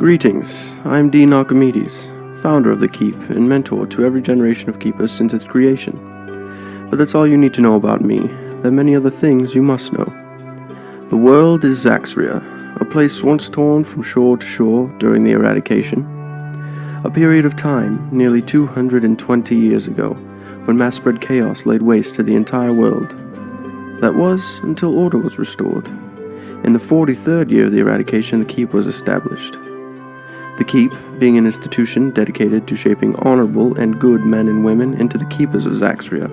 Greetings, I'm Dean Archimedes, founder of the Keep and mentor to every generation of Keepers since its creation. But that's all you need to know about me. There are many other things you must know. The world is Zaxria, a place once torn from shore to shore during the eradication. A period of time nearly 220 years ago, when mass-spread chaos laid waste to the entire world. That was until order was restored. In the 43rd year of the eradication, the Keep was established. The Keep, being an institution dedicated to shaping honorable and good men and women into the Keepers of Zaxria.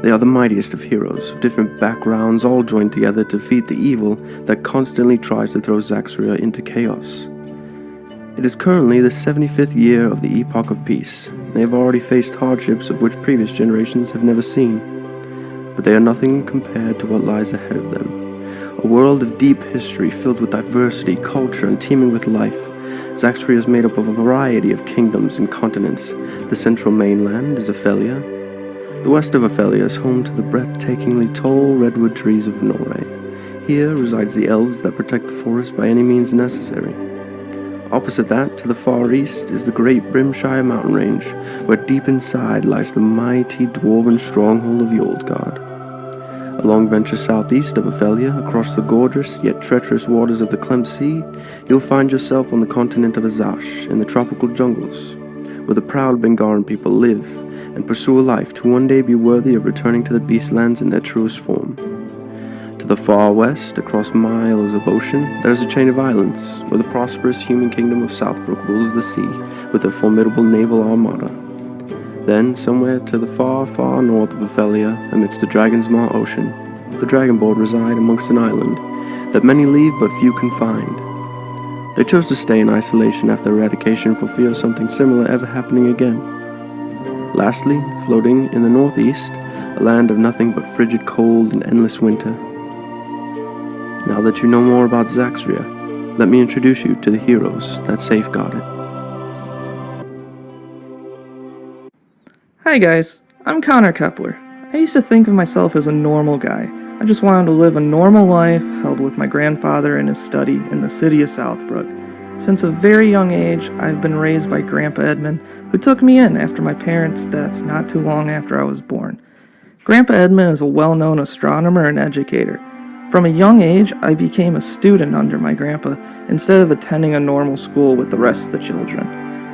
They are the mightiest of heroes, of different backgrounds, all joined together to defeat the evil that constantly tries to throw Zaxria into chaos. It is currently the 75th year of the Epoch of Peace. They have already faced hardships of which previous generations have never seen. But they are nothing compared to what lies ahead of them. A world of deep history filled with diversity, culture, and teeming with life. Zaxria is made up of a variety of kingdoms and continents. The central mainland is Ophelia. The west of Ophelia is home to the breathtakingly tall redwood trees of Norway. Here resides the elves that protect the forest by any means necessary. Opposite that, to the far east, is the great Brimshire mountain range, where deep inside lies the mighty dwarven stronghold of Yordgard. A long venture southeast of Ophelia, across the gorgeous yet treacherous waters of the Clemp Sea, you'll find yourself on the continent of Azash, in the tropical jungles, where the proud Bengaran people live and pursue a life to one day be worthy of returning to the Beastlands in their truest form. To the far west, across miles of ocean, there is a chain of islands, where the prosperous human kingdom of Southbrook rules the sea with their formidable naval armada. Then, somewhere to the far, far north of Ophelia, amidst the Dragon's Maw Ocean, the Dragonborn reside amongst an island that many leave but few can find. They chose to stay in isolation after eradication for fear of something similar ever happening again. Lastly, floating in the northeast, a land of nothing but frigid cold and endless winter. Now that you know more about Zaxria, let me introduce you to the heroes that safeguard it. Hi guys, I'm Connor Kepler. I used to think of myself as a normal guy. I just wanted to live a normal life, held with my grandfather in his study in the city of Southbrook. Since a very young age, I've been raised by Grandpa Edmund, who took me in after my parents' deaths not too long after I was born. Grandpa Edmund is a well-known astronomer and educator. From a young age, I became a student under my grandpa instead of attending a normal school with the rest of the children.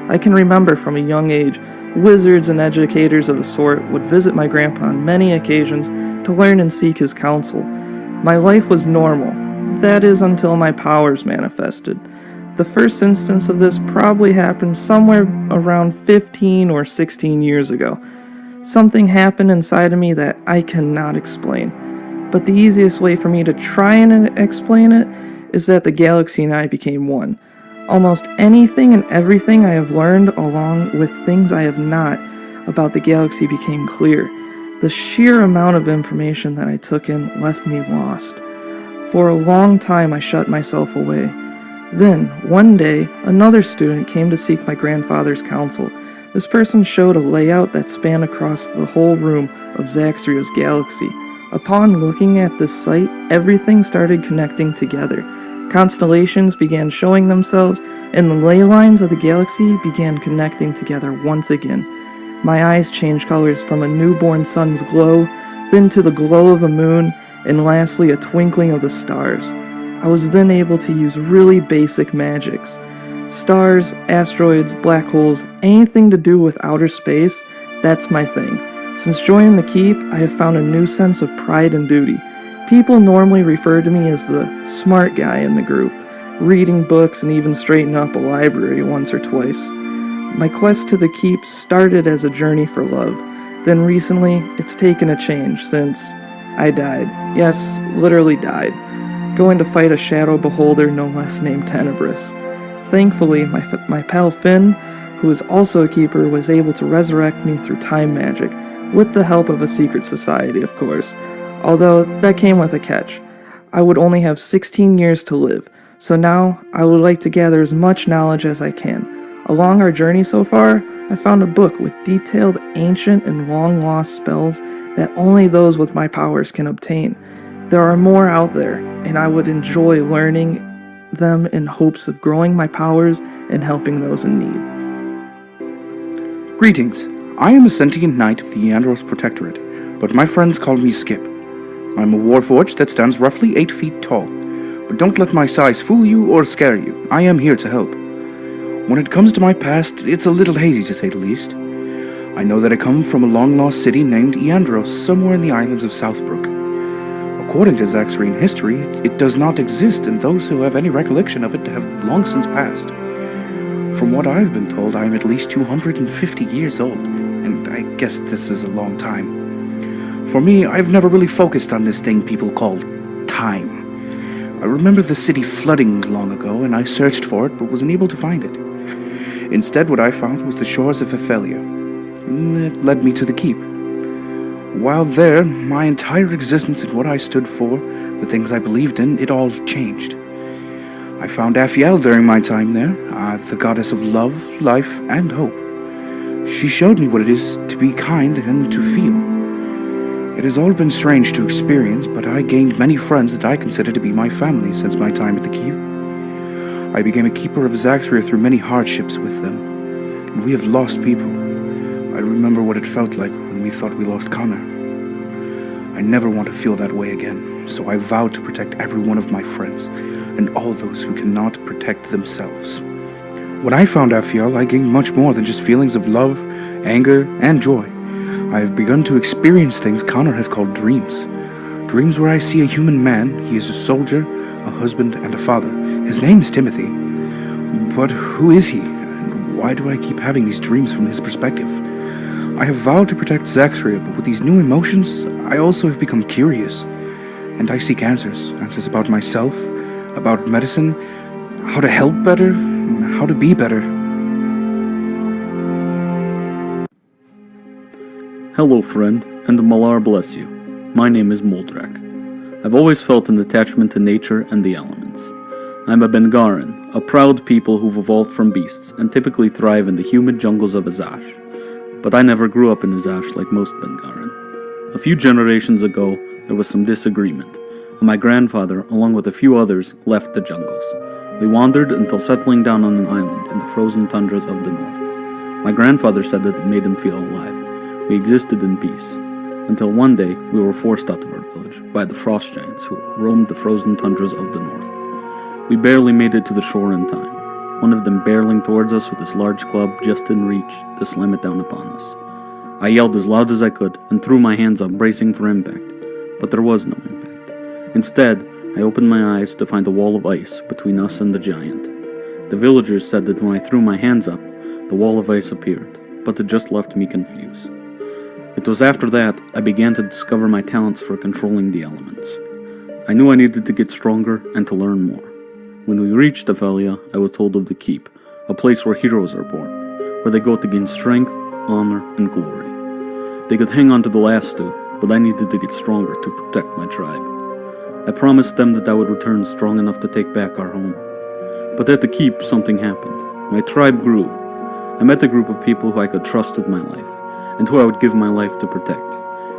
I can remember from a young age, wizards and educators of the sort would visit my grandpa on many occasions to learn and seek his counsel. My life was normal, that is until my powers manifested. The first instance of this probably happened somewhere around 15 or 16 years ago. Something happened inside of me that I cannot explain. But the easiest way for me to try and explain it is that the galaxy and I became one. Almost anything and everything I have learned, along with things I have not, about the galaxy became clear. The sheer amount of information that I took in left me lost. For a long time I shut myself away. Then, one day, another student came to seek my grandfather's counsel. This person showed a layout that spanned across the whole room of Zaxria's galaxy. Upon looking at this site, everything started connecting together. Constellations began showing themselves, and the ley lines of the galaxy began connecting together once again. My eyes changed colors from a newborn sun's glow, then to the glow of the moon, and lastly a twinkling of the stars. I was then able to use really basic magics. Stars, asteroids, black holes, anything to do with outer space, that's my thing. Since joining the Keep, I have found a new sense of pride and duty. People normally refer to me as the smart guy in the group, reading books and even straightening up a library once or twice. My quest to the Keep started as a journey for love. Then recently, it's taken a change since I died. Yes, literally died. Going to fight a shadow beholder no less named Tenebris. Thankfully, my pal Finn, who is also a keeper, was able to resurrect me through time magic, with the help of a secret society, of course. Although, that came with a catch. I would only have 16 years to live, so now I would like to gather as much knowledge as I can. Along our journey so far, I found a book with detailed, ancient, and long-lost spells that only those with my powers can obtain. There are more out there, and I would enjoy learning them in hopes of growing my powers and helping those in need. Greetings. I am a sentient knight of the Naerys Protectorate, but my friends call me Skip. I'm a warforged that stands roughly 8 feet tall, but don't let my size fool you or scare you. I am here to help. When it comes to my past, it's a little hazy to say the least. I know that I come from a long-lost city named Naerys, somewhere in the islands of Southbrook. According to Zaxrian history, it does not exist, and those who have any recollection of it have long since passed. From what I've been told, I am at least 250 years old, and I guess this is a long time. For me, I've never really focused on this thing people call time. I remember the city flooding long ago, and I searched for it, but wasn't able to find it. Instead, what I found was the shores of Ophelia. It led me to the keep. While there, my entire existence and what I stood for, the things I believed in, it all changed. I found Aphiel during my time there, the goddess of love, life, and hope. She showed me what it is to be kind and to feel. It has all been strange to experience, but I gained many friends that I consider to be my family since my time at the keep. I became a keeper of Zaxria through many hardships with them, and we have lost people. I remember what it felt like when we thought we lost Connor. I never want to feel that way again, so I vowed to protect every one of my friends, and all those who cannot protect themselves. When I found Aphiel, I gained much more than just feelings of love, anger, and joy. I have begun to experience things Connor has called dreams. Dreams where I see a human man. He is a soldier, a husband, and a father. His name is Timothy. But who is he, and why do I keep having these dreams from his perspective? I have vowed to protect Zaxria, but with these new emotions, I also have become curious. And I seek answers. Answers about myself, about medicine, how to help better, and how to be better. Hello, friend, and Malar bless you. My name is Moldrak. I've always felt an attachment to nature and the elements. I'm a Bengaran, a proud people who've evolved from beasts and typically thrive in the humid jungles of Azash. But I never grew up in Azash like most Bengaran. A few generations ago, there was some disagreement, and my grandfather, along with a few others, left the jungles. We wandered until settling down on an island in the frozen tundras of the north. My grandfather said that it made him feel alive. We existed in peace, until one day we were forced out of our village by the frost giants who roamed the frozen tundras of the north. We barely made it to the shore in time, one of them barreling towards us with his large club just in reach to slam it down upon us. I yelled as loud as I could and threw my hands up, bracing for impact, but there was no impact. Instead, I opened my eyes to find a wall of ice between us and the giant. The villagers said that when I threw my hands up, the wall of ice appeared, but it just left me confused. It was after that I began to discover my talents for controlling the elements. I knew I needed to get stronger and to learn more. When we reached Ophelia, I was told of the Keep, a place where heroes are born, where they go to gain strength, honor, and glory. They could hang on to the last two, but I needed to get stronger to protect my tribe. I promised them that I would return strong enough to take back our home. But at the Keep, something happened. My tribe grew. I met a group of people who I could trust with my life, and who I would give my life to protect.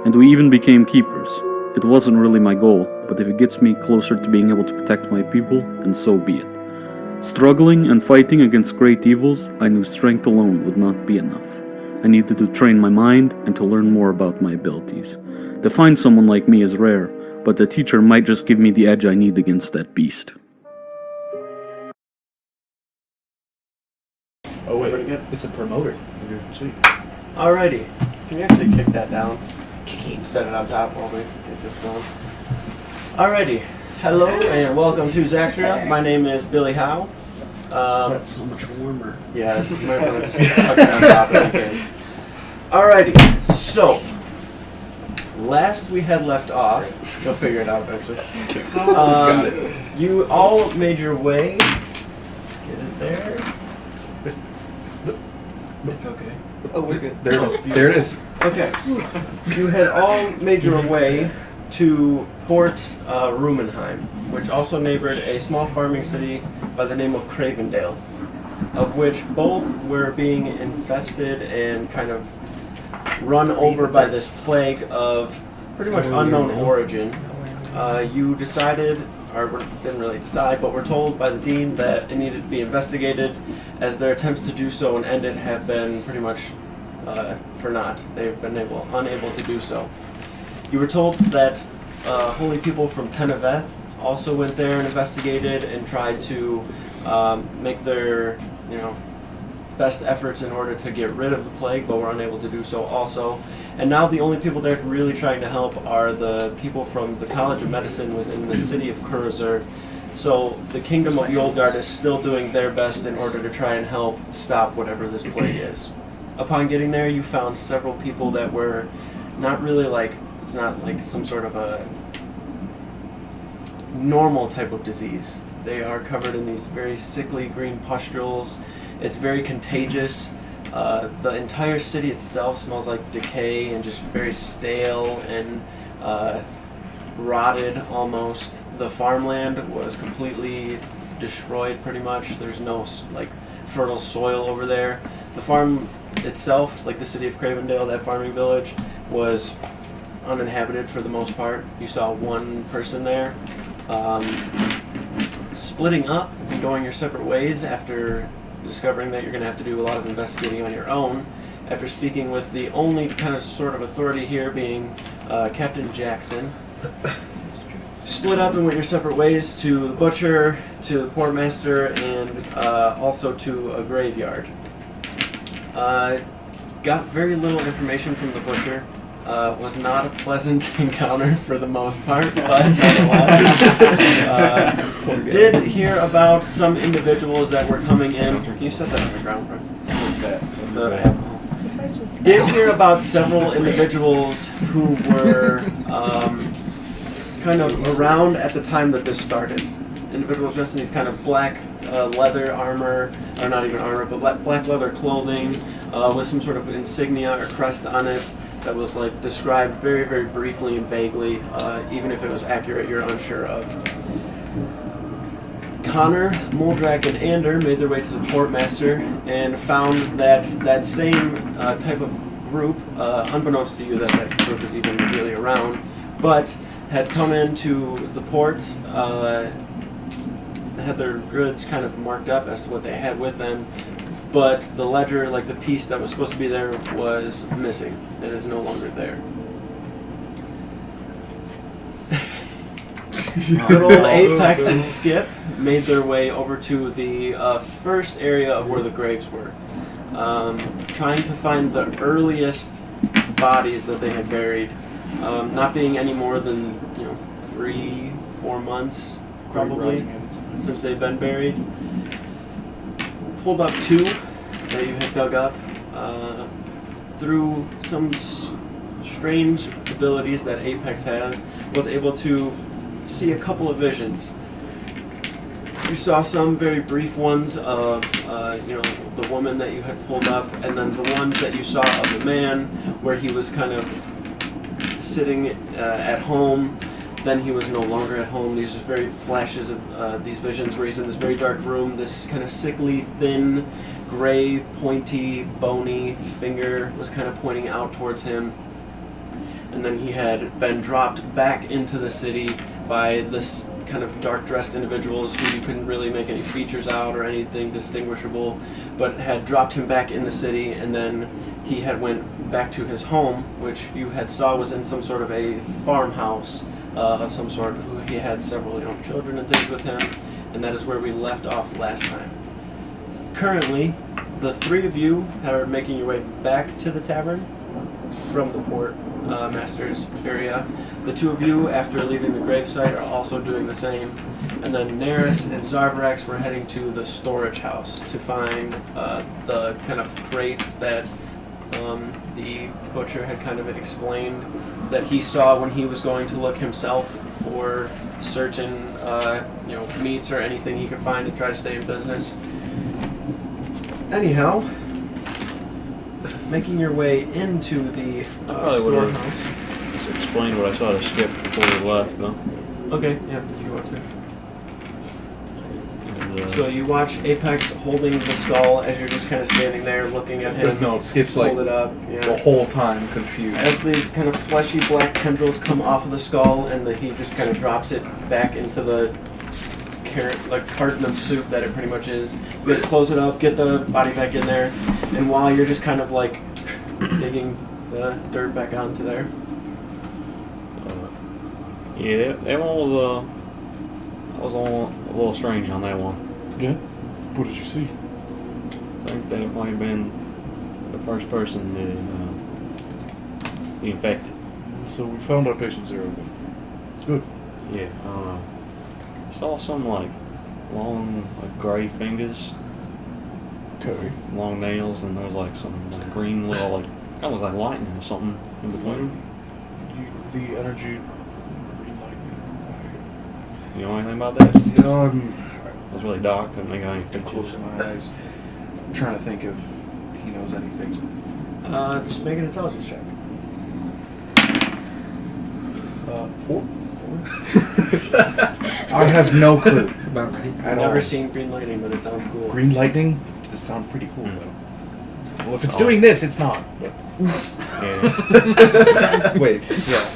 And we even became keepers. It wasn't really my goal, but if it gets me closer to being able to protect my people, then so be it. Struggling and fighting against great evils, I knew strength alone would not be enough. I needed to train my mind and to learn more about my abilities. To find someone like me is rare, but the teacher might just give me the edge I need against that beast. Oh wait, Pretty good. it's a promoter. Sweet. Alrighty. Can you actually kick that down? Set it on top while we get this going. Alrighty. Hello and welcome to Zaxria. My name is Billy Howe. That's so much warmer. Yeah, you might want to just tuck it on top if you can. Alrighty. So, last we had left off, you'll figure it out eventually. Got it. You all made your way. Get it there. It's okay. Oh, we're good. There it is. There it is. Okay. You had all made your way to Port Ruumanheim, which also neighbored a small farming city by the name of Kravendale, of which both were being infested and kind of run over by this plague of pretty much unknown origin. You decided or we didn't really decide, but we're told by the dean that it needed to be investigated, as their attempts to do so and end it have been pretty much for naught. They've been unable to do so. You were told that holy people from Teneveth also went there and investigated and tried to make their, best efforts in order to get rid of the plague, but were unable to do so also. And now the only people there really trying to help are the people from the College of Medicine within the city of Kurazur. So the Kingdom of Yolgard is still doing their best in order to try and help stop whatever this plague is. Upon getting there, you found several people that were not really it's not like some sort of a normal type of disease. They are covered in these very sickly green pustules. It's very contagious. The entire city itself smells like decay and just very stale and rotted almost. The farmland was completely destroyed pretty much. There's no fertile soil over there. The farm itself, like the city of Kravendale, that farming village, was uninhabited for the most part. You saw one person there. Splitting up and going your separate ways after discovering that you're going to have to do a lot of investigating on your own, after speaking with the only kind of sort of authority here being Captain Jackson. Split up and went your separate ways to the butcher, to the portmaster, and also to a graveyard. Got very little information from the butcher. Was not a pleasant encounter for the most part, but nonetheless, did hear about some individuals that were coming in. Can you set that on the ground, bro? What's that? Did hear about several individuals who were kind of around at the time that this started. Individuals dressed in these kind of black leather armor, or not even armor, but black leather clothing with some sort of insignia or crest on it. That was described very, very briefly and vaguely, even if it was accurate, you're unsure of. Connor, Moldrak, and Ander made their way to the portmaster and found that that same type of group, unbeknownst to you that that group is even really around, but had come into the port, had their goods kind of marked up as to what they had with them, but the ledger, the piece that was supposed to be there, was missing. It is no longer there. Good old Apex and Skip made their way over to the first area of where the graves were, trying to find the earliest bodies that they had buried, not being any more than 3-4 months probably since they've been buried. Pulled up 2 that you had dug up through some strange abilities that Apex has, was able to see a couple of visions. You saw some very brief ones of the woman that you had pulled up, and then the ones that you saw of the man where he was kind of sitting at home. Then he was no longer at home. These are very flashes of these visions where he's in this very dark room. This kind of sickly, thin, gray, pointy, bony finger was kind of pointing out towards him. And then he had been dropped back into the city by this kind of dark-dressed individuals who you couldn't really make any features out or anything distinguishable, but had dropped him back in the city, and then he had went back to his home, which you had saw was in some sort of a farmhouse of some sort. He had several children and things with him, and that is where we left off last time. Currently, the 3 of you are making your way back to the tavern from the port master's area. The 2 of you, after leaving the gravesite, are also doing the same. And then Naerys and Xarvarax were heading to the storage house to find the kind of crate that the butcher had kind of explained that he saw when he was going to look himself for certain meats or anything he could find to try to stay in business. Anyhow, making your way into the storehouse. Just explain what I saw to Skip before we left, though. Okay, yeah, if you want to. So you watch Apex holding the skull as you're just kind of standing there looking at him. No, Skip's hold it up. Yeah. the whole time confused. As these kind of fleshy black tendrils come off of the skull, and he just kind of drops it back into the carton of soup that it pretty much is. You guys close it up, get the body back in there, and while you're just kind of like digging the dirt back onto there. Yeah, that one was a little strange on that one. Yeah? What did you see? I think that might have been the first person to be infected. So we found our patient zero then. Good. Yeah, I saw some like long, like gray fingers, Okay. long nails, and there was like some like, green little like kind of looked like lightning or something in between. The energy... green lightning. You know anything about that? Yeah, It was really dark. Couldn't make out any I'm closing pictures. my eyes. I'm trying to think if he knows anything. Just make an intelligence check. 4? I have no clue. That's about right. At Never all. seen green lightning, but it sounds cool. Green lightning? Does sound pretty cool though. Well, if it's Oh. doing this, it's not. But Yeah, wait, yeah.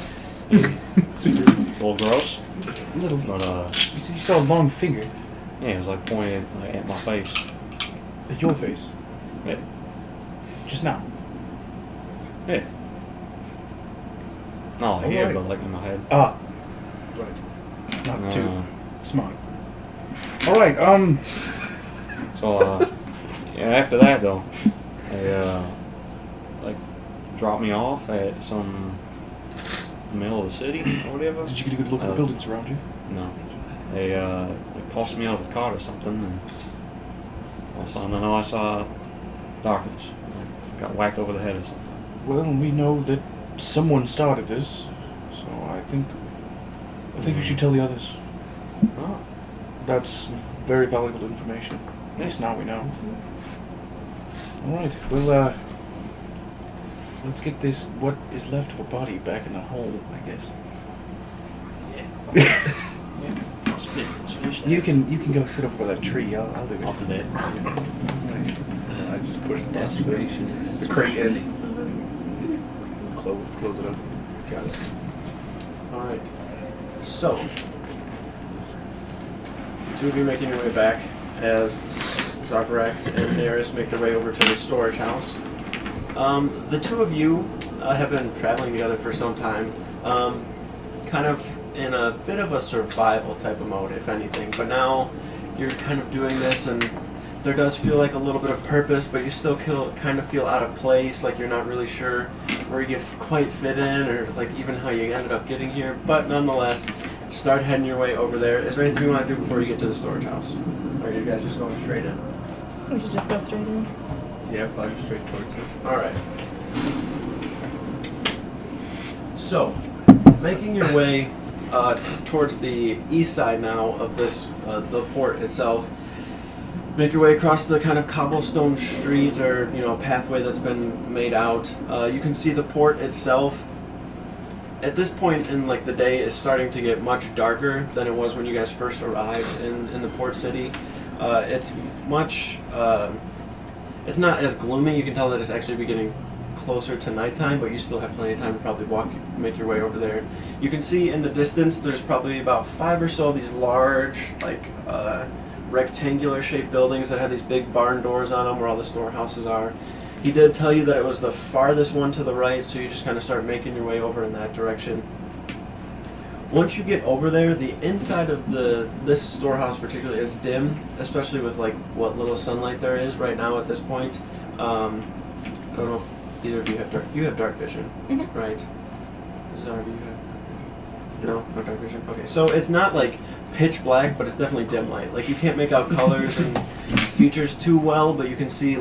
it's a little gross, Little. but You saw a long finger yeah, it was like pointed like, at my face. at your face Yeah, just now. yeah. Not like here, Alright. but like in my head. Ah, right. Not too Uh, smart. All right. So yeah, after that though, they like dropped me off at some middle of the city or whatever. Did you get a good look at the buildings around you? No. They tossed me out of the car or something, and all of a sudden I saw darkness. I got whacked over the head or something. Well, we know that someone started this, so I think you should tell the others. Oh. That's very valuable information. At least now we know. All right. Well, let's get this what is left of a body back in the hole, I guess. You can go sit up by that tree. I'll do it. I'll do that. I just pushed Desecration is the crate specialty. in. Close it up. Got it. Alright. So, two of you making your way back as Xarvarax and Naerys make their way over to the storage house. The two of you have been traveling together for some time, kind of in a bit of a survival type of mode, if anything. But now you're kind of doing this, and there does feel like a little bit of purpose, but you still kind of feel out of place, like you're not really sure where you quite fit in, or like even how you ended up getting here. But nonetheless, start heading your way over there. Is there anything you want to do before you get to the storage house? Or are you guys just going straight in? We should just go straight in. Yeah, fly straight towards it. Alright. So, making your way towards the east side now of this, the port itself. Make your way across the kind of cobblestone street or, pathway that's been made out. You can see the port itself. At this point in the day is starting to get much darker than it was when you guys first arrived in the port city. It's much, it's not as gloomy. You can tell that it's actually beginning closer to nighttime, but you still have plenty of time to probably make your way over there. You can see in the distance there's probably about 5 or so of these large, rectangular shaped buildings that have these big barn doors on them where all the storehouses are. He did tell you that it was the farthest one to the right, so you just kind of start making your way over in that direction. Once you get over there, the inside of this storehouse particularly is dim, especially with what little sunlight there is right now at this point. I don't know if either of you have dark vision, right? Zara, do you have? No dark vision. Okay, so it's not pitch black, but it's definitely dim light. You can't make out colors and features too well, but you can see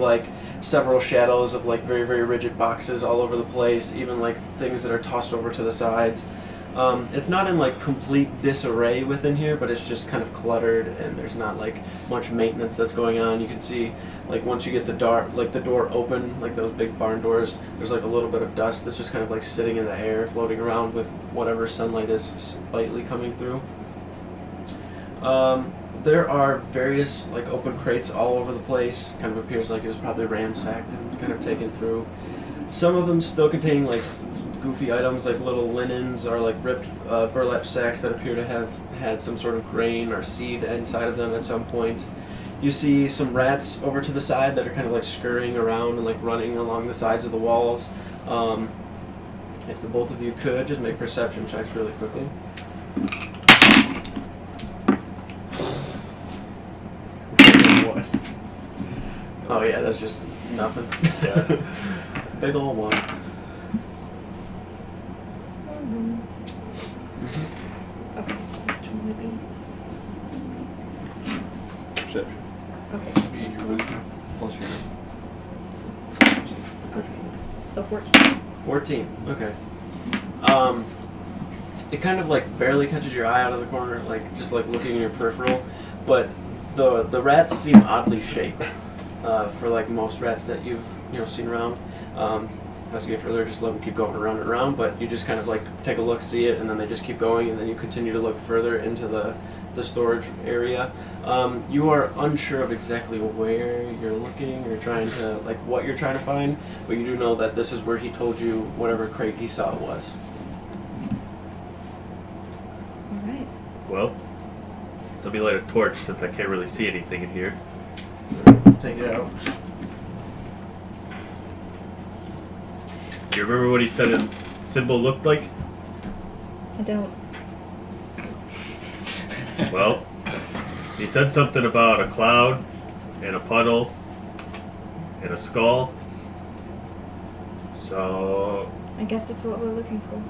several shadows of very, very rigid boxes all over the place, even things that are tossed over to the sides. It's not in complete disarray within here, but it's just kind of cluttered, and there's not much maintenance that's going on. You can see once you get the door open, those big barn doors, there's a little bit of dust that's just kind of sitting in the air, floating around with whatever sunlight is slightly coming through. There are various open crates all over the place. Kind of appears like it was probably ransacked and kind of taken through. Some of them still containing goofy items like little linens or like ripped burlap sacks that appear to have had some sort of grain or seed inside of them at some point. You see some rats over to the side that are kind of like scurrying around and like running along the sides of the walls. If the both of you could, just make perception checks really quickly. What? Oh yeah, that's just nothing. Yeah. Big ol' one. Okay, so which one would be? Perception. Okay. Be your wisdom plus your. So 14. 14. Okay. It kind of like barely catches your eye out of the corner, like just like looking in your peripheral, but the rats seem oddly shaped for like most rats that you've seen around. As you get further, just let them keep going around and around, but you just kind of like take a look, see it, and then they just keep going, and then you continue to look further into the storage area. You are unsure of exactly where you're looking or trying to, like what you're trying to find, but you do know that this is where he told you whatever crate he saw was. Alright. Well, let me light a torch since I can't really see anything in here. Take it out. Do you remember what he said a symbol looked like? I don't. Well, he said something about a cloud and a puddle and a skull. So I guess that's what we're looking for.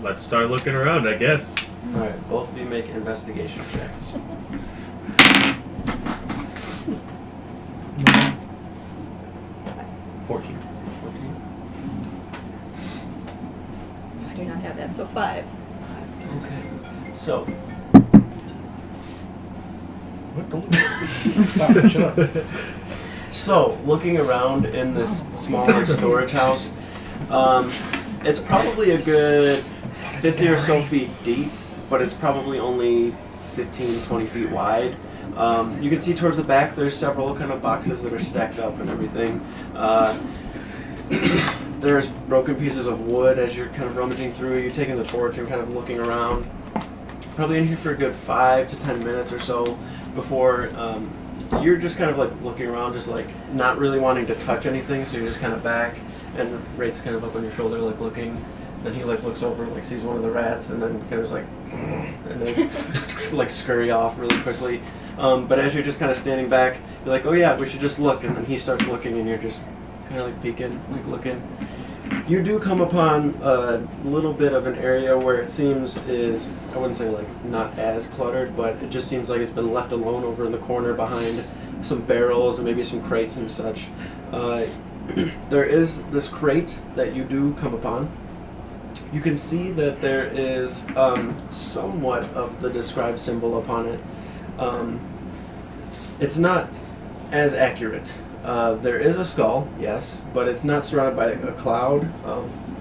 let's start looking around, I guess. Alright, both of you make investigation checks. 14. 14. I do not have that, so 5. Okay. So, What? Don't stop. Shut up. So, looking around in this small storage house, it's probably a good 50 or so feet deep, but it's probably only 15, 20 feet wide. You can see towards the back there's several kind of boxes that are stacked up and everything. There's broken pieces of wood as you're kind of rummaging through. You're taking the torch and kind of looking around. Probably in here for a good 5 to 10 minutes or so before you're just kind of like looking around, just like not really wanting to touch anything, so you're just kind of back, and Wraith's kind of up on your shoulder like looking. Then he like looks over, like sees one of the rats, and then kind of like, and they like scurry off really quickly. But as you're just kind of standing back, you're like, oh yeah, we should just look, and then he starts looking, and you're just kind of like peeking, like looking. You do come upon a little bit of an area where it seems is, I wouldn't say like not as cluttered, but it just seems like it's been left alone over in the corner behind some barrels and maybe some crates and such. There is this crate that you do come upon. You can see that there is somewhat of the described symbol upon it. It's not as accurate. There is a skull, yes, but it's not surrounded by a cloud.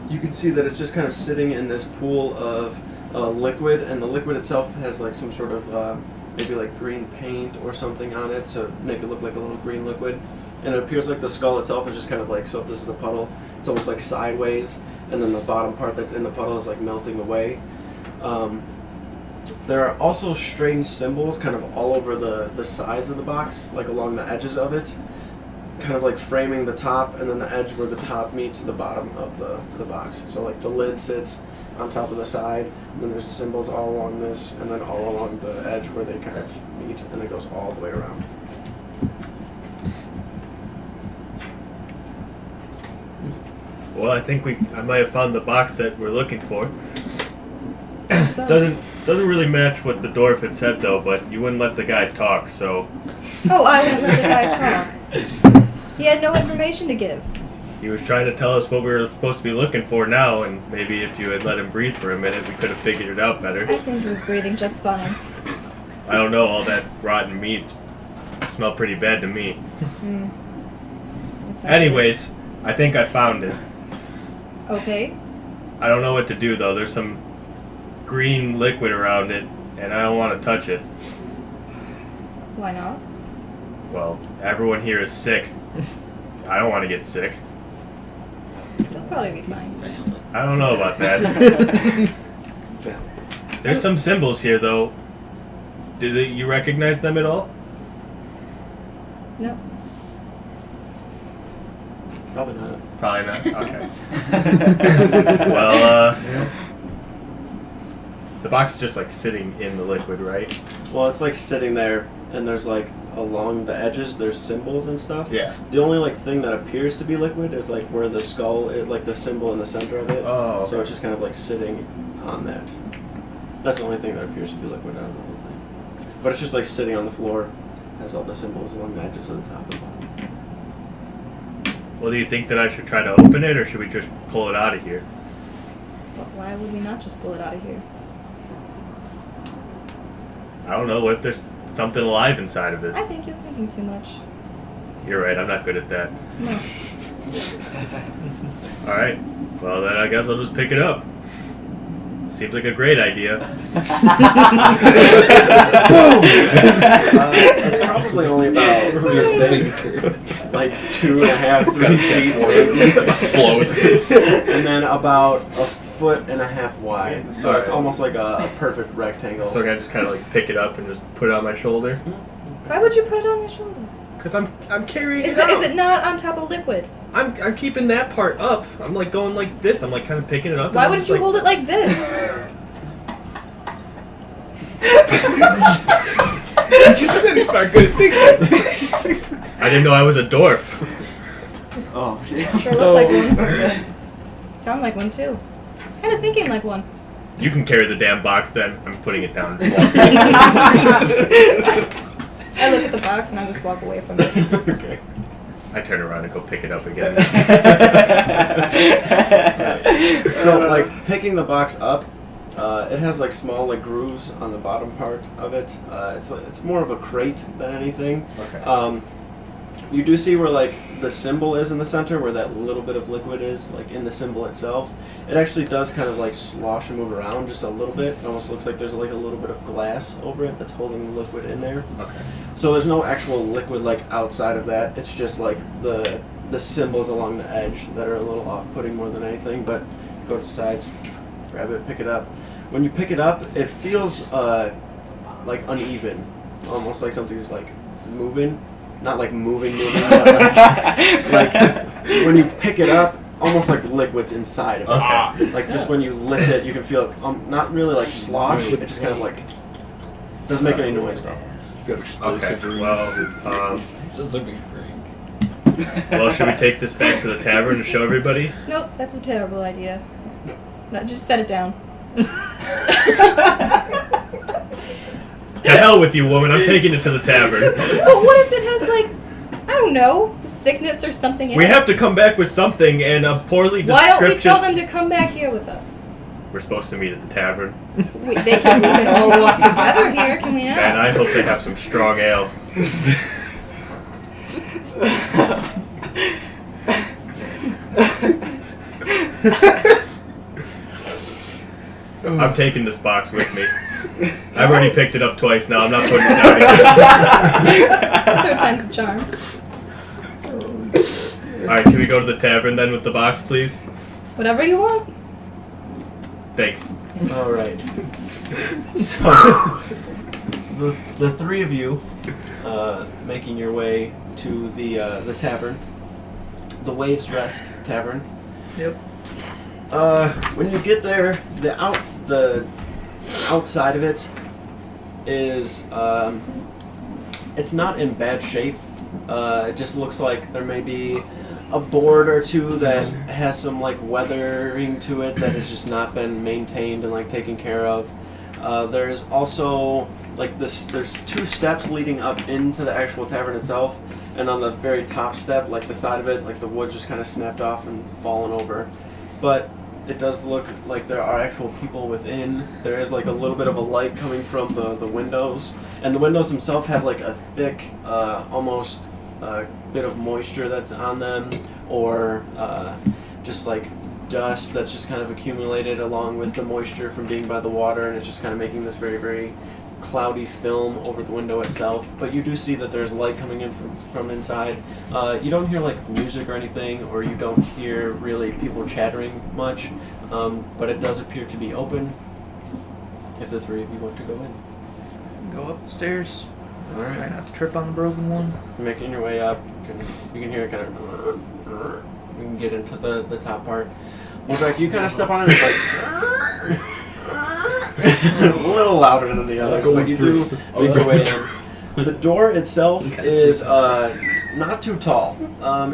You can see that it's just kind of sitting in this pool of liquid, and the liquid itself has like some sort of maybe like green paint or something on it to make it look like a little green liquid. And it appears like the skull itself is just kind of like, so if this is a puddle, it's almost like sideways, and then the bottom part that's in the puddle is like melting away. There are also strange symbols kind of all over the sides of the box, like along the edges of it, kind of like framing the top and then the edge where the top meets the bottom of the box. So like the lid sits on top of the side, and then there's symbols all along this, and then all along the edge where they kind of meet, and it goes all the way around. Well, I think I might have found the box that we're looking for. So, Doesn't really match what the dwarf had said though, but you wouldn't let the guy talk, so oh, I wouldn't let the guy talk. He had no information to give. he was trying to tell us what we were supposed to be looking for now, and maybe if you had let him breathe for a minute, we could have figured it out better. I think he was breathing just fine. I don't know, all that rotten meat smelled pretty bad to me. Anyways, I think I found it. Okay. I don't know what to do though. There's some green liquid around it, and I don't want to touch it. Why not? Well, everyone here is sick. I don't want to get sick. He'll probably be fine. I don't know about that. There's some symbols here, though. You recognize them at all? No. Probably not. Probably not. Okay. Well, the box is just like sitting in the liquid, right? Well, it's like sitting there, and there's like along the edges, there's symbols and stuff. Yeah. The only like thing that appears to be liquid is like where the skull is, like the symbol in the center of it. Oh. Okay. So it's just kind of like sitting on that. That's the only thing that appears to be liquid out of the whole thing. But it's just like sitting on the floor, has all the symbols along the edges of the top and bottom. Well, do you think that I should try to open it, or should we just pull it out of here? But why would we not just pull it out of here? I don't know. What if there's something alive inside of it? I think you're thinking too much. You're right. I'm not good at that. No. All right. Well, then I guess I'll just pick it up. Seems like a great idea. It's probably only about this big, like 2.5, 3 feet. It explodes. And then about 1.5 feet wide. So it's almost like a perfect rectangle. So I just kind of like pick it up and just put it on my shoulder. Why would you put it on your shoulder? Cause I'm carrying Is it out. it not on top of liquid? I'm keeping that part up. I'm like going like this. I'm like kind of picking it up. Why wouldn't you hold it like this? You just said it's not good at thinking. I didn't know I was a dwarf. Oh, Sure look like one. Sound like one too. Kind of thinking like one. You can carry the damn box then. I'm putting it down. I look at the box and I just walk away from it. Okay. I turn around and go pick it up again. So, like, picking the box up, it has, like, small, like, grooves on the bottom part of it. It's more of a crate than anything. Okay. You do see where, like, the symbol is in the center, where that little bit of liquid is, like, in the symbol itself. It actually does kind of, like, slosh and move around just a little bit. It almost looks like there's, like, a little bit of glass over it that's holding the liquid in there. Okay. So there's no actual liquid, like, outside of that. It's just, like, the symbols along the edge that are a little off-putting more than anything. But go to the sides, grab it, pick it up. When you pick it up, it feels, like, uneven. Almost like something's, like, moving. Not like moving, but like when you pick it up, almost like liquid's inside of it. Okay. Like just when you lift it, you can feel it, not really like slosh. It just kind of like doesn't make any noise though. Feel explosive. Okay. Well, This is looking great. well, should we take this back to the tavern to show everybody? Nope, that's a terrible idea. No, just set it down. To hell with you, woman. I'm taking it to the tavern. But what if it has like, I don't know, sickness or something in We it? have to come back with something and a poorly Why don't we description. tell them to come back here with us? We're supposed to meet at the tavern. We can all walk together here, can we not? And I hope they have some strong ale. I'm taking this box with me. I've already picked it up twice now. I'm not putting it down again. Third time's a charm. Alright, can we go to the tavern then with the box, please? Whatever you want. Thanks. All right. So the three of you making your way to the tavern, the Waves Rest Tavern. Yep. When you get there, the outside of it is it's not in bad shape. It just looks like there may be a board or two that has some like weathering to it that has just not been maintained and like taken care of. There's also like this. There's 2 steps leading up into the actual tavern itself, and on the very top step, like the side of it, like the wood just kind of snapped off and fallen over. But it does look like there are actual people within. There is like a little bit of a light coming from the windows, and the windows themselves have like a thick, almost bit of moisture that's on them, or just like dust that's just kind of accumulated along with the moisture from being by the water, and it's just kind of making this very, very cloudy film over the window itself, but you do see that there's light coming in from inside. You don't hear like music or anything, or you don't hear really people chattering much, but it does appear to be open. If the three of you want to go in. Go up the stairs. All right. Try not to trip on the broken one. Making your way up, you can hear it kind of. You can get into the top part. Well, you kind of step on it, it's like a little louder than the others, but you do make your way in. The door itself is not too tall.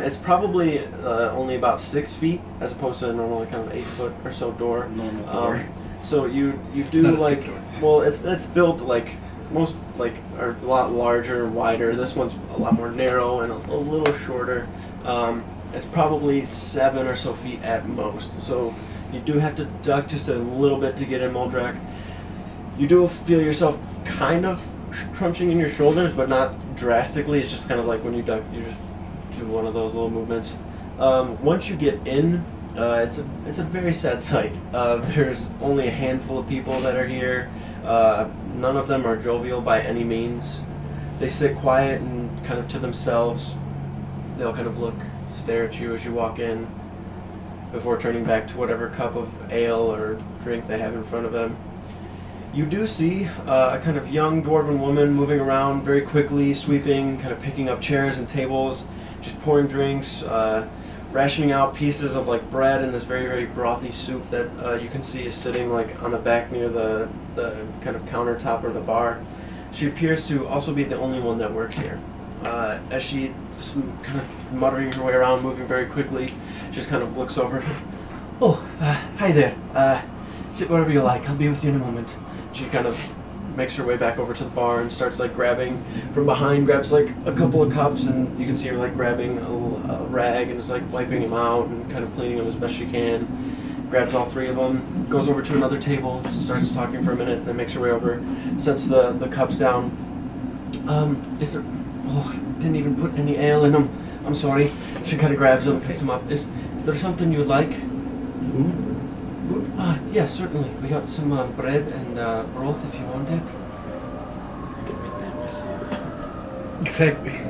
It's probably only about 6 feet, as opposed to a normal kind of 8 foot or so door. Normal door. So you do like, well, it's built like most like are a lot larger and wider. This one's a lot more narrow and a little shorter. It's probably 7 or so feet at most. So you do have to duck just a little bit to get in, Moldrak. You do feel yourself kind of crunching in your shoulders, but not drastically. It's just kind of like when you duck, you just do one of those little movements. Once you get in, it's a very sad sight. There's only a handful of people that are here. None of them are jovial by any means. They sit quiet and kind of to themselves. They'll kind of stare at you as you walk in before turning back to whatever cup of ale or drink they have in front of them. You do see a kind of young dwarven woman moving around very quickly, sweeping, kind of picking up chairs and tables, just pouring drinks, rationing out pieces of like bread and this very, very brothy soup that you can see is sitting like on the back near the kind of countertop or the bar. She appears to also be the only one that works here. As she just kind of muttering her way around, moving very quickly, she just kind of looks over. Oh, hi there. Sit wherever you like. I'll be with you in a moment. She kind of makes her way back over to the bar and starts like grabbing from behind, grabs like a couple of cups, and you can see her like grabbing a rag and is like wiping them out and kind of cleaning them as best she can. Grabs all 3 of them, goes over to another table, starts talking for a minute, and then makes her way over, sets the cups down. Is there... Oh, I didn't even put any ale in them. I'm sorry. She kind of grabs them, picks them up. Is there something you would like? Food? Yes, certainly. We got some bread and broth if you want it. I can make that myself. Exactly.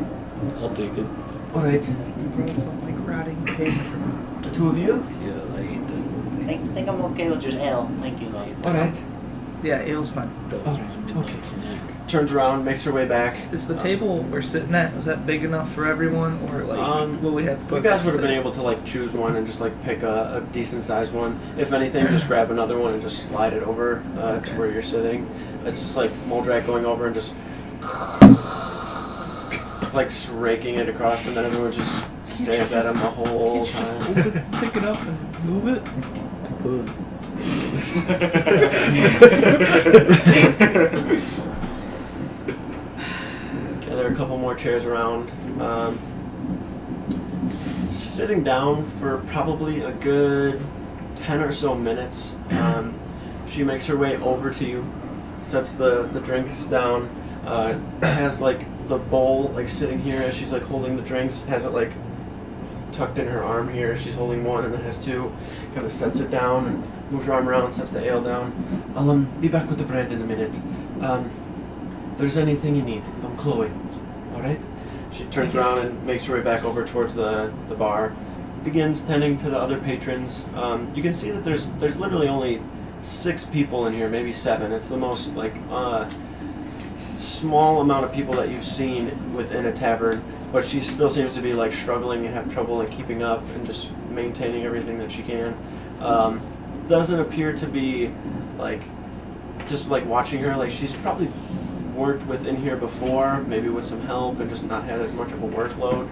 I'll take it. Alright. You brought some like rotting pig from The 2 of you? Yeah, I ate that. I think I'm okay with just ale. Thank you. Alright. Yeah, ale's fine. That was my midnight snack. Turns around, makes her way back. Is the table we're sitting at, is that big enough for everyone, or like will we have to put? You guys would have been able to like choose one and just like pick a decent sized one. If anything, just grab another one and just slide it over to where you're sitting. It's just like Moldrak going over and just like raking it across, and then everyone just stares at him the whole time. Just pick it up and move it. Good. Yeah, there are a couple more chairs around. Sitting down for probably a good 10 or so minutes. She makes her way over to you, sets the drinks down, has like the bowl like sitting here as she's like holding the drinks, has it like tucked in her arm here. She's holding one and then has 2, kind of sets it down and moves her arm around, sets the ale down. I'll be back with the bread in a minute. If there's anything you need, I'm Chloe. Alright? She turns around and makes her way back over towards the bar. Begins tending to the other patrons. You can see that there's literally only 6 people in here, maybe 7. It's the most like small amount of people that you've seen within a tavern, but she still seems to be like struggling and have trouble like keeping up and just maintaining everything that she can. Doesn't appear to be like just like watching her, like she's probably worked within here before, maybe with some help and just not had as much of a workload,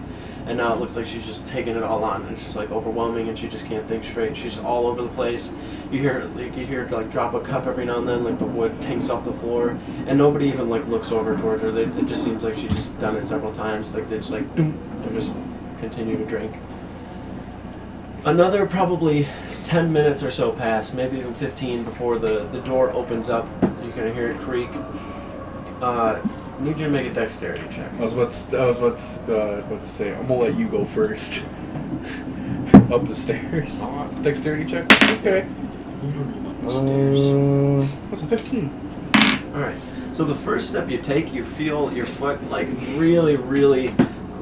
and now it looks like she's just taking it all on and it's just like overwhelming and she just can't think straight. She's all over the place. You hear her like drop a cup every now and then, like the wood tinks off the floor, and nobody even like looks over towards her. It just seems like she's just done it several times, like they just like doom, and just continue to drink. Another probably 10 minutes or so pass, maybe even 15, before the door opens up. You can hear it creak. Need you to make a dexterity check. I was about to say, I'm gonna let you go first. Up the stairs. Dexterity check? Okay. Stairs. What's a 15? Alright. So So the first step you take, you feel your foot like really, really,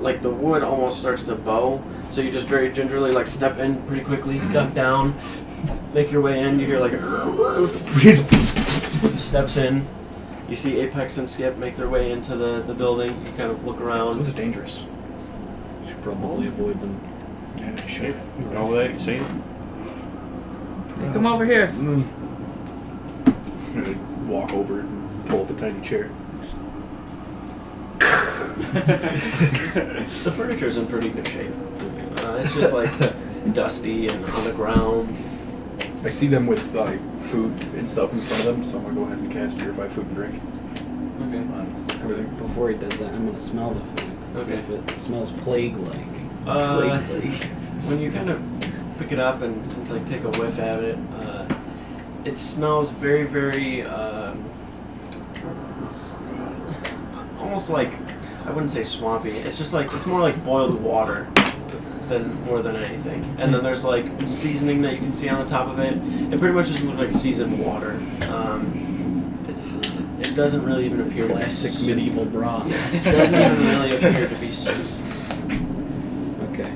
like the wood almost starts to bow. So you just very gingerly like step in pretty quickly, duck down, make your way in. You hear like a breeze steps in. You see Apex and Skip make their way into the building. You kind of look around. Those are dangerous. Should probably avoid them. Yeah, you should. Over there, you see him? Hey, come over here. I'm gonna walk over and pull up a tiny chair. The furniture's in pretty good shape. It's just like dusty and on the ground. I see them with food and stuff in front of them, so I'm gonna go ahead and cast Purify Food and Drink Okay. on everything. Before he does that, I'm gonna smell the food. See Okay. if it smells plague-like. When you kind of pick it up and like take a whiff at it, it smells very, very almost like, I wouldn't say swampy. It's just like, it's more like boiled water more than anything. And then there's like seasoning that you can see on the top of it. It pretty much just looks like seasoned water. It doesn't really even appear Classic to be medieval broth. It doesn't even really appear to be soup. Okay.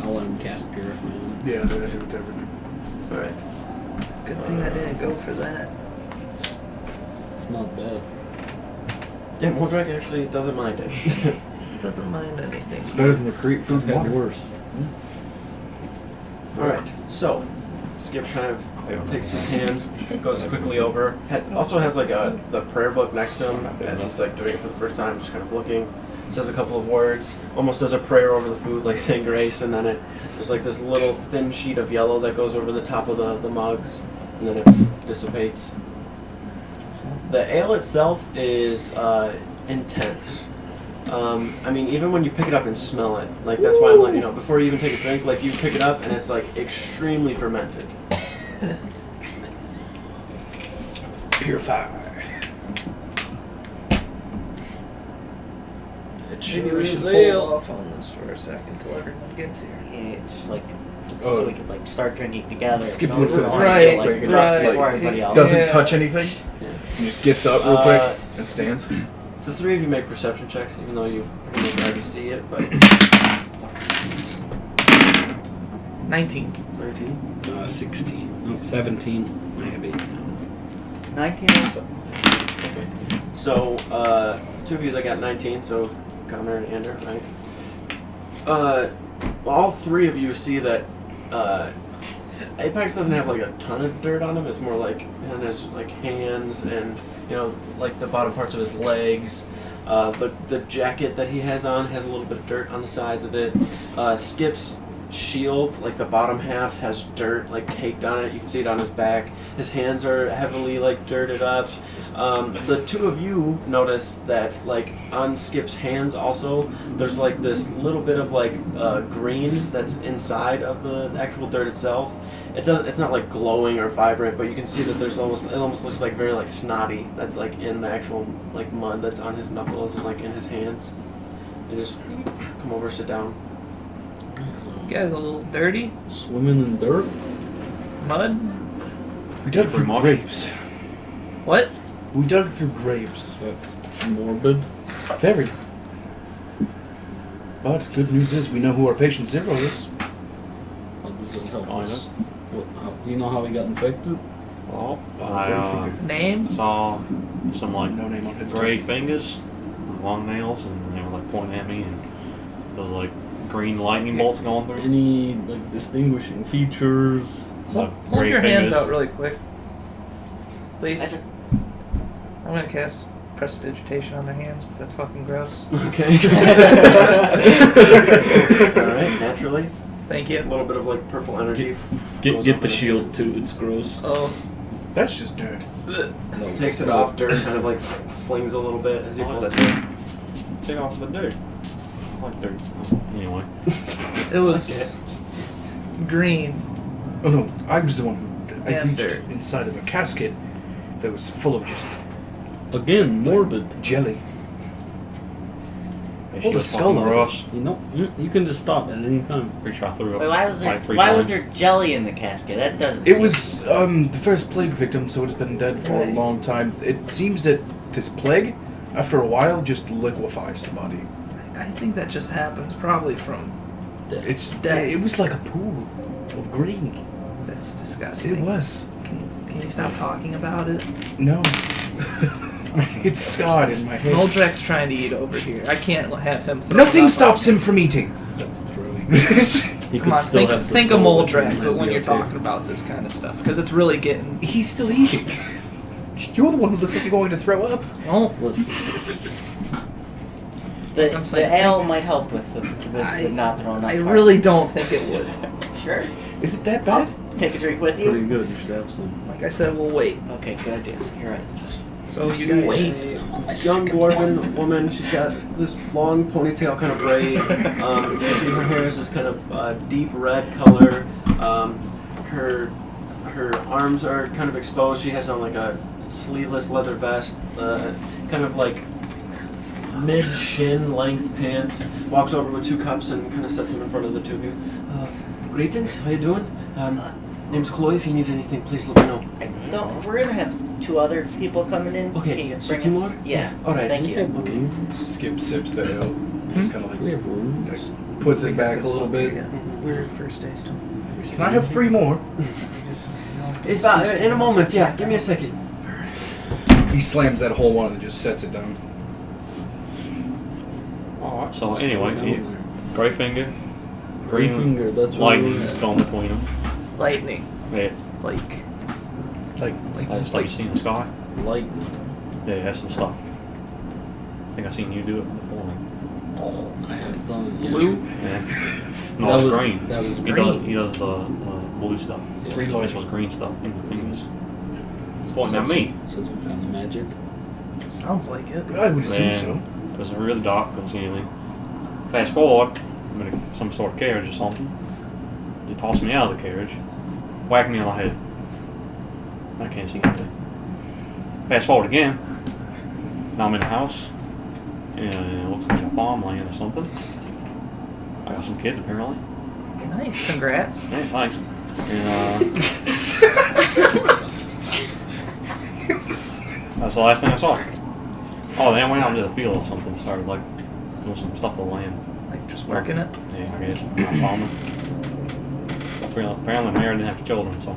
I'll let him cast Purify. Yeah, I do everything. Alright. Good thing I didn't go for that. It's not bad. Yeah, Moldrak actually doesn't mind it. Doesn't mind anything. It's better than the Crete food I've and had water. worse. Alright, so Skip kind of takes his hand, goes quickly over. Also has like the prayer book next to him as he's like doing it for the first time, just kind of looking. Says a couple of words, almost does a prayer over the food, like saying grace, and then there's like this little thin sheet of yellow that goes over the top of the mugs, and then it dissipates. The ale itself is intense. I mean, even when you pick it up and smell it, like that's why I'm letting you know, before you even take a drink, like you pick it up and it's like extremely fermented. Purify. Maybe we should hold off on this for a second till everyone gets here. Yeah, just like so we could like start drinking together. Skip No, looks at we're his all right, like, right, just right. before everybody else. Doesn't Yeah. touch anything. Yeah. He just gets up real quick and stands. The three of you make perception checks, even though you pretty much already see it, but 19. 19. 16. No, 17. I have 8 now. 19 also. Okay. So, two of you that got 19, so Connor and Ander, right? All three of you see that Apex doesn't have like a ton of dirt on him. It's more like on his like hands and like the bottom parts of his legs. But the jacket that he has on has a little bit of dirt on the sides of it. Skip's shield, like the bottom half, has dirt like caked on it. You can see it on his back. His hands are heavily like dirted up. The two of you notice that like on Skip's hands also, there's like this little bit of like green that's inside of the actual dirt itself. It's not like glowing or vibrant, but you can see that it almost looks like very like snotty that's like in the actual like mud that's on his knuckles and like in his hands. You just come over, sit down. You guys a little dirty? Swimming in dirt? Mud? We dug through graves. What? We dug through graves. That's morbid. Very. But good news is we know who our patient zero is. How does it help Oh, us? Do you know how he got infected? Well, Gray Name? saw some like No name on his gray fingers, long nails, and they were like pointing at me, and there was like green lightning bolts going through. Any like distinguishing features? Like, Hold gray your hands fingers. out really quick. Please. That's I'm gonna cast prestidigitation on their hands because that's fucking gross. Okay. Alright, naturally. Thank A you. little bit of like purple energy. Get goes get up the in shield too. It's gross. Oh, That's just dirt. No, Takes it off, dirt kind of like flings a little bit as you pull it. Take off the dirt. I like dirt. Anyway. it was green. Oh no, I was the one who I And reached dirt. inside of a casket that was full of just Again, morbid. jelly. They Hold a should've skull fucking on it. gross. You know, you can just stop at any time. Pretty sure I threw up. Wait, why was like 3 there times. jelly in the casket? That doesn't. It seem- was the first plague victim, so it's been dead for a long time. It seems that this plague, after a while, just liquefies the body. I think that just happens probably from It's death. It was like a pool of green. That's disgusting. It was. Can you stop talking about it? No. It's scarred in my head. Moldrak's trying to eat over here. I can't have him throw Nothing up stops on him from eating. That's true. He Come could on, still think, have the think of skull with him Moldrak, and but when be you're okay. talking about this kind of stuff, because it's really getting... He's still eating. You're the one who looks like you're going to throw up. Well, Listen, The, I'm the saying- ale might help with the not throwing up. I part. really don't think it would. Sure. Is it that bad? Take a drink with pretty you. good. You should have some. Like I said, we'll wait. Okay, good idea. You're right. So you see wait. a young dwarven woman. She's got this long ponytail, kind of braid. You see her hair is this kind of deep red color. Her arms are kind of exposed. She has on like a sleeveless leather vest, kind of like mid-shin length pants. Walks over with 2 cups and kind of sets them in front of the two of you. Greetings, how you doing? Name's Chloe. If you need anything, please let me know. We're gonna have 2 other people coming in. Okay, Can you so bring 2 us- more? Yeah. All right. Thank you. Okay. Skip sips the ale. Just kind of like We have room. puts it back a little bit. We're first day still. Can I have 3 more? If in a moment, yeah. Give me a second. He slams that whole one and just sets it down. Alright, so anyway, Greyfinger, Grey green finger. That's what lightning we had. going between them. Lightning. Yeah, Like, that's like you see in the sky. Lightning. Yeah, that's the stuff. I think I seen you do it before me. Oh, I haven't done it yet. blue? Yeah. That No, it's was- green. that was He green. does the blue stuff. Yeah. Green This light. was green stuff in the fingers. Pointing at me. So some kind of magic. Sounds like it. I would assume Man, so. it was really dark, couldn't see anything. Fast forward, I'm in some sort of carriage or something. They tossed me out of the carriage, whacked me on the head. I can't see anything. Fast forward again, now I'm in the house, and it looks like a farmland or something. I got some kids apparently. Nice. Congrats. Yeah, thanks. And that's the last thing I saw. Oh, then I went out into the field or something, started like doing some stuff to the land. Like just working it. Yeah, I guess. Not farming. Apparently Mary didn't have children, so.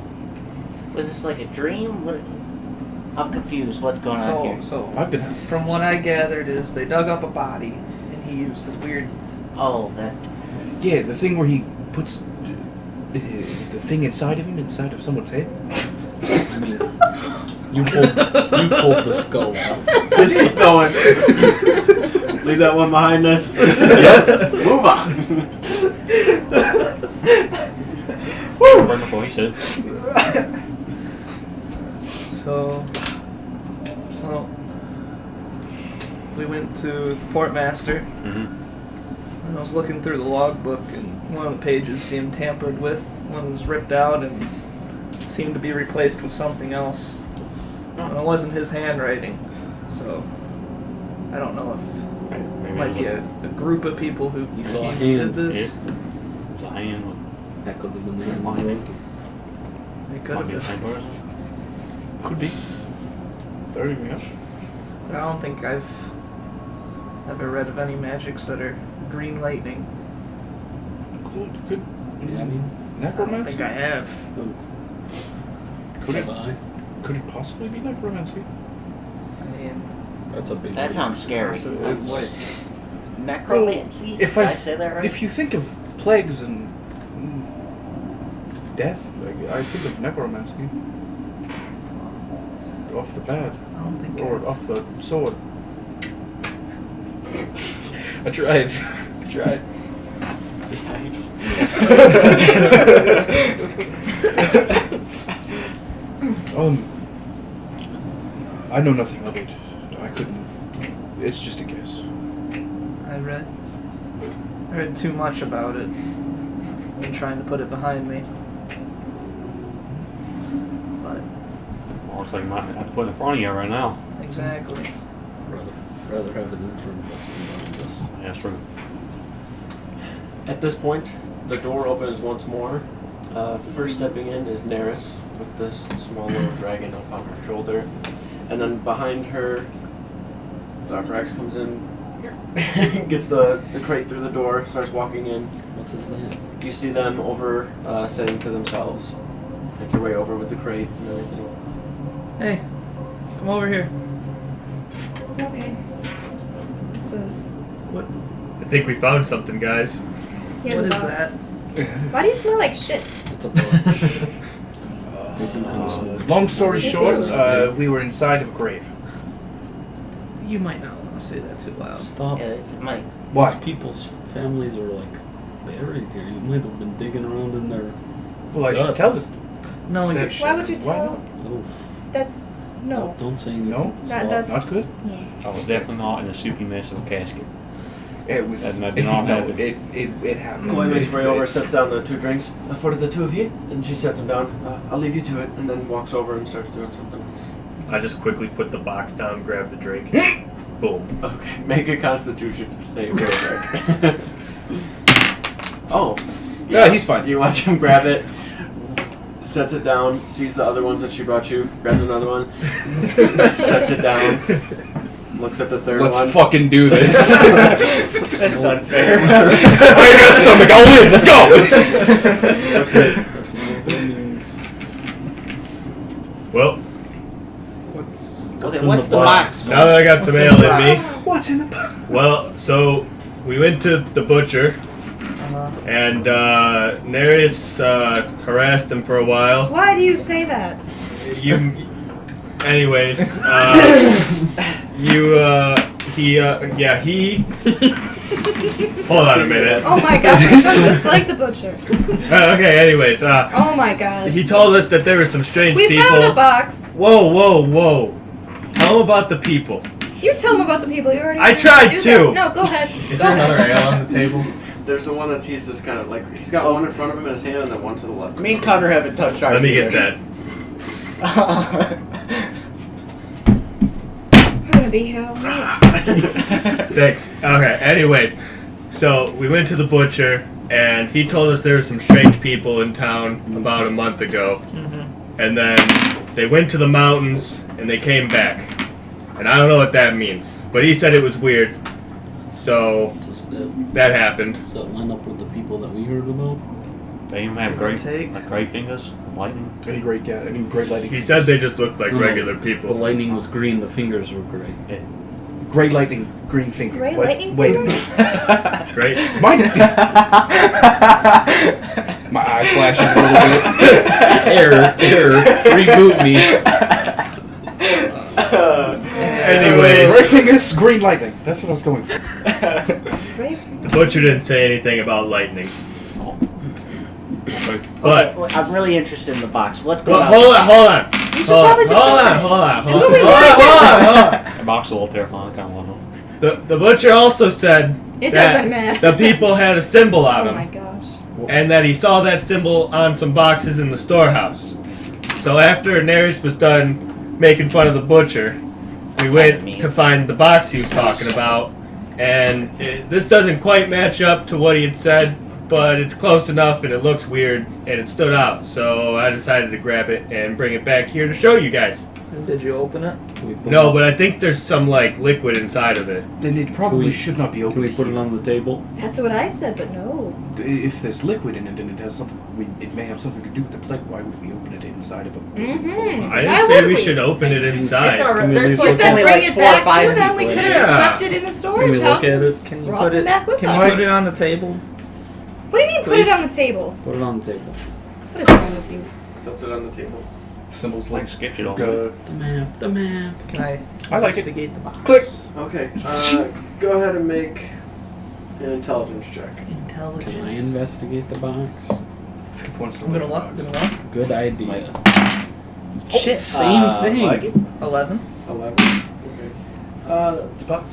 Was this like a dream? What? I'm confused. What's going on here? So I've been. from what I gathered is they dug up a body and he used this weird. Oh, that. Yeah, the thing where he puts the thing inside of him, inside of someone's head. You pulled the skull out. Just keep going. Leave that one behind us. Yep. Move on. Pretty much what he said. So we went to the port master Mm-hmm. and I was looking through the logbook and one of the pages seemed tampered with. One was ripped out and seemed to be replaced with something else. And it wasn't his handwriting, so I don't know if Maybe it might it be was a group of people who You saw a did hand. this. It was a hand with That could have been the my hand. name. It could Might have be the been. same person. Could be. Very much. But I don't think I've ever read of any magics that are green lightning. Could. Yeah, I mean, I don't Necromancy? think I have. oh, Could it, have I? could it possibly be necromancy? I mean, That's a big. That sounds scary. Possibly. What? Necromancy? If Did I I say that right? If you think of plagues and death, I think of necromancy. Off the bat. I don't think Or off the sword. I tried. I tried. Yikes. I know nothing of it. I couldn't. It's just a guess. I read too much about it and trying to put it behind me. But Well, looks like you might have to put it in front of you right now. exactly. Rather have it in front of us than behind us. Yeah, that's true. At this point, the door opens once more. First stepping in is Naerys with this small little dragon up on her shoulder. And then behind her Xarvarax comes in, gets the crate through the door, starts walking in. What is that? You see them over saying to themselves, make your way over with the crate and everything. Hey, come over here. Okay. I suppose. What? I think we found something, guys. He has What a is box. that? Why do you smell like shit? It's a box. Long story They short, do. we were inside of a grave. You might not want to say that too loud. Stop. Yeah, it's Mike. Why? These people's families are like buried here. You might have been digging around in their Well, I should guts. tell them. No, you That- Why would you Why tell Oh, that? No. don't say anything. No? Stop. That's Not good? No. I was definitely not in a soupy mess of a casket. It was. That did not help. It happened. Chloe makes her way over, It's- sets down the 2 drinks for the 2 of you, and she sets them down. I'll leave you to it, and then walks over and starts doing something. I just quickly put the box down, grab the drink. Boom. Okay, make a Constitution save real quick. Oh. Yeah, he's fine. You watch him grab it, sets it down, sees the other ones that she brought you, grabs another one, sets it down, looks at the third Let's one. fucking do this. That's unfair. I got stomach. I'll win. Let's go. Okay. That's not what that means. Well, Okay, in what's the the box? box? now that I got some ale in me. What's in the box? Well, so we went to the butcher, and Naerys harassed him for a while. Why do you say that? Anyways, he. Hold on a minute. Oh my gosh, you sound just like the butcher. Okay, anyways, Oh my god. he told us that there were some strange We people. found a box. Whoa. Tell him about the people. You tell them about the people. You already. I did tried do to. that. No, go ahead. Is Go there ahead. another ale on the table? There's the one that he's just kind of like, he's got one in front of him in his hand and then one to the left. Me and Connor haven't touched ours. Let me either. get that. We're gonna be here all night. Thanks. Okay, anyways. So, we went to the butcher, and he told us there were some strange people in town about a month ago. And then they went to the mountains, and they came back. And I don't know what that means. But he said it was weird. So, Does that happened. that line up with the people that we heard about? They even have Give or great, take. like great fingers, lightning. Any great lighting. He said they just looked like No, regular The people. lightning was green, the fingers were gray. Gray lightning, green finger. Gray What? lightning Wait. fingers? Great. My eye flashes a little Error, reboot me. bit. Anyways. Gray fingers, green lightning. That's what I was going for. Great. The butcher didn't say anything about lightning. Okay, But, well, I'm really interested in the box. What's going well, on? hold on. You should probably just open it. Hold on. That's what we wanted. That box is a little terrifying. I kind of want to know. The butcher also said It that doesn't matter. the people had a symbol on Oh my them, gosh. and that he saw that symbol on some boxes in the storehouse. So after Naerys was done making fun of the butcher, we went to find the box he was talking about, and this doesn't quite match up to what he had said, but it's close enough and it looks weird and it stood out. So I decided to grab it and bring it back here to show you guys. Did you open it? No, but I think there's some like liquid inside of it. Then it probably should not be Can open. we put it on the table? That's what I said, but no. If there's liquid in it, then it has something. It may have something to do with the plague. Why would we open it inside of a building full of Mhm. I Why didn't say would we we? should open it inside. It's not Can we there's at You least like said only bring like it 4 or back 5 to them. We people could in have it. just Yeah. left it in the Can we storage look house. at it? Can you Brought put them it? back with Can us. you put it on the table? What do you mean put Please? it on the table? Put it on the table. What is wrong with you? Sets it on the table. symbols Like like. skip shit on Go. The map. Can I I like it. investigate the box? Click. Okay, go ahead and make an intelligence check. Intelligence. Can I investigate the box? Skip one step. I'm gonna look. Good idea. Shit. Same thing. Like it? 11. 11. Okay. It's a box.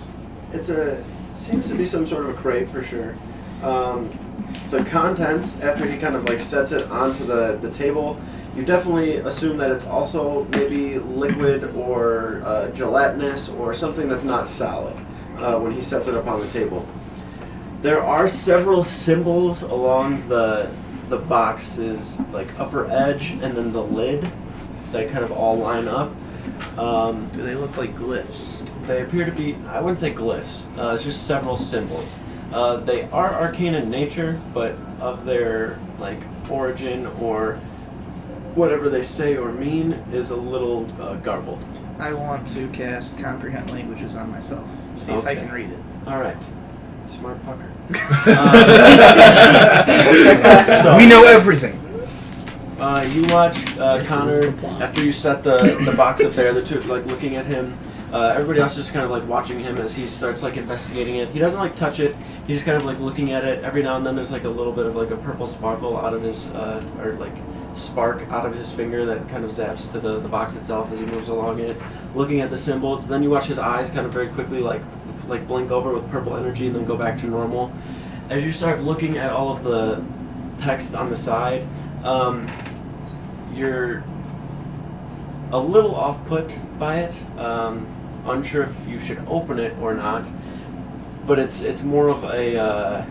Seems to be some sort of a crate for sure. The contents, after he kind of like sets it onto the table, you definitely assume that it's also maybe liquid or gelatinous or something that's not solid when he sets it up on the table. There are several symbols along the box's like upper edge and then the lid that kind of all line up. Do they look like glyphs? They appear to be, I wouldn't say glyphs, just several symbols. They are arcane in nature, but of their like origin or whatever they say or mean is a little garbled. I want to cast Comprehend Languages on myself. See if I can read it. Alright. Smart fucker. We know everything. You watch Connor, after you set the box up there, the two like looking at him. Everybody else just kind of like watching him as he starts like investigating it. He doesn't like touch it. He's just kind of like looking at it. Every now and then there's like a little bit of like a purple sparkle out of his, or like spark out of his finger that kind of zaps to the box itself as he moves along it. Looking at the symbols. Then you watch his eyes kind of very quickly like blink over with purple energy and then go back to normal. As you start looking at all of the text on the side, you're a little off-put by it. Unsure if you should open it or not, but it's more of a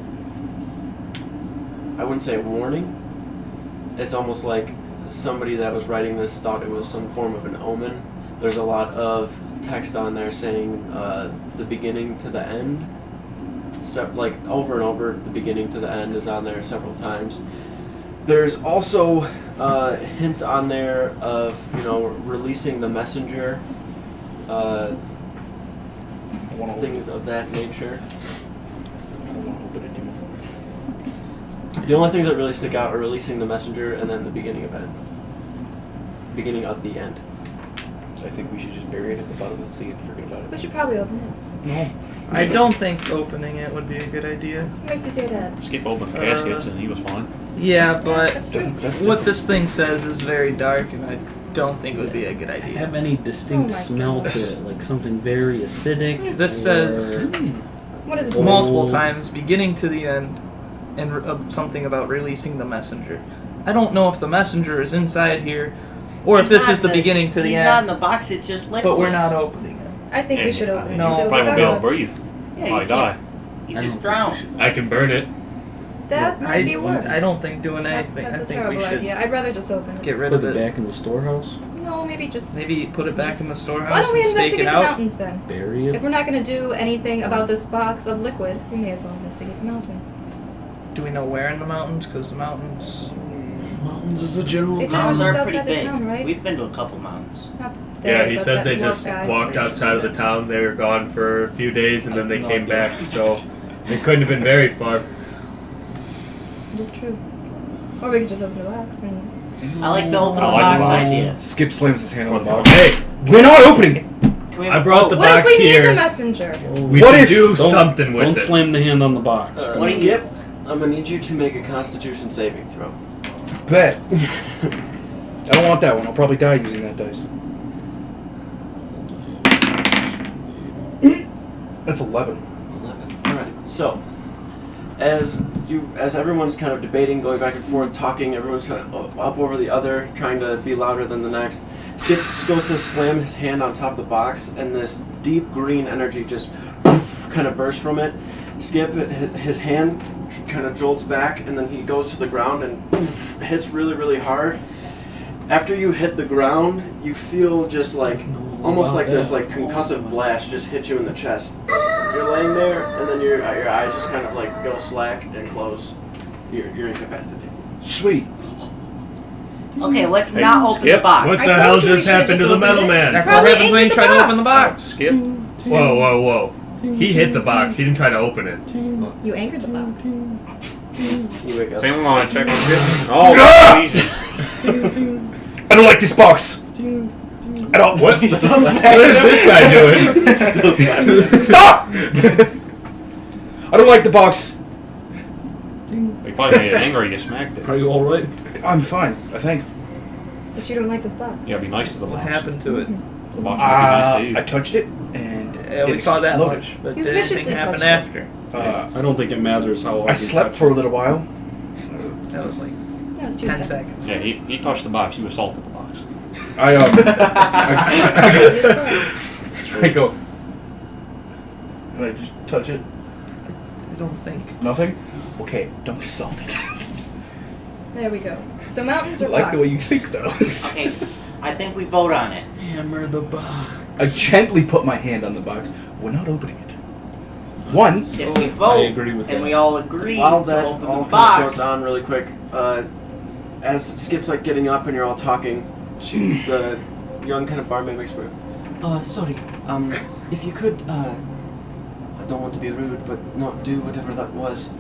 I wouldn't say a warning. It's almost like somebody that was writing this thought it was some form of an omen. There's a lot of text on there saying the beginning to the end. Like over and over, the beginning to the end is on there several times. There's also hints on there of, releasing the messenger, things of that nature. I don't want to open it anymore. The only things that really stick out are releasing the messenger and then the beginning of end. Beginning of the end. I think we should just bury it at the bottom of the sea and forget about it. We should probably open it. No. I don't think opening it would be a good idea. What makes you say that? Skip opened the caskets and he was fine. Yeah, but That's true. what this thing says is very dark, and I don't think it would be a good idea. Have any distinct Oh my smell gosh. to it, like something very acidic? This says What is it? multiple times, beginning to the end, and something about releasing the messenger. I don't know if the messenger is inside here, or if He's this not is the beginning to the He's not in end. the box, it's just liquid. But we're not opening it. I think we should open it. No. still, Probably won't be able to regardless. breathe. Yeah, Probably you die. can't. You I don't just think drown. we should. I can burn it. That might be worse. I don't think doing anything. That's I a think terrible we should idea. I'd rather just open it. get rid Put of it it. back in the storehouse, No, maybe just. Maybe put it back in the Why storehouse don't we and stake it investigate the out. mountains then? bury it. If we're not going to do anything about this box of liquid, we may as well investigate the mountains. Do we know where in the mountains? Because the mountains. Mountains is a general. They said it was Mountains just are pretty outside the big. town, right? We've been to a couple mountains. Not Yeah, there, he but said that they dwarf just guy. walked outside of the town. They were gone for a few days and then they No came idea. back, so it couldn't have been very far. It is true. Or we could just open the box and. I like the open I the like box the box. idea. Skip slams his hand on the box. Hey, We're not opening it. Can we have I a brought the vote? What box if we need here. the messenger? We What should if- do Don't- something with Don't it. slam the hand on the box. What do you- Skip, I'm gonna need you to make a Constitution saving throw. Bet. I don't want that one. I'll probably die using that dice. That's 11. 11. All right. So, as everyone's kind of debating, going back and forth, talking, everyone's kind of up over the other, trying to be louder than the next. Skip goes to slam his hand on top of the box, and this deep green energy just kind of bursts from it. Skip, his hand kind of jolts back, and then he goes to the ground and hits really, really hard. After you hit the ground, you feel just like almost like this like concussive blast just hit you in the chest. You're laying there, and then your eyes just kind of like go slack and close. You're incapacitated. Sweet. Okay, let's Hey, not open Skip, the box. What I the told hell you we just should've happened just to the opened metal it. man? That's Probably what happens when you anchored try the to open the box. box. Skip. Whoa, whoa, whoa. He hit the box. He didn't try to open it. You anchored the box. You wake up. Same line, check. Oh, Jesus. I don't like this box. I don't. What is this guy doing? Stop! I don't like the box. You probably made it angry, you smacked it. Are you all right? I'm fine, I think. But you don't like this box. Yeah, be nice to the What box. happened to it? The box should be nice to you. I touched it, and Yeah, we it saw that exploded. much, but You did anything viciously happen touched it. after? I don't think it matters how hard I you slept touch for a it. little while. That was like That was 2 10 seconds. seconds. Yeah, he touched the box. You assaulted the box. I I go. Can I just touch it? I don't think. Nothing? Okay, don't assault it. There we go. So mountains I or like box? the way you think, though. Okay, I think we vote on it. Hammer the box. I gently put my hand on the box. We're not opening it. One. If we vote, agree with and that. we all agree While to that open all the kind of box, goes on really quick, as Skip's like getting up and you're all talking, the young kind of barmaid makes me, sorry, if you could, I don't want to be rude, but not do whatever that was.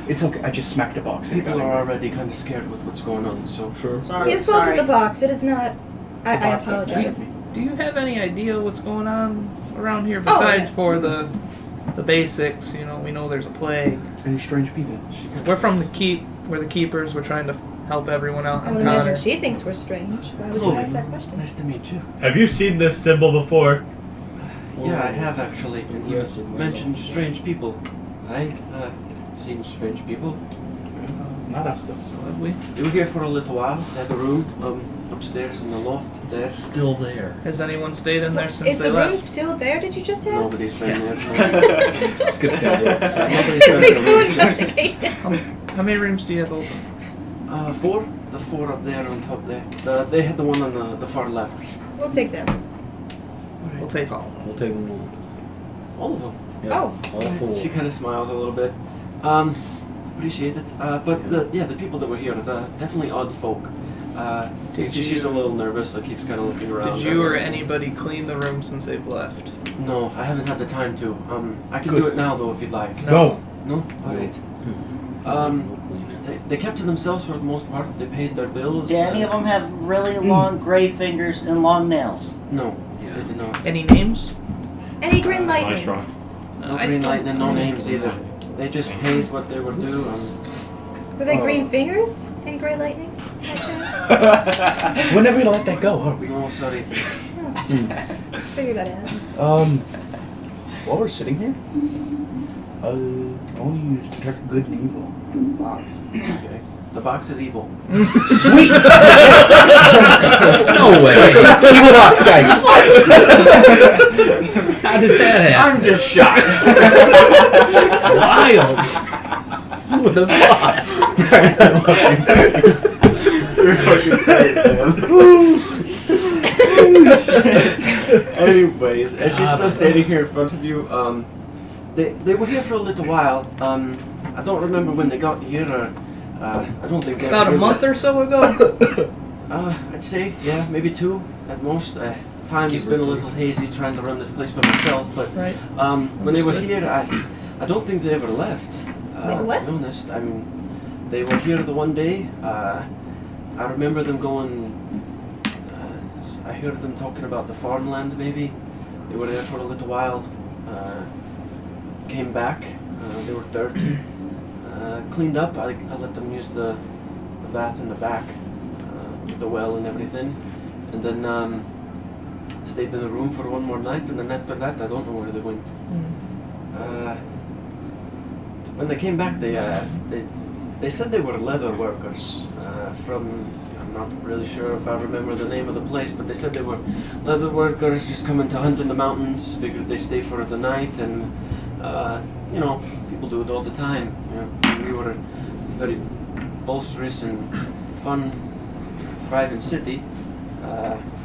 It's okay. I just smacked a box. and it People got are in. already kind of scared with what's going on, so. Sure. sorry, He assaulted sorry. the box. It is not. I box that apologize. Do you have any idea what's going on around here Oh, besides yes. for the basics? You know, we know there's a plague. Any strange people? She kind of We're from the keep. We're the keepers. We're trying to help everyone out. I I'm would Connor. imagine she thinks we're strange. Why would you Chloe, ask that question? Nice to meet you. Have you seen this symbol before? Yeah, I have actually. And he Yes, it mentioned will. strange people. I seen strange people. Not us though. So have we? They were here for a little while. They had a room upstairs in the loft. There. Still there. Has anyone stayed in there since Is they the room left? still there? Did you just ask? Nobody's been there. Skip's down there. Nobody's been We there. go investigate. How many rooms do you have open? 4. The 4 up there on top there. They had the one on the far left. We'll take them. We'll take all. We'll take them all. All of them. Yeah, Oh. all four. She kind of smiles a little bit. Appreciate it. But the people that were here, definitely odd folk. She's a little nervous, so keeps kind of looking around. Did you or anybody clean the room since they've left? No, I haven't had the time to. I can do it now though if you'd like. No. No? Alright. We'll clean it. They kept to themselves for the most part. They paid their bills. Do any of them have really long gray fingers and long nails? No, they did not. Any names? Any green Nice lightning? try. No green lightning, no names either. They just paid what they were due. Were they Oh. green fingers and gray lightning? By chance? We're never gonna let that go, are we? No, sorry. Figured I'd ask. While we're sitting here, I can only use detect good and evil. Wow. Okay. The box is evil. Sweet! No way! Evil box, guys! How did that happen? I'm just shocked. Wild! Who would have thought? You're fucking great, man. Anyways, as she's still standing here in front of you, they were here for a little while. I don't remember when they got here, or I don't think they About a were- month or so ago? I'd say, yeah, maybe 2 at most. Time has Give or been a take. little hazy trying to run this place by myself, but Right. when they were Understood. here, I don't think they ever left. Wait, what? To be honest, I mean, they were here the one day. I remember them going. I heard them talking about the farmland. Maybe they were there for a little while. Came back. They were dirty. Cleaned up. I let them use the bath in the back, with the well and everything, and then stayed in the room for one more night. And then after that, I don't know where they went. When they came back, they said they were leather workers from. I'm not really sure if I remember the name of the place, but they said they were leather workers just coming to hunt in the mountains. Figured they stay for the night, and you know, people do it all the time. You know, we were a very boisterous and fun, thriving city.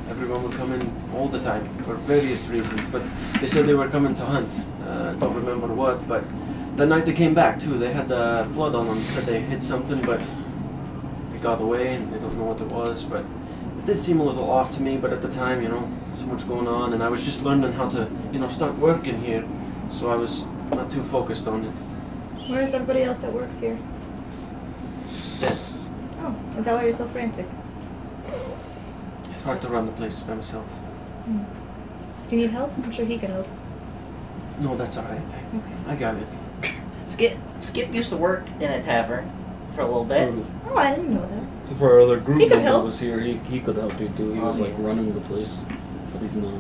Everyone would come in all the time for various reasons, but they said they were coming to hunt. Don't remember what, but the night they came back too, they had blood on them. Said they hid something, but it got away, and they don't know what it was. But it did seem a little off to me. But at the time, you know, so much going on, and I was just learning how to, you know, start working here. So I was not too focused on it. Where's everybody else that works here? Dead. Oh, is that why you're so frantic? It's hard to run the place by myself. Do you need help? I'm sure he could help. No, that's alright. Okay. I got it. Skip used to work in a tavern for a little bit. Oh, I didn't know that. If our other group He could member help. was here, he could help you too. He was like running the place, but he's not.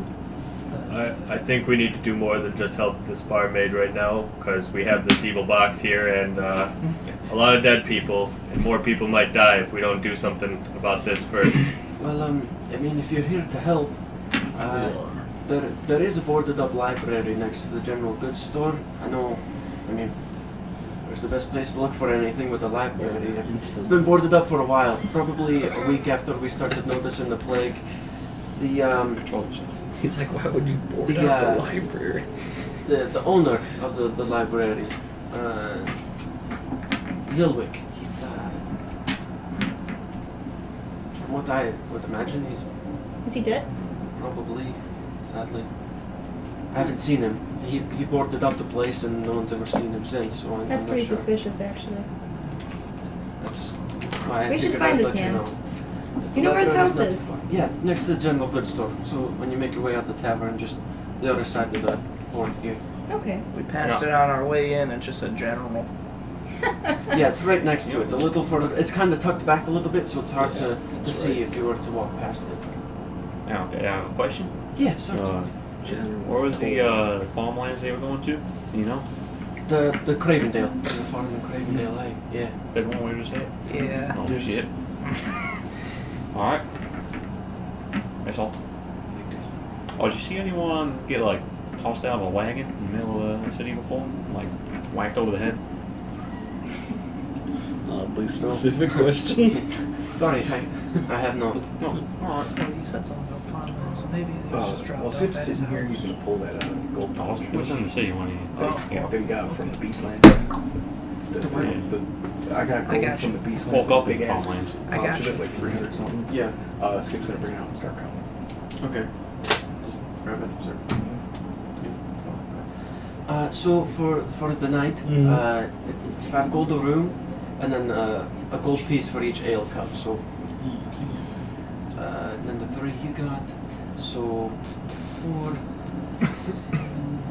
I think we need to do more than just help this barmaid right now, because we have this evil box here and a lot of dead people, and more people might die if we don't do something about this first. Well, I mean, if you're here to help, there is a boarded up library next to the general goods store. I know, I mean, where's the best place to look for anything with a library? It's been boarded up for a while, probably a week after we started noticing the plague. The He's like, why would you board The, up uh, the library? The owner of the library, Zilwick, he's, from what I would imagine, he's Is he dead? probably, sadly. I haven't seen him. He boarded up the place and no one's ever seen him since, so I'm That's not pretty sure. suspicious, actually. That's why I We should figured find I'd this let man. you know. You know where his Library's house not is? too far. Yeah, next to the general goods store. So when you make your way out the tavern, just the other side of the port here. Okay. We passed it on our way in. It's just a general. Yeah, it's right next to it. A little further. It's kind of tucked back a little bit, so it's hard to see if you were to walk past it. Yeah, okay, I have a question. Yeah, certainly. Where was the farmlands they were going to? You know? The Kravendale. The farm in Kravendale, eh? Yeah. That one we just hit? Yeah. Oh, Yes. shit. Alright. That's all. Oh, did you see anyone get, like, tossed out of a wagon in the middle of the city before? Like, whacked over the head? Oddly specific question. Sorry, I have not. No. Alright. Well, you said something about farmland, so maybe they was just dropped Well, off Sip's at his sitting here, house. you can pull that gold Oh, pouch. it was in the city when he... yeah. That he got from the Beastland. I got I gold got from you. the Beastland. Woke up big in ass farmlands. I got pouch of you. it, like 300 something. Yeah. Skip's gonna bring it out and start counting. Okay. Just grab it, sir. So for the night, it's 5 gold a room, and then a gold piece for each ale cup. So, and then the 3 you got. So 4. 7,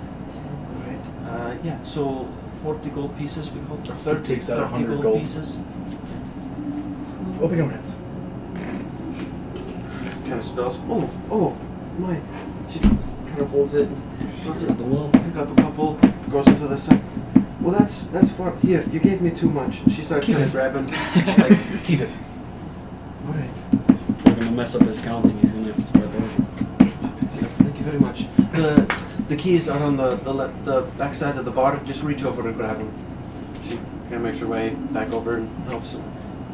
right. Yeah. So 40 gold pieces we call it. Or 30, takes out 30 100 gold gold. pieces. Open your hands. Kind of spells. Oh, my. She just kind of holds it. Throws it at the wall. Pick up a couple. Goes into the side. Well, that's for here. You gave me too much. She starts kind of grabbing. Like, Keep it. all right. We're gonna mess up his counting. He's gonna have to start over. Thank you very much. The keys are on the back side of the bar. Just reach over and grab them. She kind of makes her way back over and helps him.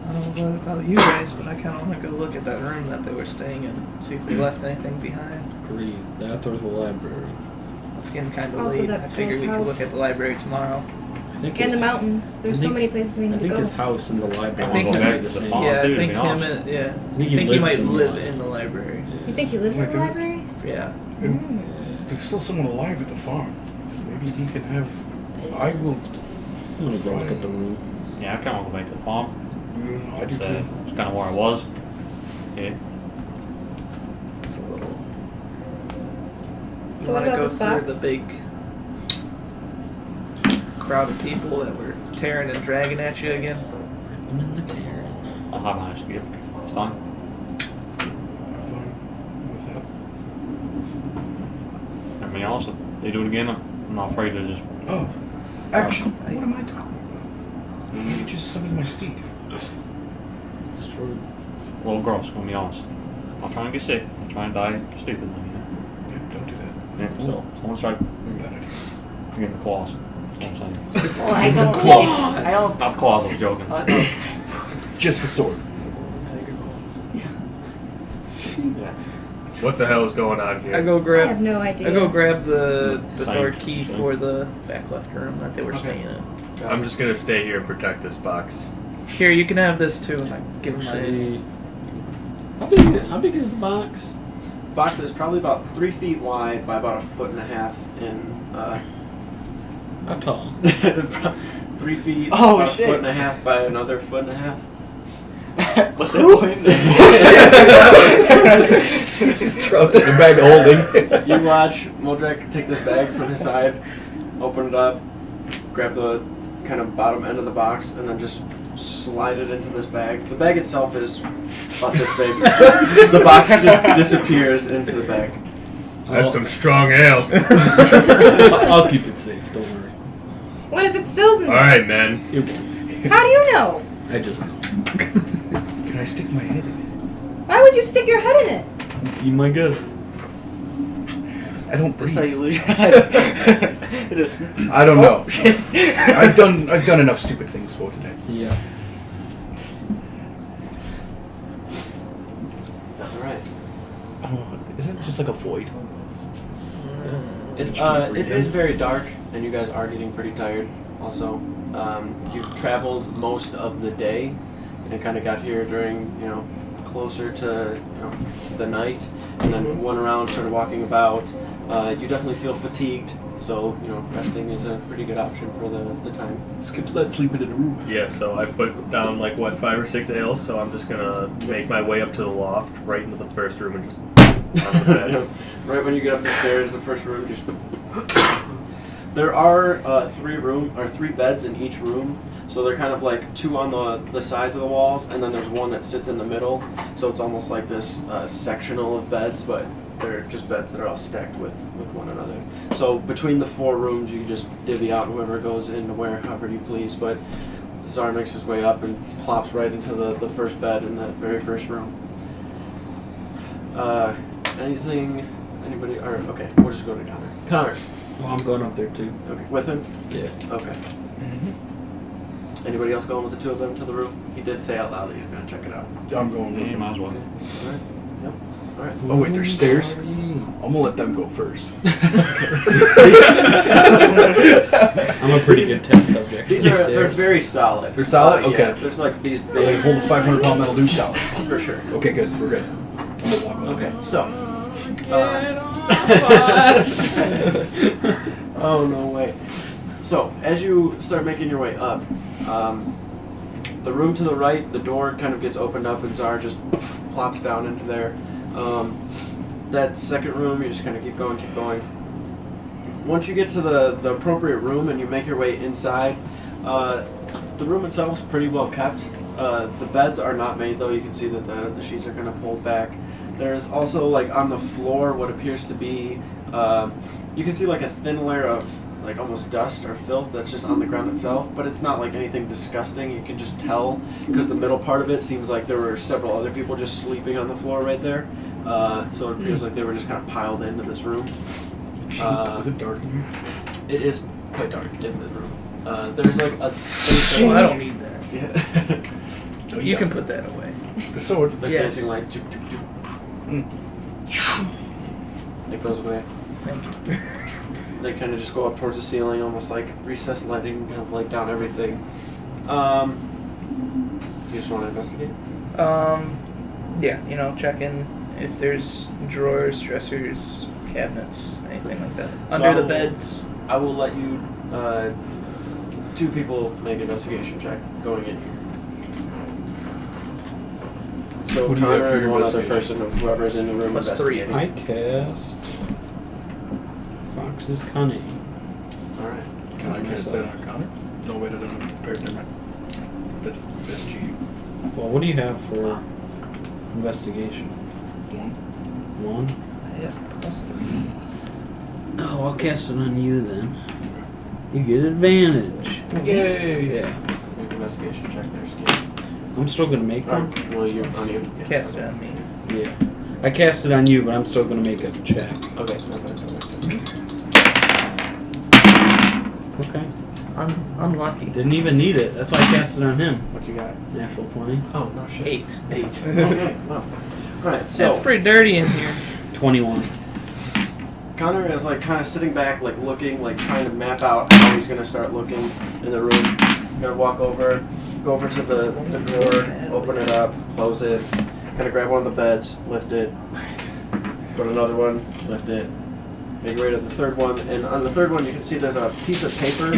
I don't know about you guys, but I kind of want to go look at that room that they were staying in, see if they left anything behind. Agreed. That or the library. It's getting kind of Also late. that I figured we Paul's could house. look at the library tomorrow. I think And his, the mountains. There's I so think- many places we I need to think go. his house and the library. I think go his- back to the same. farm. Yeah, I too, to think be him honest. and I I think he think he lives might in the live library. in the library. You think he lives in Wait, the there- library? Yeah. There's still someone alive at the farm. Maybe he can have. I will. I'm gonna go look at the room. Yeah, I kind of want to go back to the farm. I do It's, too. it's kind of where I was. Yeah. It's a little. So You what want to about go this through box? the big crowd of people that were tearing and dragging at you again? I'm in the Terran. I'll hide behind a skip. It's fine. I'm fine with that. I mean, honestly, if they do it again, I'm not afraid to just... Oh, action. What am I talking about? You just summoned my steed. It's true. Little girls, gonna be honest. I'm trying to get sick. I'm trying to die stupidly, you know? Yeah, don't do that. Yeah, so someone start Bad idea. getting the claws. That's what I'm saying. Well, I don't. Claws. I don't. Not claws, I was joking. Just the sword. Yeah. What the hell is going on here? I go I grab. have no idea. I go grab the Same, door key same. for the back left room that they were staying in. I'm just gonna stay here and protect this box. Here, you can have this too. And I give him Actually, my. how big is the box? The box is probably about 3 feet wide by about 1.5 foot in. How tall? 3 feet. Oh, about shit. 1.5 by another 1.5 But the point. Throw it in the bag of holding. You watch Modrak take this bag from his side, open it up, grab the kind of bottom end of the box, and then just slide it into this bag. The bag itself is about this big. The box just disappears into the bag. That's some strong ale. I'll keep it safe. Don't worry. What if it spills in All there? right, man. It won't. How do you know? I just know. Can I stick my head in Why would you stick your head in it? You might guess. it? I don't That's breathe. how you lose your head. It is. I don't know. Oh, shit. I've done enough stupid things for today. Yeah. All right. Oh, isn't it just like a void? It is very dark, and you guys are getting pretty tired. Also, you've traveled most of the day, and kind of got here during closer to the night, and then went around, started walking about. You definitely feel fatigued, so resting is a pretty good option for the time. Skip's not sleeping in a room. Yeah, so I put down 5 or 6 ales, so I'm just gonna make my way up to the loft, right into the first room, and just on the bed. Right when you get up the stairs, the first room, just there are 3 beds in each room, so they're kind of 2 on the sides of the walls, and then there's one that sits in the middle, so it's almost like this sectional of beds, but they're just beds that are all stacked with one another. So between the 4 rooms, you can just divvy out whoever goes into where, however you please, but Czar makes his way up and plops right into the first bed in that very first room. Anybody? Okay, we'll just go to Connor. Connor. Well, I'm going up there too. Okay, with him? Yeah. Okay. Anybody else going with the 2 of them to the room? He did say out loud that he's going to check it out. I'm going with Yeah, him. might as well. Okay. All right. Yep. All right. Oh wait, there's stairs? I'm gonna let them go first. I'm a pretty good test subject. They're very solid. They're solid? Yeah, Okay. there's these They big... hold a 500-pound metal do solid. For sure. Okay, good. We're good. I'm gonna walk on. Okay, so... oh, no way. So, as you start making your way up, the room to the right, the door kind of gets opened up and Czar just plops down into there. That second room, you just kind of keep going. Once you get to the appropriate room and you make your way inside, the room itself is pretty well kept. The beds are not made, though. You can see that the sheets are kind of pulled back. There's also, on the floor, what appears to be, you can see a thin layer of almost dust or filth that's just on the ground itself, but it's not anything disgusting. You can just tell because the middle part of it seems like there were several other people just sleeping on the floor right there. So it appears like they were just kind of piled into this room. Is it dark in here? It is quite dark in the room. There's a... Oh, I don't need that. Yeah. You can put that away. The sword. The Yes. dancing lights. It goes away. Thank you. They kind of just go up towards the ceiling, almost like recessed lighting, kind of down everything. You just want to investigate? Yeah, check in if there's drawers, dressers, cabinets, anything like that. Under the beds. I will let you, 2 people make an investigation check going in here. So Who do you have Connor for and your one other investigation? person, whoever's in the room Plus 3. investigating. I cast Fox's Cunning. Alright. Can I cast that on Connor? No, wait, I don't have prepared. Never mind. That's cheating. Well, what do you have for investigation? 1. 1? I have +3. Oh, I'll cast it on you then. You get advantage. Yay! Yeah. Make an investigation check there, Skip. I'm still gonna make one. Well, you're on you. Yeah. Cast it on me. Yeah. I cast it on you, but I'm still gonna make a check. Okay. Okay. Unlucky. Didn't even need it. That's why I cast it on him. What you got? Natural 20. Oh, no shit. 8. 8. Okay. Wow. Right, so... That's pretty dirty in here. 21. Connor is kind of sitting back, looking, trying to map out how he's going to start looking in the room. Gonna walk over, go over to the drawer, open it up, close it, kind of grab one of the beds, lift it, go to another one, lift it, make your way to the third one, and on the third one you can see there's a piece of paper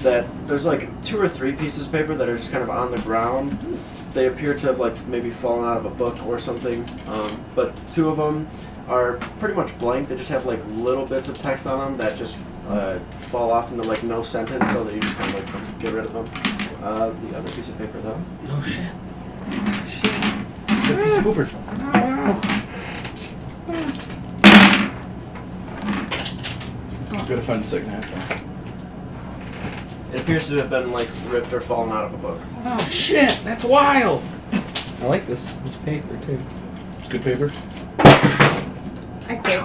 that, there's 2 or 3 pieces of paper that are just kind of on the ground. They appear to have maybe fallen out of a book or something, but 2 of them are pretty much blank. They just have little bits of text on them that just fall off into no sentence, so that you just kind of get rid of them. The other piece of paper though. Oh shit. That piece of pooper. Gotta find the second half. It appears to have been ripped or fallen out of a book. Oh shit, that's wild. I like this paper too. It's good paper. I quit.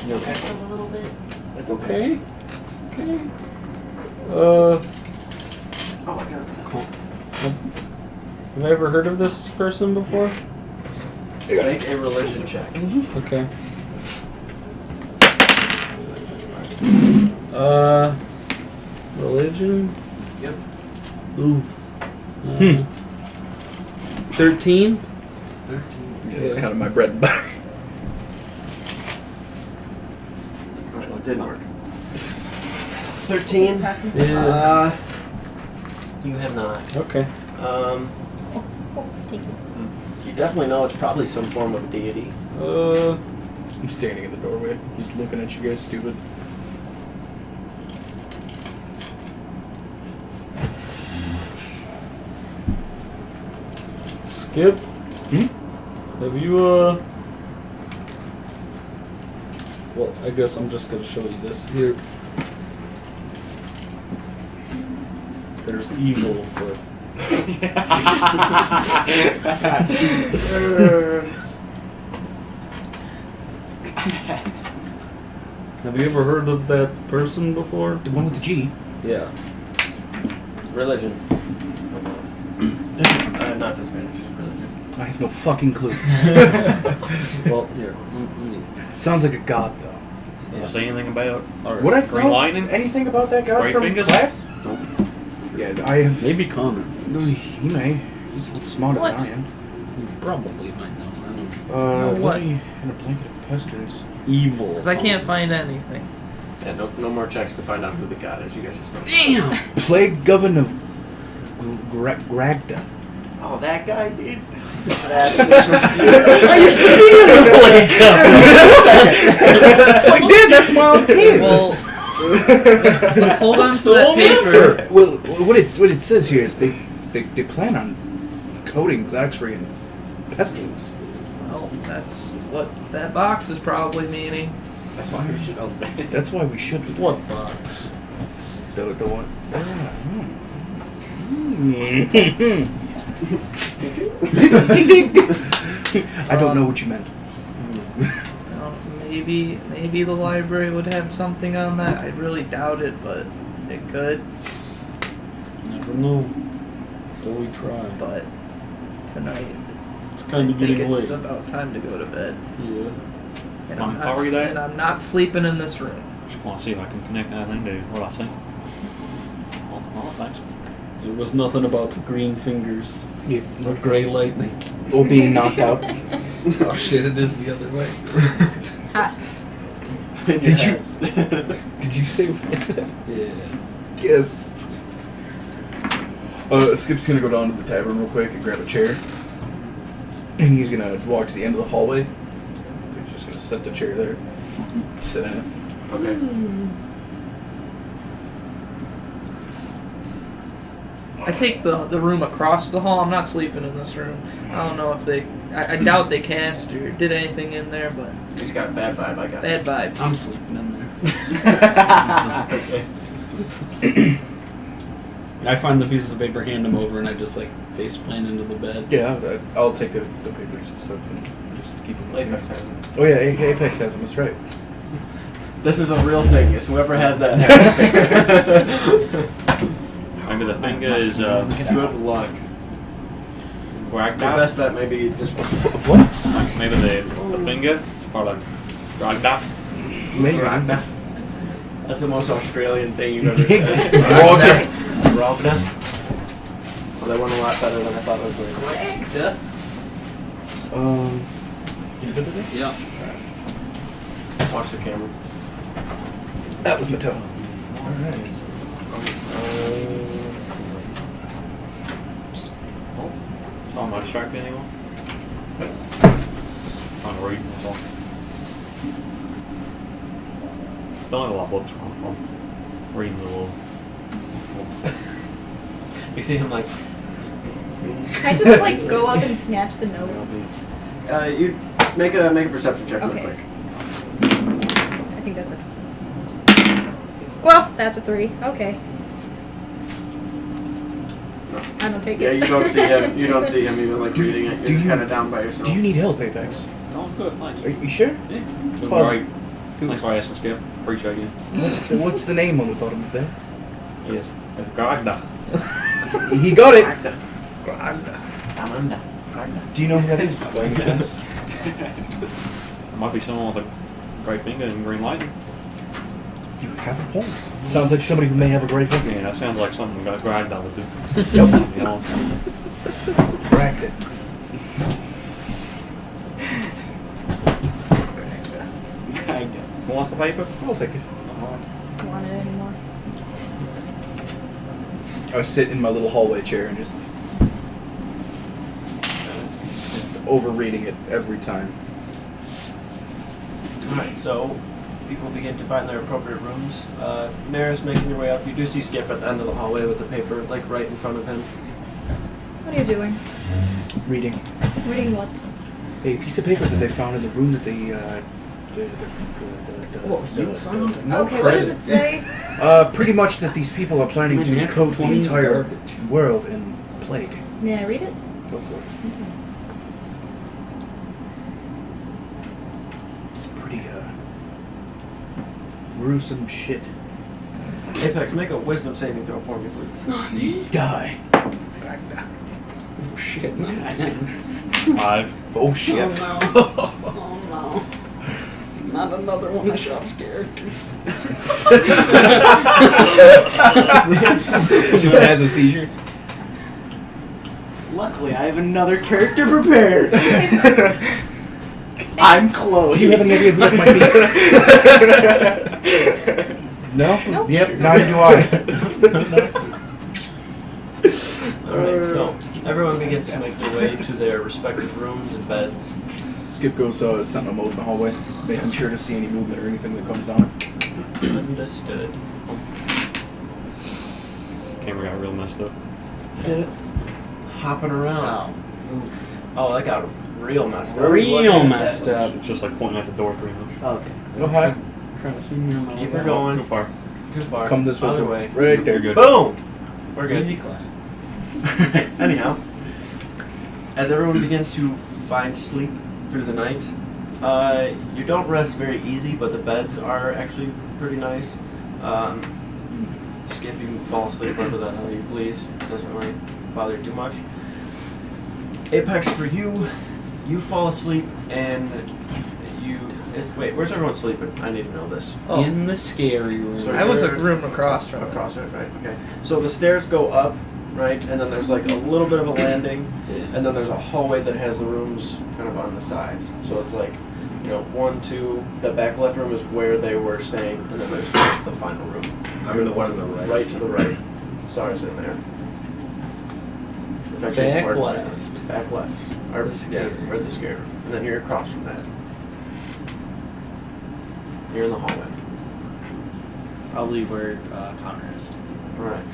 That's a little bit. It's okay. Okay. Oh my god. Have I ever heard of this person before? Make a religion check. Okay. Religion? Yep. Ooh. 13? 13. Yeah, that's kind of my bread and butter. Oh, it didn't work. 13? Yeah. You have not. Okay. You definitely know it's probably some form of deity. I'm standing in the doorway, just looking at you guys stupid. Skip? Have you, well, I guess I'm just gonna show you this here. There's evil for... Have you ever heard of that person before? The one with the G? Yeah. Religion. Not disadvantage, just religion. I have no fucking clue. Well, here. Sounds like a god, though. Does it say anything about Would I green know lightning? anything about that god Great from fingers? class? Nope. Yeah, I have... Maybe Connor. No, he may. He's a little smarter What? than I am. You probably might know. I don't know. what? In a blanket of pestilence. Evil. Because I can't find anything. Yeah, no more checks to find out who the god is. You guys just go. Damn! Plague governor of Gragda. Oh, that guy, dude. I used to be in the It's like, dude, that's my own team. Well, let's hold on to that paper. Well, what it says here is they plan on coating Zaxria in pestilence. Well, that's what that box is probably meaning. That's why we should open it. That's why we shouldn't. What box? The one. I don't know what you meant. Well, maybe the library would have something on that. I really doubt it, but it could. Never know. Till we try. But tonight, It's I kind of think getting it's late. about time to go to bed. Yeah. And How I'm are you there? and I'm not sleeping in this room. Just want to see if I can connect anything to what I see. Oh, thanks. There was nothing about the green fingers Yeah. or gray lightning. Or being knocked out. Oh shit! It is the other way. Did you say what I said? Yeah. Yes. Skip's gonna go down to the tavern real quick and grab a chair. And he's gonna walk to the end of the hallway. He's just gonna set the chair there. Sit in it. Okay. I take the room across the hall. I'm not sleeping in this room. I don't know if they... I doubt they cast or did anything in there, but... He's got a bad vibe, I got Bad vibes. I'm sleeping in there. I find the pieces of paper, hand them over, and I just like face plant into the bed. Yeah, I'll take the papers and stuff and just keep them. Apex has them. Oh yeah, Apex has them, that's right. This is a real thing. It's whoever has that has the paper. Maybe the finger is Good luck. whacked My out. best bet may be just What? Maybe the finger is part of dragged out. Maybe. That's the most Australian thing you've ever said. Rogda. Rogda. Well, that went a lot better than I thought it was going to. You good with it? Yeah. Watch the camera. That was my toe. Alright. So I'm not distracted anymore. Trying to read myself. Don't know what books come from. Reading the wall. You see him like. Can I just like go up and snatch the note? You make a perception check real Okay. quick. I think that's a. Well, that's a 3. Okay. I don't take Yeah, it. you don't see him. You don't see him even like treating it. Do You're you- kind of down by yourself. Do you need help, Apex? Oh, good, thanks. Are you sure? Yeah. Doing Pause. great. Thanks for asking, Skip. Appreciate you. What's the name on the bottom of that? Yes. It's Gragda. He got it. Amanda. Do you know who that is, by any chance? There might be someone with a great finger and green lightning. You have a pulse. Sounds like somebody who may have a great finger. Yeah, that sounds like something that Gragdal would do. Yep. You know? Cracked it. Who wants the paper? I'll take it. Don't want it anymore. I sit in my little hallway chair and just overreading it every time. Alright, so people begin to find their appropriate rooms. Naerys making your way up. You do see Skip at the end of the hallway with the paper, like right in front of him. What are you doing? Reading Reading what? a piece of paper that they found in the room that they you found? Okay, what does it say? pretty much that these people are planning to coat the entire world in plague. May I read it? Go for it. It's pretty gruesome shit. Apex, make a wisdom saving throw for me, please. Die. Oh shit, man. 5. Oh shit. Oh no. Not another one of Shop's characters. Just has a seizure. Luckily, I have another character prepared. I'm Chloe. Do you have any idea who that might be? No? Nope. Yep, neither do I. Alright, so everyone begins to make their way to their respective rooms and beds. Skip goes sentinel mode in the hallway, making sure to see any movement or anything that comes down. Understood. Camera got real messed up. Did it? Hopping around. Oh, that got real messed up. Real messed up. It's just like pointing at the door pretty much. Okay. Go high. Trying to see me on my Keep way her going. Too far. Too far. Come this way. Other too. way. Right there. Good. Boom! We're good. Easy clap. Anyhow, as everyone begins to find sleep through the night, you don't rest very easy, but the beds are actually pretty nice. Skip, you can fall asleep wherever the hell you please. It doesn't really bother you too much. Apex, for you, you fall asleep and wait, where's everyone sleeping? I need to know this. Oh. In the scary room. So I was a room across from it. Across it, right? Okay. So the stairs go up, right, and then there's like a little bit of a landing, and then there's a hallway that has the rooms kind of on the sides. So it's like, 1, 2. The back left room is where they were staying, and then there's the final room. I'm in the one on the right. Right to the right. Sorry, it's in there. It's actually Back part- left. Back left. Or The scary. or the scary room. And then you're across from that. You're in the hallway. Probably where Connor is. Alright.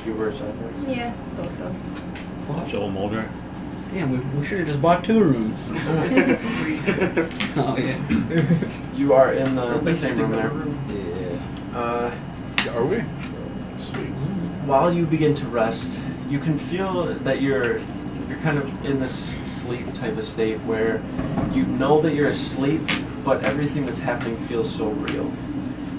You were sideways. Yeah, suppose so. Chill Moldrak. Damn, we should have just bought 2 rooms. Oh yeah. You are in the same room there. Yeah. Are we? Sweet. While you begin to rest, you can feel that you're kind of in this sleep type of state where you know that you're asleep, but everything that's happening feels so real.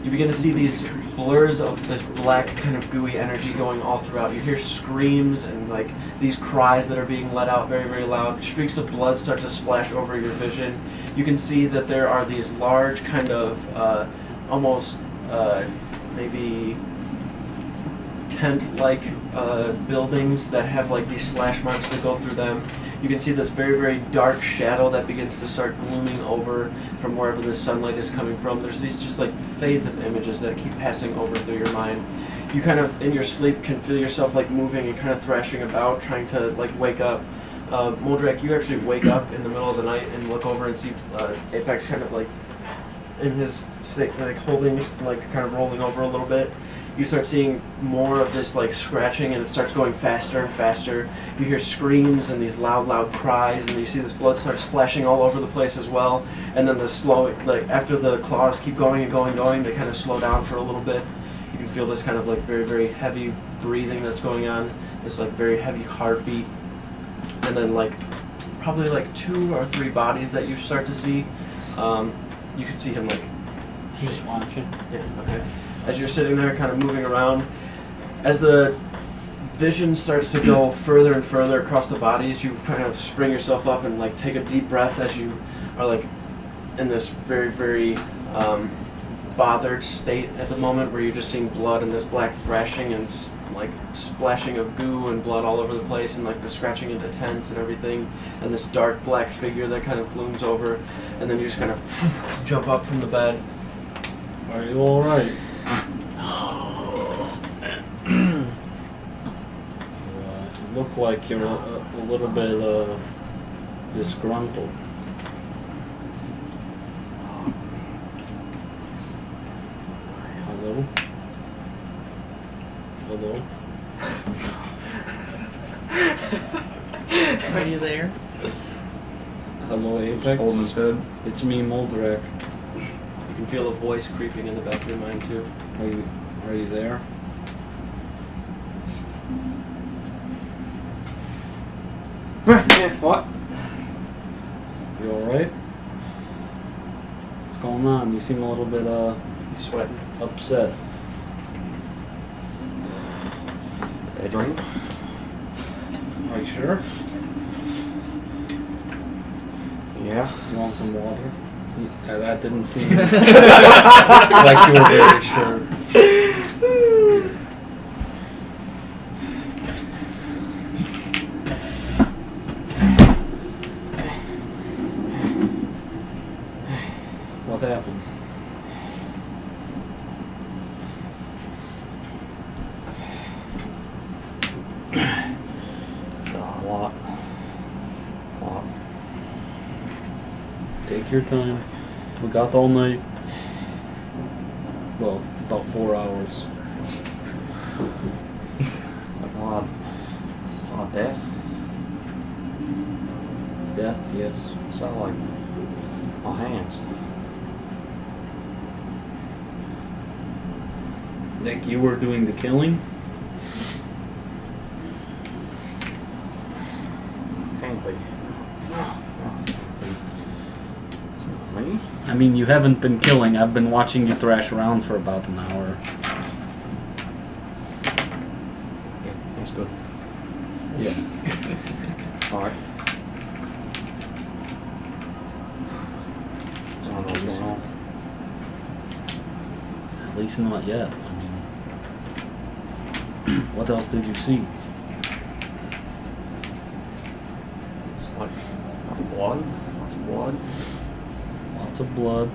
You begin to see these blurs of this black kind of gooey energy going all throughout. You hear screams and like these cries that are being let out very, very loud. Streaks of blood start to splash over your vision. You can see that there are these large kind of almost maybe tent-like buildings that have like these slash marks that go through them. You can see this very, very dark shadow that begins to start glooming over from wherever the sunlight is coming from. There's these just like fades of images that keep passing over through your mind. You kind of, in your sleep, can feel yourself like moving and kind of thrashing about, trying to like wake up. Moldrak, you actually wake up in the middle of the night and look over and see Apex kind of like in his state, like holding, like kind of rolling over a little bit. You start seeing more of this like scratching, and it starts going faster and faster. You hear screams and these loud cries, and you see this blood start splashing all over the place as well. And then the slow, like after the claws keep going and going, they kind of slow down for a little bit. You can feel this kind of like very, very heavy breathing that's going on, this like very heavy heartbeat. And then like probably like 2 or 3 bodies that you start to see. You can see him like Just watching. yeah, okay. As you're sitting there kind of moving around, as the vision starts to go further and further across the bodies. You kind of spring yourself up and like take a deep breath as you are like in this very, very bothered state at the moment, where you're just seeing blood and this black thrashing and like splashing of goo and blood all over the place, and like the scratching into tents and everything, and this dark black figure that kind of looms over, and then you just kind of jump up from the bed. Are you alright? You look like you're a little bit disgruntled. Hello? Hello? Are you there? Hello, Apex? Holding his head. It's me, Moldrack. You can feel a voice creeping in the back of your mind too. Are you there? What? You alright? What's going on? You seem a little bit Sweating. upset. A drink? Are you sure? Yeah. You want some water? That didn't seem like you were very sure. What happened? It's a lot. Take your time. We got all night. Well, about 4 hours. Like a lot of death. Death, yes. So like my hands. Like you were doing the killing? Can't be. Me? I mean, you haven't been killing. I've been watching you thrash around for about an hour. Yeah, that's good. Yeah. Alright. I don't know what's going on. At least not yet. I mean, what else did you see? It's like blood. Lots of blood. Lots of blood.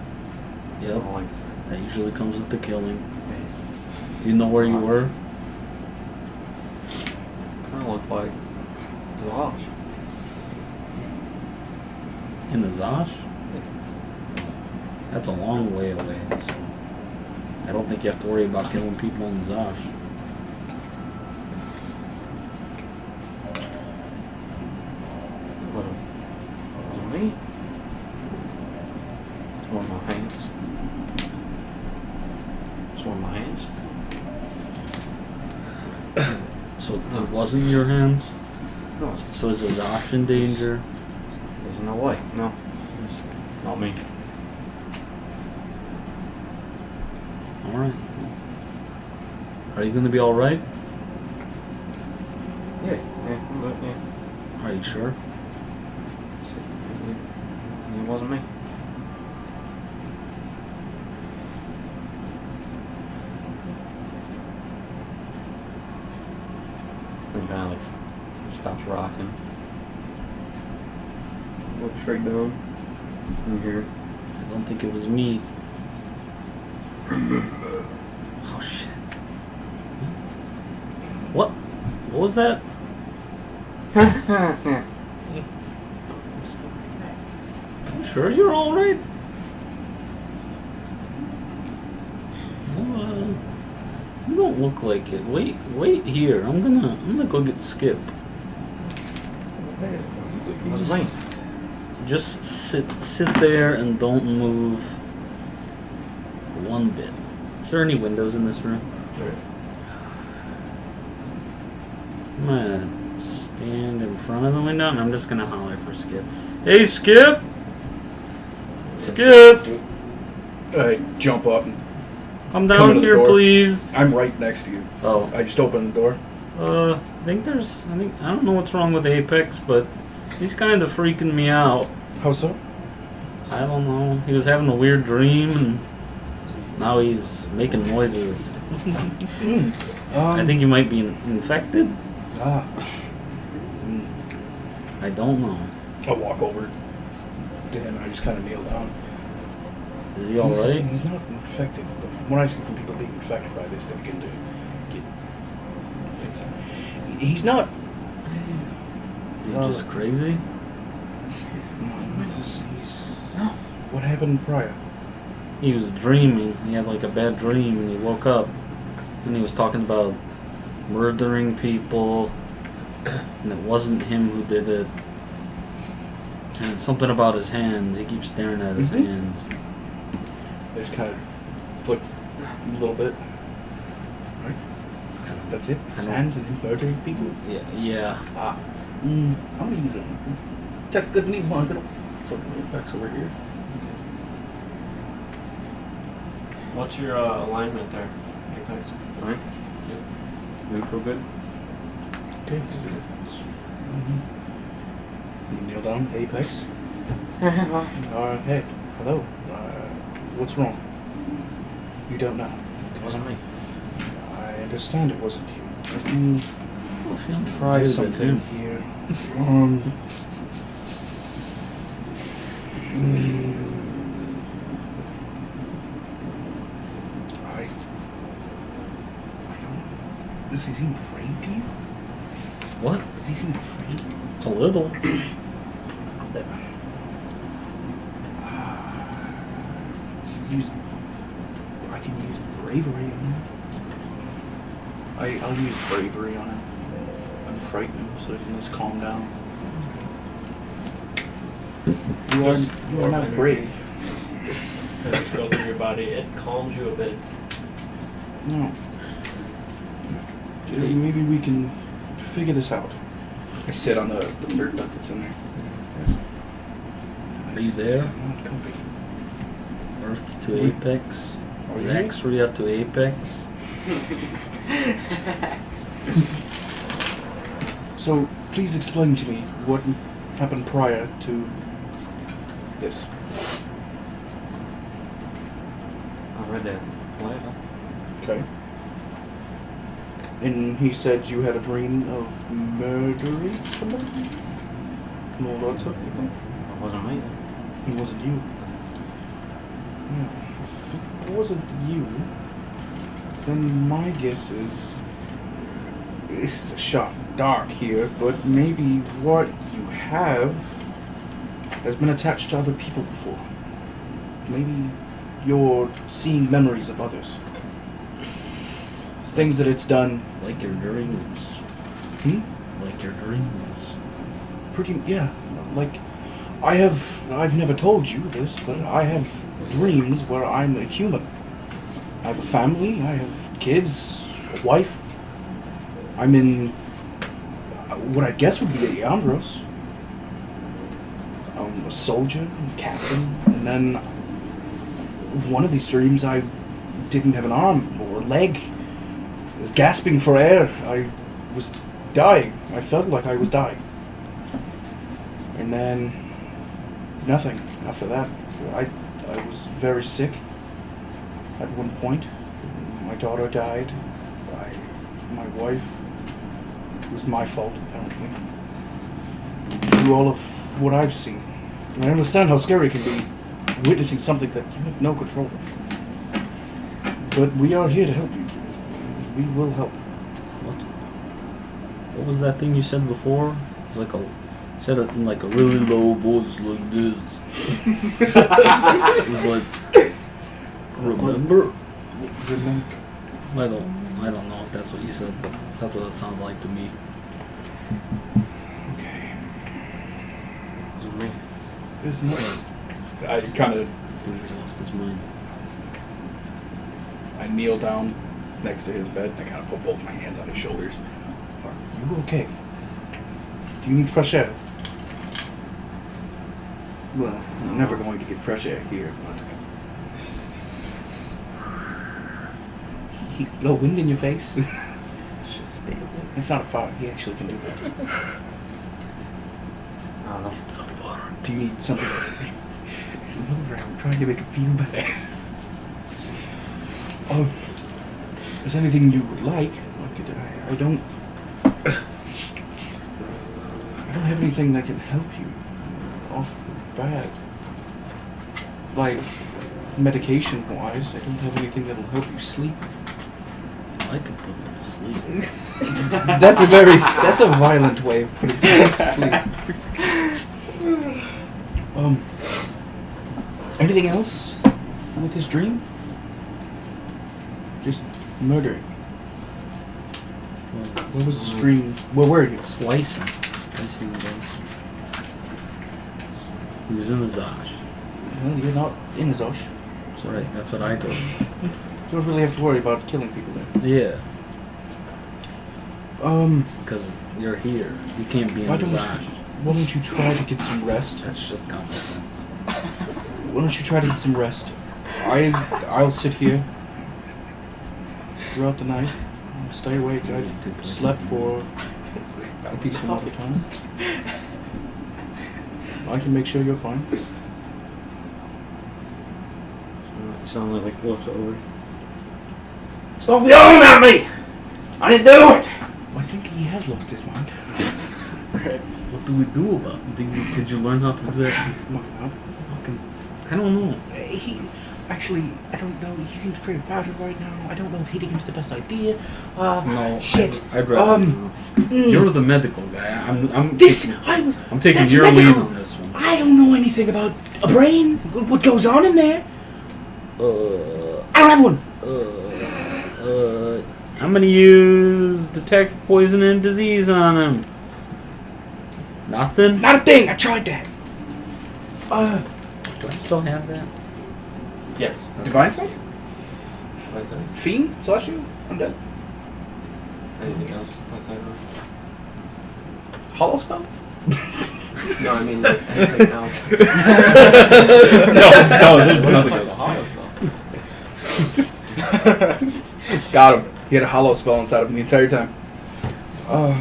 Yep. So, like, That usually comes with the killing. Do you know where you were? kind of look like Zosh. In the Zosh? That's a long way away, so I don't think you have to worry about killing people in the Zosh. Well, me? It's one of my hands. It's one of my hands. So it wasn't your hands? No, So is the Zosh in danger? there's no way. No, it's not me. Alright. Are you gonna be alright? Yeah, I'm good, yeah. Are you sure? It wasn't me. He kind of like stops rocking. Look straight down. In here. I don't think it was me. Oh shit. What? What was that? You sure you're alright? Well, you don't look like it. Wait here. I'm gonna go get Skip. It wasn't me. Just sit there and don't move one bit. Is there any windows in this room? There is. I'm gonna stand in front of the window and I'm just gonna holler for Skip. Hey, Skip! Skip! I jump up and Come Come down into the here, door. please. I'm right next to you. Oh, I just open the door. I don't know what's wrong with Apex, but he's kind of freaking me out. How so? I don't know. He was having a weird dream, and now he's making noises. I think he might be infected. I don't know. I'll walk over to him and I just kind of kneel down. Is he alright? He's not infected. But from what I see from people being infected by this, they begin to get things. He's not. Is he just crazy? No. What happened prior? He was dreaming. He had like a bad dream, and he woke up, and he was talking about murdering people, and it wasn't him who did it. And something about his hands. He keeps staring at his hands. They just kind of flick a little bit. Right? That's it? His hands and him murdering people? Yeah. I'm gonna use it. Check good need one. Put the Apex over here. What's your alignment there, Apex? Alright. Yep. Neutral good. Okay. You kneel down, Apex. Hey, hello. What's wrong? You don't know. It wasn't me. I understand it wasn't you. Let me try something here. Does he seem afraid to you? What? Does he seem afraid? A little. I can use bravery on him. I'll use bravery on him. And frighten him so he can just calm down. You are not brave. Kind of go through your body. It calms you a bit. No. Maybe we can figure this out. I sit on the dirt buckets in there. Are you there? I'm not comfy. Earth to Apex. Zaxria to Apex. So, please explain to me what happened prior to this. I read that later. Okay. And he said you had a dream of murdering somebody? No, lots of people? It wasn't me. It wasn't you. Yeah. If it wasn't you, then my guess is... This is a shot in the dark here, but maybe what you have has been attached to other people before. Maybe you're seeing memories of others. Things that it's done. Like your dreams. Like your dreams. Yeah. Like, I've never told you this, but I have dreams where I'm a human. I have a family, I have kids, a wife. I'm in what I guess would be a Andros. I'm a soldier, a captain, and then one of these dreams I didn't have an arm or a leg. I was gasping for air. I was dying. I felt like I was dying. And then nothing after that. I was very sick at one point. My daughter died. My wife. It was my fault, apparently. Through all of what I've seen. And I understand how scary it can be witnessing something that you have no control of. But we are here to help you. We will help. What was that thing you said before? It was like said it in like a really low voice like this. It was like, remember? I don't know if that's what you said, but that's what it sounded like to me. Okay. It was me. There's no... I kind of... He's lost his mind. I kneel down next to his bed and I kind of put both my hands on his shoulders. Are you okay? Do you need fresh air? Well, you're never going to get fresh air here, but... He blow wind in your face. Just stand there. It's not a fart. He actually can do that. I don't know. It's a fart. Do you need something? I'm trying to make it feel better. Oh, is there anything you would like? I don't have anything that can help you off the bat. Like, medication-wise, I don't have anything that'll help you sleep. I could put him to sleep. That's a violent way of putting someone to sleep. Anything else with his dream? Just murder. What was his dream? Where were you? Slicing was. He was in the Zosh. Well, you're not in his Osh. That's right, that's what I told him. You don't really have to worry about killing people there. Yeah. Um, Because you're here. You can't be in the Zosh. Why don't you try to get some rest? That's just common sense. Why don't you try to get some rest? I'll sit here throughout the night. Stay awake. I've slept for a decent amount of time. I can make sure you're fine. You sound like looks over. Stop yelling at me! I didn't do it! I think he has lost his mind. What do we do about it? Did you learn how to do that? Fucking, I don't know. Actually, I don't know. He seems very frazzled right now. I don't know if hitting him's the best idea. No. Shit. I'd rather. You're the medical guy. I'm taking that's your medical. lead on this one. I don't know anything about a brain. What goes on in there? I don't have one. I'm gonna use detect poison and disease on him. Nothing? Not a thing. I tried that. Do I still have that? Yes. Okay. Divine Sense? Divine Sense. Fiend? Slash you? I'm dead. Anything else outside of Hollow spell? No, I mean like anything else. No, there's nothing else. Got him. He had a hollow spell inside of him the entire time. Oh,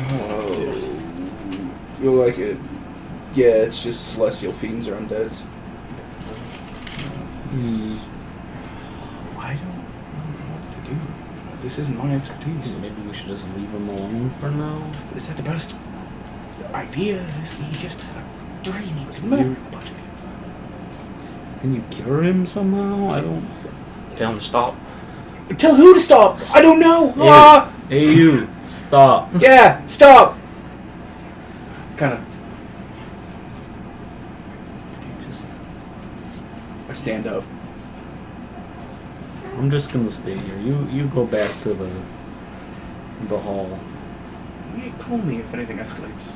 you'll like it. Yeah, it's just celestial fiends or undeads. I don't know what to do. This isn't my expertise. Maybe we should just leave him alone for now. Is that the best idea? He just had a dream. He was murdering a bunch of people. Can you cure him somehow? I don't. Tell him to stop. Tell who to stop? I don't know. Hey, you, stop. Yeah, stop. Kind of. I stand up. I'm just gonna stay here. You go back to the hall. You call me if anything escalates.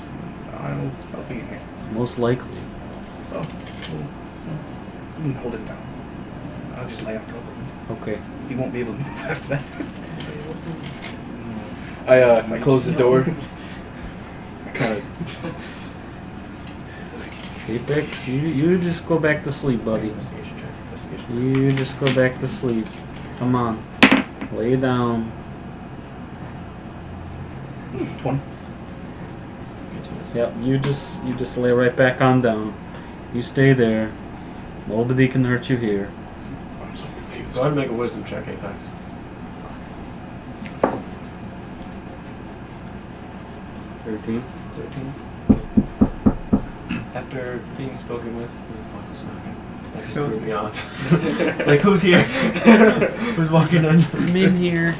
I'll be in here. Most likely. Oh, well, you can hold it down. I'll just lay on top of him. Okay. He won't be able to move after that. I close the door. I kind of. Apex, you just go back to sleep, buddy. You just go back to sleep. Come on. Lay down. 20. Yep, you just lay right back on down. You stay there. Nobody can hurt you here. I'm so confused. Go ahead and make a wisdom check, Apex. 13. After being spoken with, who the fuck was knocking? That just threw me off. It's like, who's here? Who's walking in? I'm in here.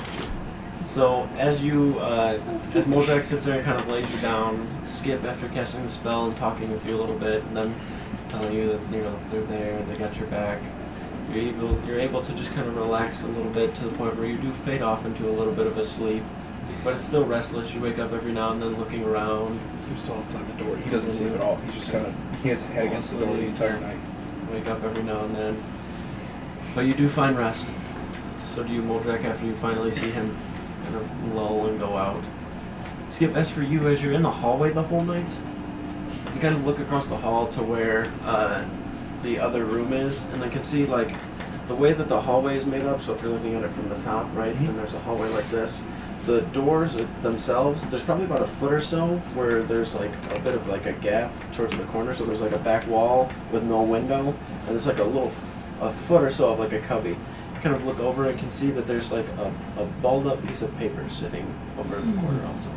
So, as you, as Modrak sits there and kind of lays you down, Skip, after casting the spell and talking with you a little bit, and then telling you that, you know, they're there, they got your back, you're able to just kind of relax a little bit to the point where you do fade off into a little bit of a sleep. But it's still restless. You wake up every now and then looking around. He's still outside the door. He doesn't sleep at all. He's just kind of, he has his head against the door the entire night. Wake up every now and then. But you do find rest. So do you, Modrak, after you finally see him kind of lull and go out. Skip, as for you, as you're in the hallway the whole night, you kind of look across the hall to where the other room is, and I can see, like, the way that the hallway is made up, so if you're looking at it from the top, right, then there's a hallway like this. the doors themselves, there's probably about a foot or so where there's like a bit of like a gap towards the corner. So there's like a back wall with no window, and there's like a foot or so of like a cubby. You kind of look over and can see that there's like a balled up piece of paper sitting over in the corner also.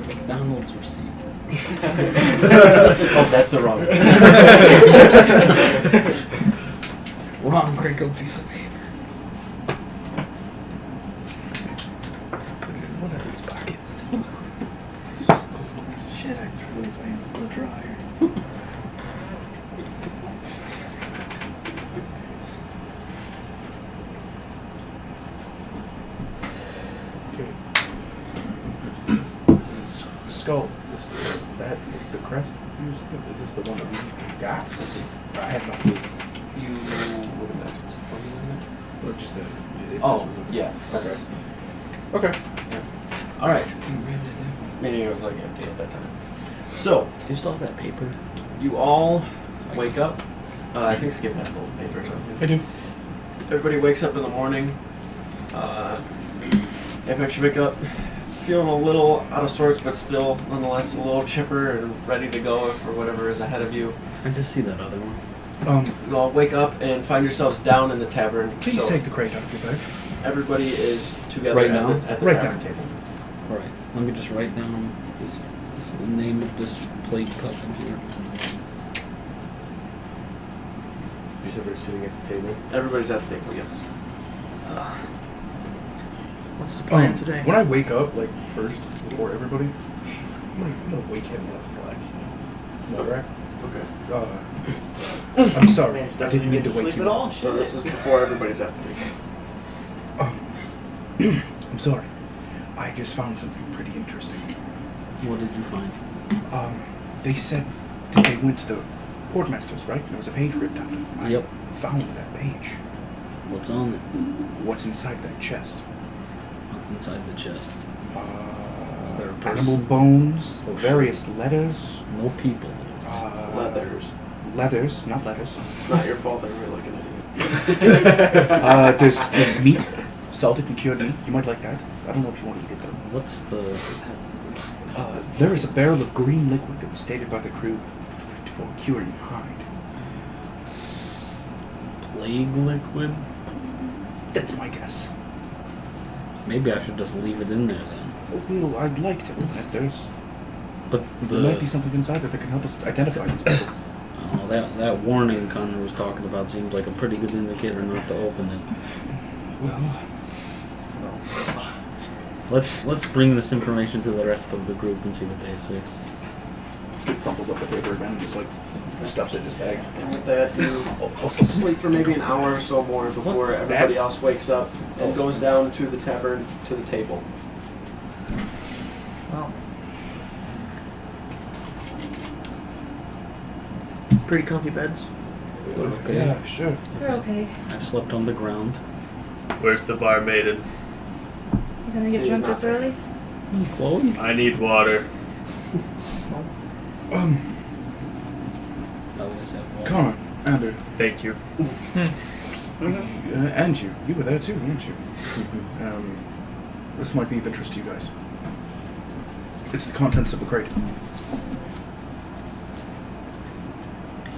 McDonald's receipt. Oh, that's the wrong. Wrong crinkled piece of paper. Put it in one of these pockets. Shit, I threw these pants in the dryer. Skull. That the crest? Is this the one that we got? I have no clue. You would imagine it's funny, Or just a. yeah. Okay. Okay. Yeah. All right. Meaning it was like empty at that time. So Do you still have that paper? you all wake up. I think Skip has a little paper or something. I do. Everybody wakes up in the morning. Apex, you wake up feeling a little out of sorts, but still nonetheless a little chipper and ready to go for whatever is ahead of you. I just see that other one. You all wake up and find yourselves down in the tavern. Please So take the crate out of your bag. everybody is together Right at now? the Right tavern now. table. Alright, let me just write down this the name of this plate cup in here. You said we're sitting at the table. Everybody's at the table, yes. What's the plan today? When I wake up, like first before everybody, I'm gonna wake him up. Right? Okay. I'm sorry. Man I doesn't didn't mean get to wake sleep you at all. up. So this is before everybody's at the table. I'm sorry. I just found something pretty interesting. What did you find? They said that they went to the portmaster's, right? There was a page ripped out. Yep. Found that page. What's on it? What's inside that chest? What's inside the chest? there a Animal person? bones, Oh, shit. various letters. No people. Leathers. Not letters. Not your fault that we're looking at you. There's meat, salted and cured meat. You might like that. I don't know if you want to eat it though. What's the... There is a barrel of green liquid that was stated by the crew for curing hide. plague liquid? That's my guess. Maybe I should just leave it in there then. Well, I'd like to. But There might be something inside that can help us identify these people. That warning Connor was talking about seems like a pretty good indicator not to open it. Well, Let's bring this information to the rest of the group and see what they say. Skip crumbles up the paper again and just like stuffs it in his bag. And with that, you also sleep for maybe an hour or so more before everybody else wakes up and goes down to the tavern, to the table. Wow. Pretty comfy beds. Okay. Yeah, sure. We're okay. I slept on the ground. Where's the barmaiden? You gonna get She's drunk not this there. early? Chloe? I need water. I always have water. Connor, Andrew, Thank you. and you were there too, weren't you? This might be of interest to you guys. It's the contents of a crate.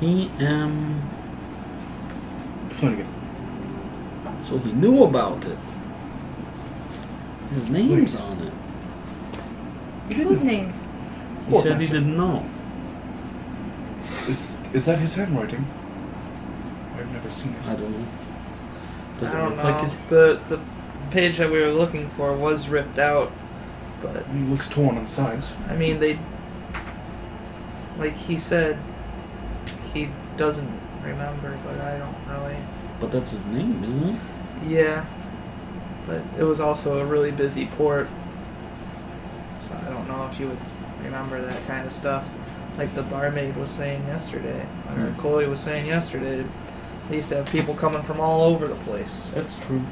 P.M. Flanagan. So he knew about it. His name's on it. Whose name? He said he didn't know. Is that his handwriting? I've never seen it. I don't know. Does I it don't look know. like his... The page that we were looking for was ripped out, but It looks torn on the sides. I mean they, like he said, he doesn't remember, but I don't really. But that's his name, isn't it? Yeah, but it was also a really busy port, so I don't know if you would remember that kind of stuff. Like the barmaid was saying yesterday, or Chloe was saying yesterday, they used to have people coming from all over the place. That's true.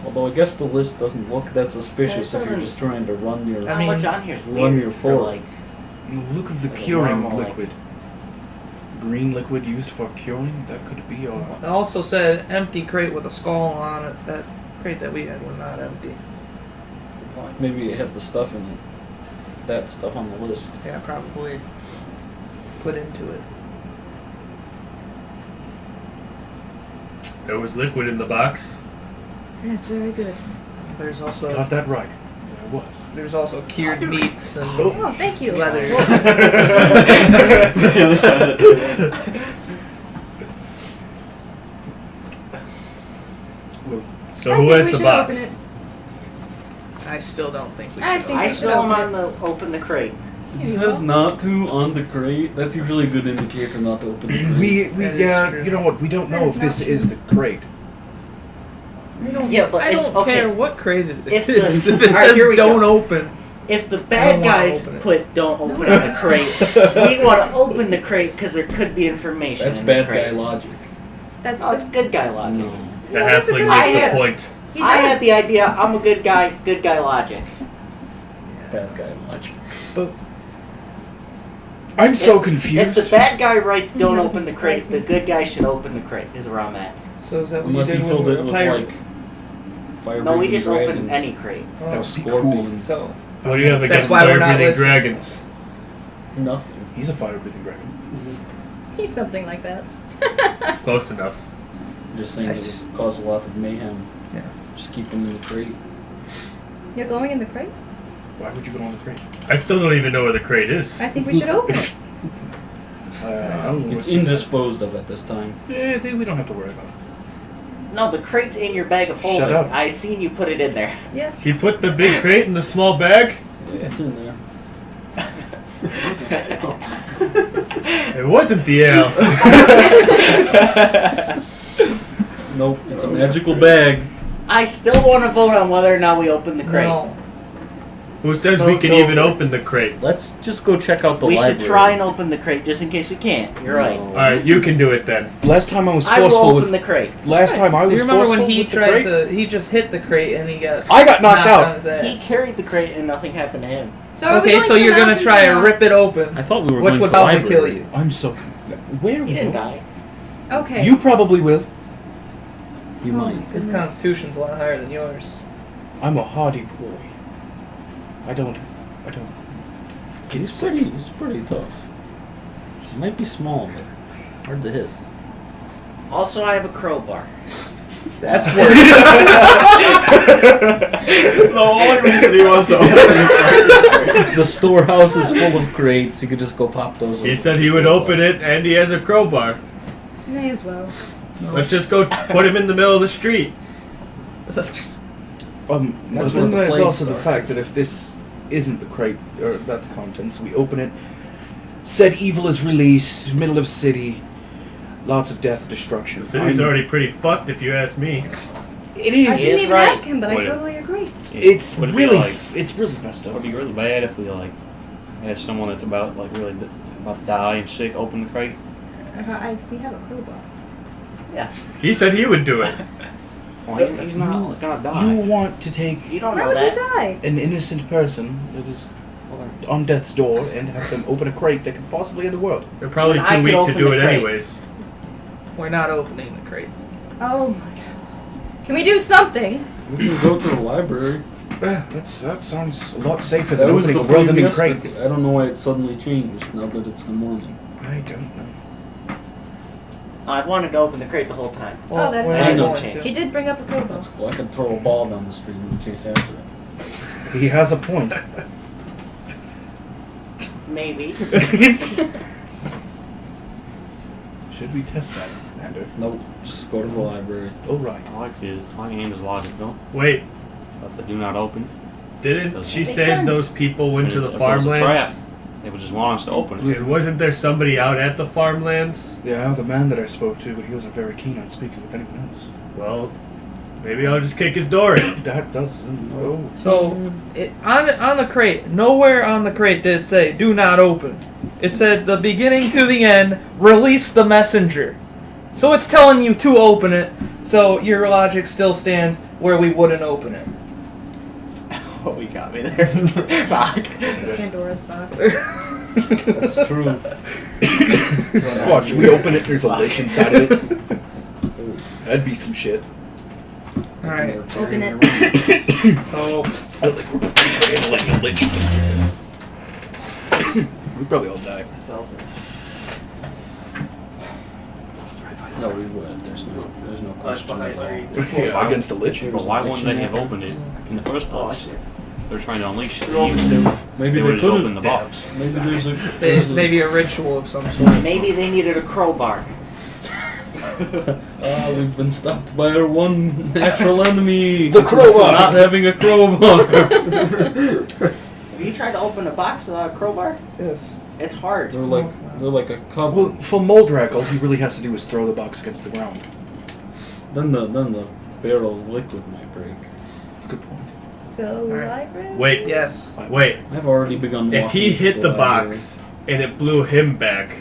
Although I guess the list doesn't look that suspicious if you're just trying to run your... Not much on here is Run weird your for port. like Look of the Like a curing normal, liquid. Green liquid used for curing? That could be our... It also said empty crate with a skull on it. That crate that we had was not empty. Maybe it had the stuff in it. That stuff on the list. Yeah, probably put into it. There was liquid in the box. Yes, very good. There's also Got that right. There was. there's also cured meats and Oh, thank you. leather. The other side of it. So I who think has we the should box? open it. I still don't think we I should. think I we should still am open on it. the open the crate. It says not to on the crate. That's usually a good indicator not to open the crate. We That is yeah, true. you know what? We don't That know is if this not is the crate. I don't, Yeah, but I if- don't okay. care what crate it If is. the- If it Alright, says here we don't go. open, If the I don't bad wanna guys open it. put don't open up the crate, we want to open the crate because there could be information That's in the bad crate. guy logic. That's Oh, it's good guy logic. No. The Well, that's a halfling good makes idea. a point. He I does. had the idea. I'm a good guy logic. Bad guy logic. but I'm so If the confused. bad guy writes don't Doesn't open the surprise crate, the me. good guy should open the crate, is where I'm at. so is that what Unless you he did filled when it we with were pirate? like fire No, we breathing just open dragons. any crate. That would be Scorpions. cool. So What do you have That's against why we're not fire-breathing listening. dragons? Nothing. He's a fire-breathing dragon. He's something like that. Close enough. I'm just saying Nice. it would cause a lot of mayhem. Yeah. Just keep them in the crate. You're going in the crate? Why would you go on the crate? I still don't even know where the crate is. I think we should open it. I don't know It's what- indisposed of at this time. Yeah, dude, we don't have to worry about it. No, the crate's in your bag of holding. Shut up. I seen you put it in there. Yes. He put the big crate in the small bag? Yeah, it's in there. It wasn't the ale. Nope, it's a magical bag. I still want to vote on whether or not we open the crate. no. Who says No, we can it's even over. open the crate? Let's just go check out the We library. should try and open the crate just in case we can't. You're right. No. Alright, you can do it then. Last time I was I will forceful open with. the crate. Last time I So was you remember forceful when he with the tried crate? to? He just hit the crate and he got I got knocked out. on his ass. He carried the crate and nothing happened to him. So are we Okay, going so to the you're gonna mountains try or to not? rip it open, I thought we were which going would to the probably library. kill you. I'm so. Where? He didn't die. Okay. You probably will. You Oh might. my His goodness. constitution's a lot higher than yours. I'm a hardy boy. I don't. It's pretty tough. It might be small, but hard to hit. Also, I have a crowbar. That's worse. The only reason he wants to open it. The storehouse is full of crates. You could just go pop those. He open. said he would open it, and he has a crowbar. May as well. Let's just go put him in the middle of the street. But That's then where the there's plague also the starts. fact that if this isn't the crate or that the contents, we open it. Said evil is released. Middle of city. Lots of death, destruction. The city's I'm- already pretty fucked, if you ask me. It I is. didn't even right. ask him, but I Would it- totally agree. It's Would it be really, like- it's really messed up. Would it be really bad if we like had someone that's about like really about to die and sick open the crate? We have a crowbar. Yeah. He said he would do it. Well, he's not gonna die. You want to take You don't Why know would he that. die? an innocent person that is on death's door and have them open a crate that could possibly end the world. They're probably Then I too could weak to open do the it crate. anyways. We're not opening the crate. Oh my god. Can we do something? We can go to the library. That sounds a lot safer That than was opening the a world-ending previous. crate. I don't know why it suddenly changed now that it's the morning. I don't know. I've wanted to open the crate the whole time. Oh, that we're is not nice. going to. He did bring up a crowbar. That's cool. I could throw a ball down the street and chase after it. He has a point. Maybe. Should we test that, Ander? Nope. Just go to the library. All right. I like Andy's logic, don't? Wait, About the do not open. didn't she Makes say sense. those people went to the If it was a trap, farmlands? they would just want us to open it. And wasn't there somebody out at the farmlands? Yeah, the man that I spoke to, but he wasn't very keen on speaking with anyone else. Well, maybe I'll just kick his door in. That doesn't. Oh. So, on the crate, nowhere on the crate did it say "do not open." It said the beginning to the end, release the messenger. So it's telling you to open it. So your logic still stands where we wouldn't open it. Oh, we got me there. Fuck. Pandora's box. That's true. Watch, we open it, there's a lich inside of it. That'd be some shit. Alright. Open it. So, I think we're ready for him to let a lich in. We'd probably all die. No, we would. There's no question at all. Yeah, against a lich. But why wouldn't they have opened it in the first place? They're trying to unleash it. Maybe They they would could open the box. Maybe there's a maybe a ritual of some sort. Maybe they needed a crowbar. We've been stopped by our one natural enemy. The crowbar! Not having a crowbar. Have you tried to open a box without a crowbar? Yes. It's hard. They're like a cover. Well, for Moldrak, all he really has to do is throw the box against the ground. Then the barrel of liquid might break. That's a good point. So, Alright. library? Wait, Yes. wait. I've already begun. If he walking hit to the library. box and it blew him back,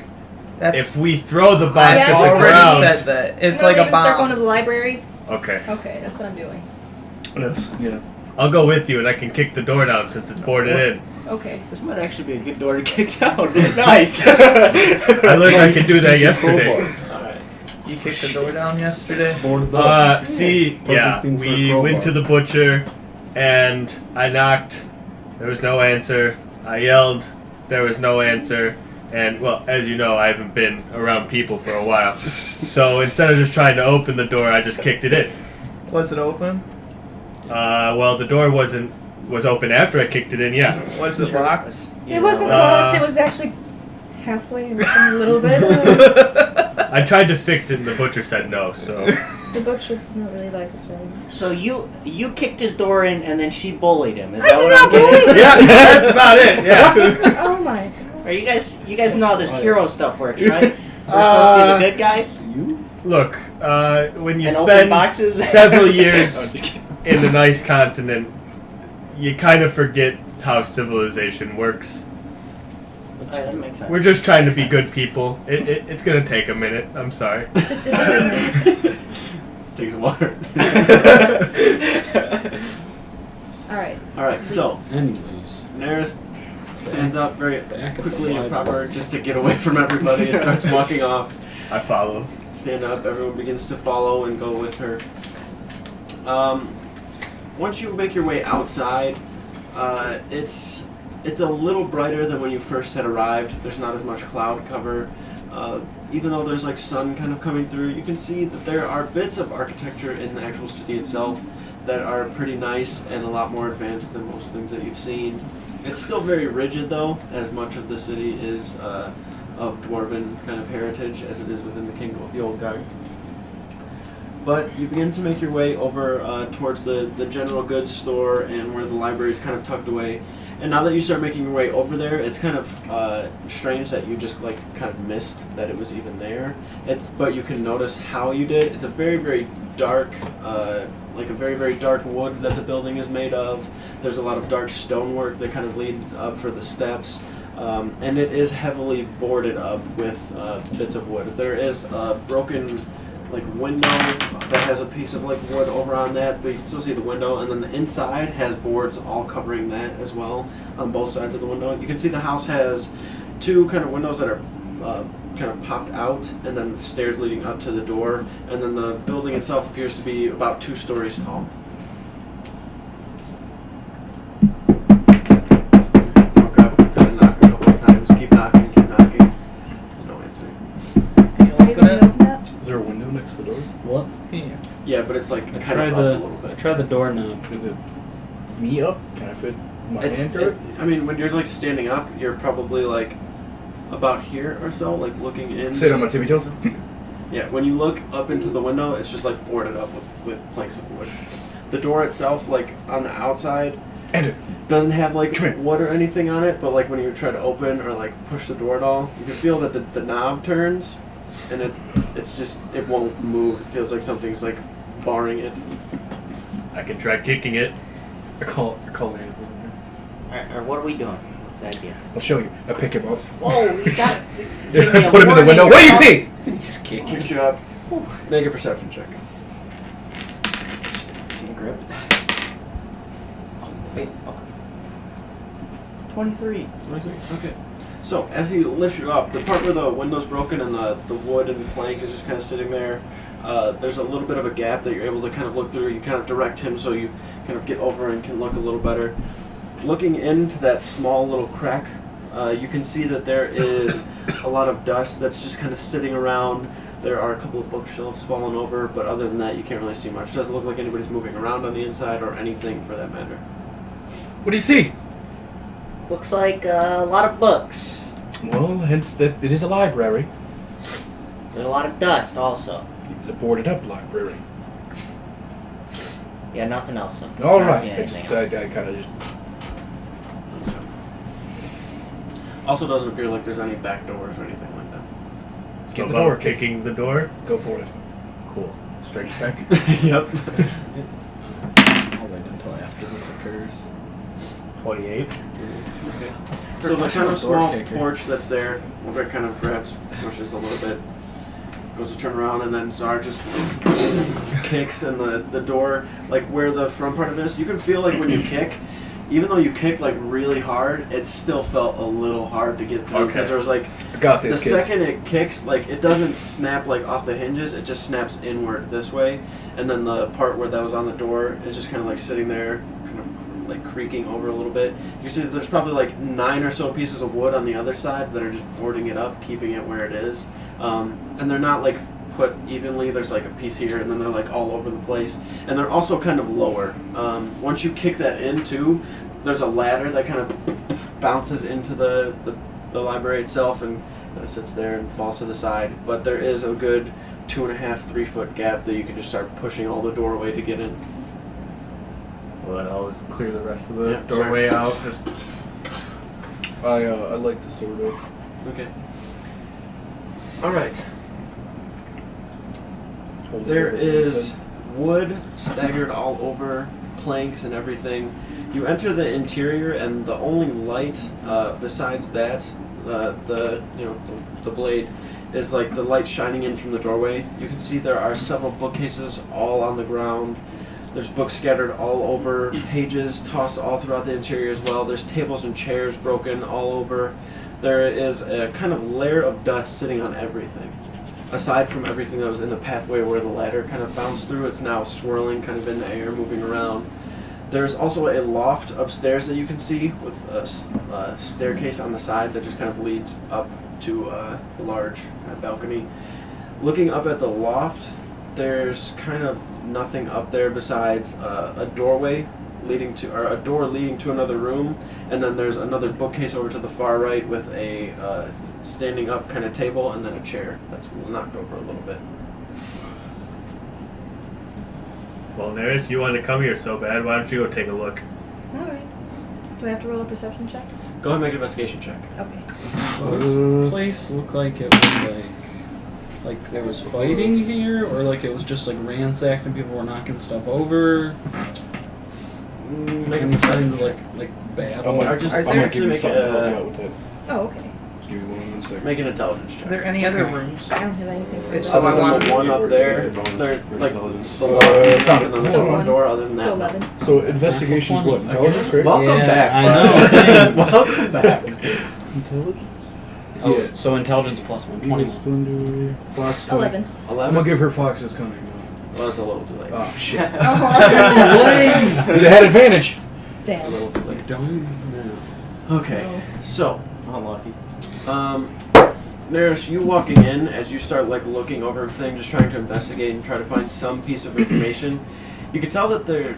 That's. if we throw the box Yeah, I've at the just already ground, said that. It's I'm like gonna a leave and start going to bomb. the library. okay, Okay, that's what I'm doing. Yes, yeah. I'll go with you and I can kick the door down since it's boarded in. Okay. This might actually be a good door to kick down. Nice. I learned I could do that yesterday. You kicked the door down yesterday? See, Perfect yeah, thing for a we crowbar. went to the butcher and I knocked. There was no answer. I yelled. There was no answer. And, well, as you know, I haven't been around people for a while. So instead of just trying to open the door, I just kicked it in. Was it open? Well, the door was open after I kicked it in, yeah. Was it locked? It wasn't Uh, locked. It was actually halfway open a little bit. I tried to fix it and the butcher said no, so. The butcher does not really like us very much. So you kicked his door in and then she bullied him. Is I that did what not I'm getting? bully him. Yeah, that's about it, yeah. Oh my god. Are you guys know how this hero stuff works, right? We're supposed to be the good guys Look, when you and open spend boxes. several years in the nice continent, you kind of forget how civilization works. Alright, that makes sense. We're just trying to be good people. It's gonna take a minute. I'm sorry. Takes water. Alright. Alright, so Anyways, Naerys stands up very back at quickly the and library. proper just to get away from everybody and starts walking off. I follow. Stand up, everyone begins to follow and go with her. Once you make your way outside, it's a little brighter than when you first had arrived. There's not as much cloud cover. Even though there's like sun kind of coming through, you can see that there are bits of architecture in the actual city itself that are pretty nice and a lot more advanced than most things that you've seen. It's still very rigid though, as much of the city is of dwarven kind of heritage as it is within the Kingdom of the Old Guard. But you begin to make your way over towards the general goods store and where the library is kind of tucked away. And now that you start making your way over there, it's kind of strange that you just like kind of missed that it was even there. But you can notice how you did. It's a very, very dark, like a very, very dark wood that the building is made of. There's a lot of dark stonework that kind of leads up for the steps. And it is heavily boarded up with bits of wood. There is a broken like window that has a piece of like wood over on that, but you can still see the window, and then the inside has boards all covering that as well on both sides of the window. You can see the house has two kind of windows that are kind of popped out, and then the stairs leading up to the door, and then the building itself appears to be about 2 stories tall. Kind of knock a couple of times, keep knocking, no answer. Open it. Is there a window next to the door? What? Yeah. Yeah, but it's like I kind try of up a little bit. the doorknob. Is it me up? Can I fit my It's, hand through it? I mean, when you're like standing up, you're probably like about here or so, like looking in. Sit on my tippy toes. Yeah, when you look up into the window, it's just like boarded up with planks of wood. The door itself, like on the outside, And doesn't have like Come here. wood or anything on it, but like when you try to open or like push the door at all, you can feel that the knob turns, and it won't move. It feels like something's like barring it. I can try kicking it. I call Naerys. Or what are we doing? What's the idea? I'll show you. I pick him up. Whoa, you got. Put him in the window. What do you see? He's kicking. Pick you up. Make a perception check. Can you grip? Wait, okay. 23. Okay. So, as he lifts you up, the part where the window's broken and the wood and the plank is just kind of sitting there, there's a little bit of a gap that you're able to kind of look through. You kind of direct him so you kind of get over and can look a little better. Looking into that small little crack, you can see that there is a lot of dust that's just kind of sitting around. There are a couple of bookshelves fallen over, but other than that, you can't really see much. It doesn't look like anybody's moving around on the inside or anything for that matter. What do you see? Looks like a lot of books. Well, hence that it is a library. There's a lot of dust also. It's a boarded up library. Yeah, nothing else. All Not right. seeing I anything kind of just. Also doesn't appear like there's any back doors or anything like that. So Get the door. kicking the door. Go for it. Cool. Strength check. Yep. I'll wait until after this occurs. 28. Okay. So the kind of small porch that's there, Wildred kind of grabs, pushes a little bit, goes to turn around, and then Czar just kicks, and the door, like where the front part of it is, you can feel like when you kick, even though you kicked like really hard, it still felt a little hard to get through because there was like I got this, the kids. second it kicks, like it doesn't snap like off the hinges, it just snaps inward this way, and then the part where that was on the door is just kind of like sitting there, kind of like creaking over a little bit. You see that there's probably like 9 or so pieces of wood on the other side that are just boarding it up, keeping it where it is, and they're not like put evenly. There's like a piece here, and then they're like all over the place, and they're also kind of lower. Once you kick that in too, there's a ladder that kind of bounces into the library itself and sits there and falls to the side. But there is a good 2.5-3 foot gap that you can just start pushing all the doorway to get in. Well, then I'll just clear the rest of the Yeah, doorway out. Just I like the sword though. Okay. All right. There is wood staggered all over, planks and everything. You enter the interior, and the only light besides that, the blade, is like the light shining in from the doorway. You can see there are several bookcases all on the ground. There's books scattered all over, pages tossed all throughout the interior as well. There's tables and chairs broken all over. There is a kind of layer of dust sitting on everything. Aside from everything that was in the pathway where the ladder kind of bounced through, it's now swirling kind of in the air, moving around. There's also a loft upstairs that you can see with a staircase on the side that just kind of leads up to a large kind of balcony. Looking up at the loft, there's kind of nothing up there besides a doorway leading to, or a door leading to another room, and then there's another bookcase over to the far right with a standing up kind of table and then a chair that's knocked over a little bit. well, Naerys, you wanted to come here so bad. Why don't you go take a look? Alright. Do I have to roll a perception check? Go ahead and make an investigation check. Okay. Does this place look like it was like there was fighting here, or like it was just like ransacked and people were knocking stuff over? Make a Any signs perception of check. like battle? Or just I might give actually you make something to help me out a with that. Oh, okay. Just give me 1 second. make an intelligence check. Are there any other rooms? I don't have anything for It's that. so I want the one up there, they're like the loft, and then there's So one one. door. Other than It's that, 11. So investigation's what? Intelligence, right? welcome Yeah, back. I bud. know. Welcome back. Intelligence? Oh, Yeah. so intelligence plus 120. Splendor, Fox coming. 11. I'm 11. gonna give her Fox's coming. Well, that's a little too late. Oh shit. Oh. You'd have had advantage. A Damn. little too late. Don't know. Okay, so Unlucky. Naerys, you walking in as you start like looking over everything, just trying to investigate and try to find some piece of information. You can tell that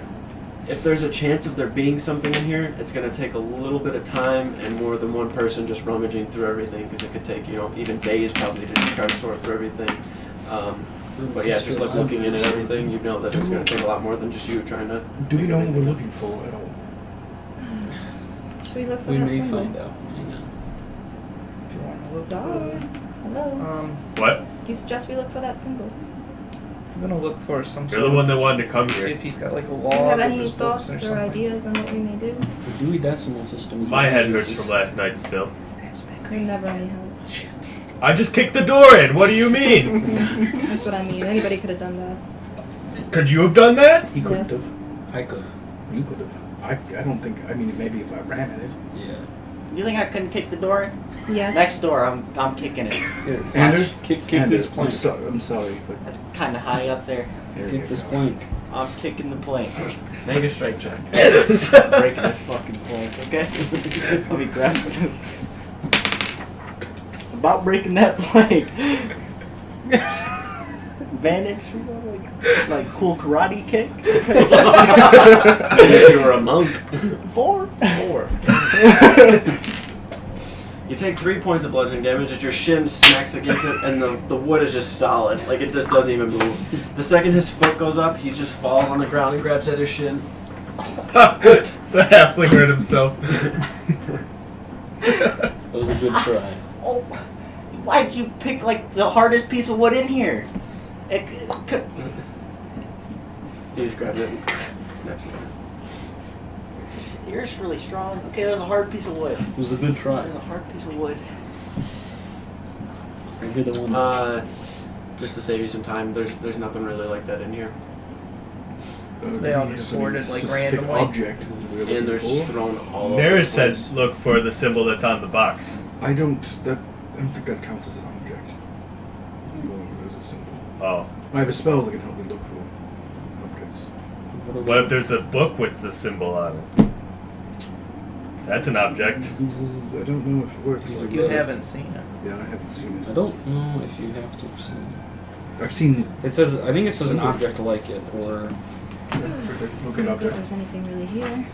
if there's a chance of there being something in here, it's going to take a little bit of time and more than one person just rummaging through everything, because it could take even days probably to just try to sort through everything. But yeah, just like looking in at everything, you know that it's going to take a lot more than just you trying to. Do we make know what everything. we're looking for at all? Should we look for We that may symbol? find out. Hang on. If you want to look. Sorry. Hello. What? Do you suggest we look for that symbol? I'm gonna look for some You're sort the of... one that wanted to come See here. if he's got like a Do you log have of any his books thoughts or or something. ideas on what we may do? The Dewey Decimal System is My what head we hurts use. from last night still. You're never any help. I just kicked the door in. What do you mean? That's what I mean. Anybody could have done that. Could you have done that? He couldn't Yes. have. I could. You could have. I don't think. I mean, maybe if I ran at it. Yeah. You think I couldn't kick the door in? Yes. Next door, I'm kicking it. Andrew, Kick Andrew, this plank. I'm sorry, but That's kind of high up there. Kick this plank. I'm kicking the plank. Make a strength check. Breaking this fucking plank, okay? Let me grab it. About breaking that plank. Advantage, like cool karate kick. If you were a monk. 4. You take 3 points of bludgeoning damage as your shin smacks against it, and the wood is just solid. Like, it just doesn't even move. The second his foot goes up, he just falls on the ground and grabs at his shin. The halfling hurt himself. That was a good try. Oh, why'd you pick like the hardest piece of wood in here? He just grabs it and snaps it. You're just really strong. Okay, that was a hard piece of wood. It was a good try. That was a hard piece of wood. A good one. Just to save you some time, there's nothing really like that in here. They all just sorted like randomly. Object And they're just thrown all over. Naerys said, "Look for the symbol that's on the box." I don't think that counts as an object. Well, as a symbol. Oh. I have a spell that can help me look for objects. What if there's a book with the symbol on it? That's an object. I don't know if it works. Like You that. haven't seen it. Yeah, I haven't seen it. I don't know if you have to have seen it. I've seen. It says, I think it says an object like it, or Look at If object. there's anything really here.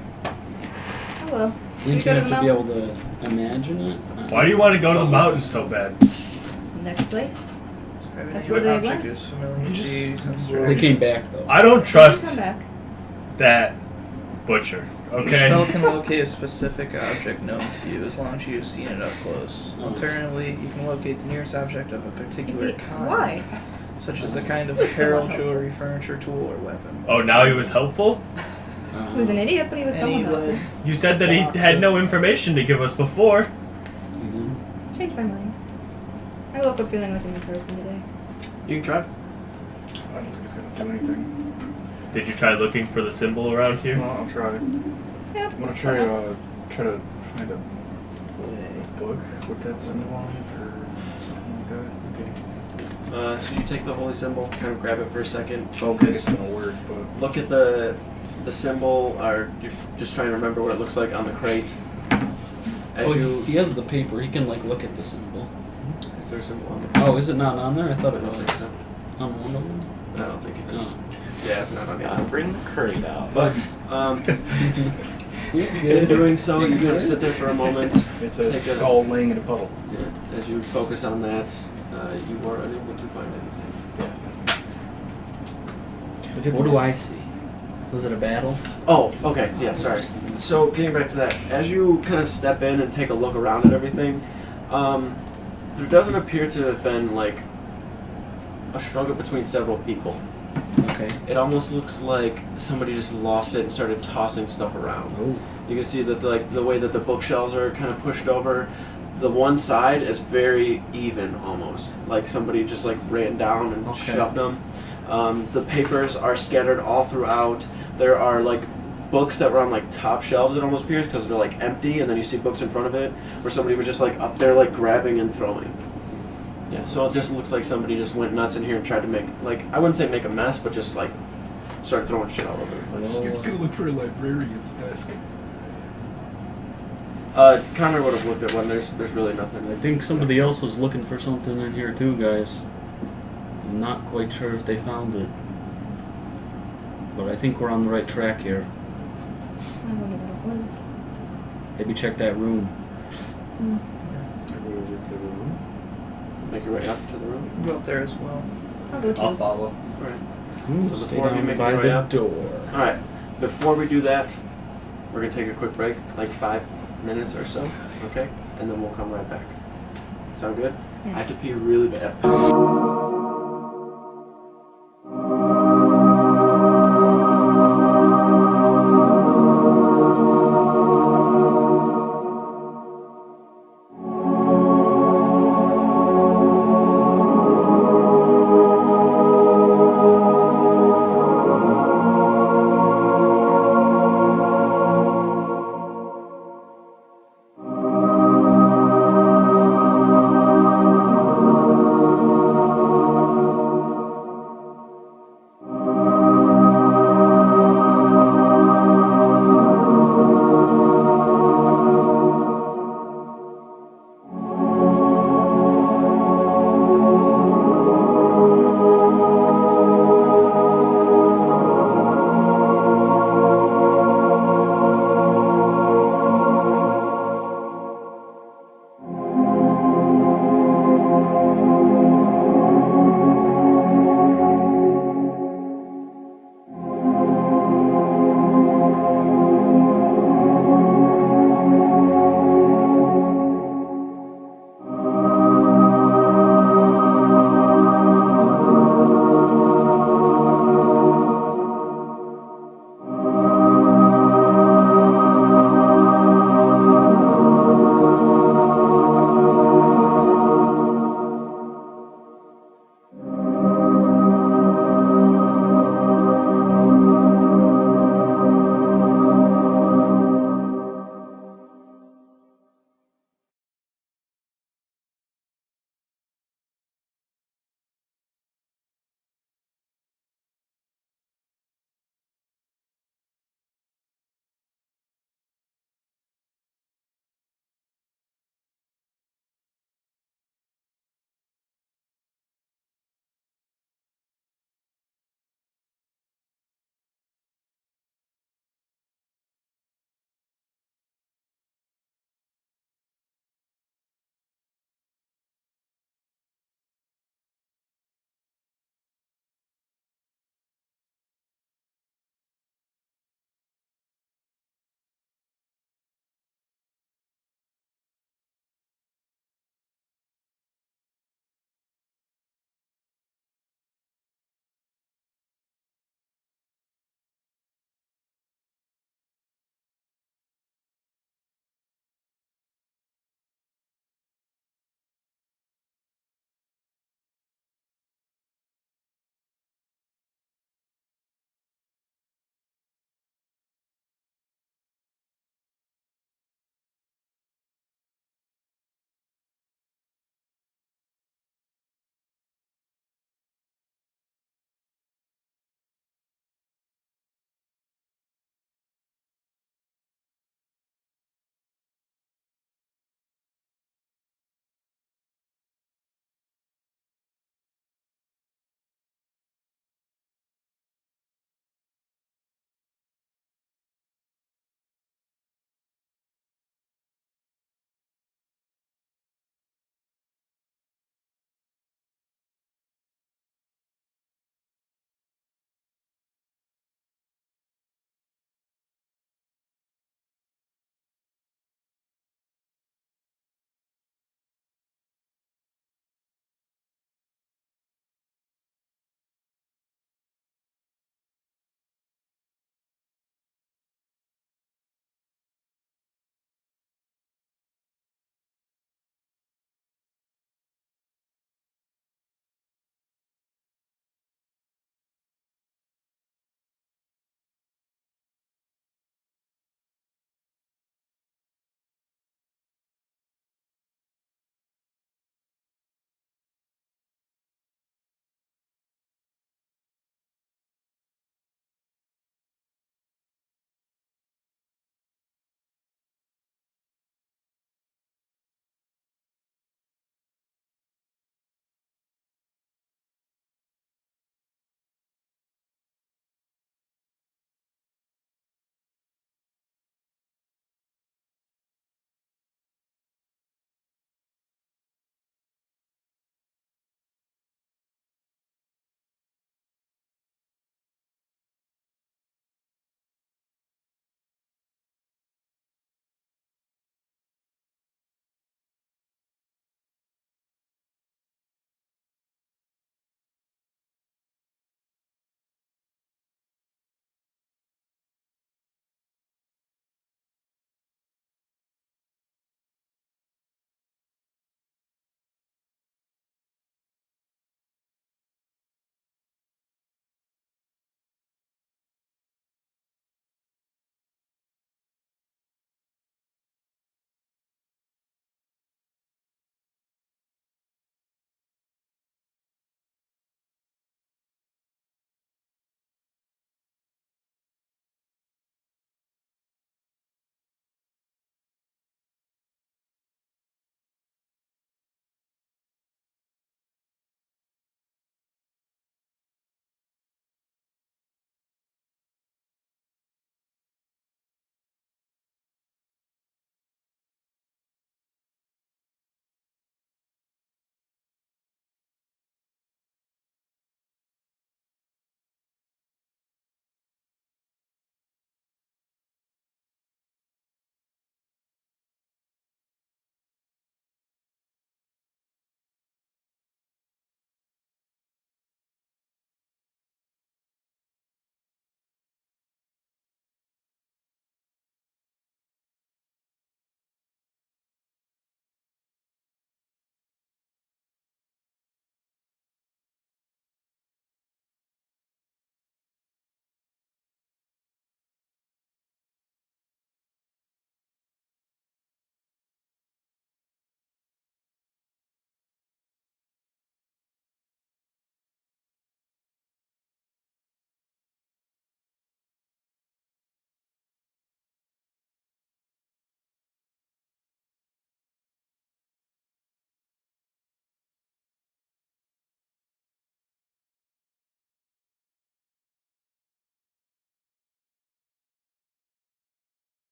Oh well. I think Should we you go to have to the be able mountains? to imagine it. Why do you want to go to the mountains so bad? Next place. That's What where they object went. is familiar to you since They came back though. I don't They trust come back. that butcher. Okay. spell can locate a specific object known to you as long as you've seen it up close. Oh. Alternatively, you can locate the nearest object of a You particular see, kind, why? such as a kind of apparel, jewelry, furniture, tool, or weapon. Oh, now he was helpful? He was an idiot, but he was somewhat Anyway. helpful. You said that he had no information to give us before. Changed my mind. I woke up feeling like a new person today. You can try. I don't think it's gonna do anything. Did you try looking for the symbol around here? Well, I'll try. Yep. I'm gonna try to find a book with that symbol on it or something like that. Okay. So you take the holy symbol, kind of grab it for a second, It's focus, gonna work, but look at the symbol, or you're just trying to remember what it looks like on the crate. As He has the paper. He can like look at the symbol. Is there a symbol on there? Oh, is it not on there? I thought I it don't think was. so. On one of them. I don't think it is. Oh. Yeah, it's not on the other. Bring the crate out. But in doing so, you're gonna sit there for a moment. it's a skull laying in a puddle. Yeah, as you focus on that, you are unable to find anything. What do I see? Was it a battle? Oh, okay, yeah, sorry. So, getting back to that, as you kind of step in and take a look around at everything, there doesn't appear to have been, like, a struggle between several people. Okay. It almost looks like somebody just lost it and started tossing stuff around. Oh. You can see that, the way that the bookshelves are kind of pushed over, the one side is very even, almost. Like somebody just, like, ran down and shoved them. The papers are scattered all throughout. There are like books that were on like top shelves, it almost appears, because they're like empty, and then you see books in front of it where somebody was just like up there like grabbing and throwing. Yeah, so it just looks like somebody just went nuts in here and tried to make, like, I wouldn't say make a mess, but just like start throwing shit all over the place. You're gonna look for a librarian's desk. Connor would have looked at one. There's really nothing. I think somebody else was looking for something in here too, guys. I'm not quite sure if they found it. But I think we're on the right track here. I wonder what it was. Maybe check that room. Make your way up to the room. Go up there as well. I'll go too. I'll follow. Alright. So Stay before you down make by your way the up. door. Alright. Before we do that, we're gonna take a quick break, like 5 minutes or so. Okay? And then we'll come right back. Sound good? Yeah. I have to pee really bad.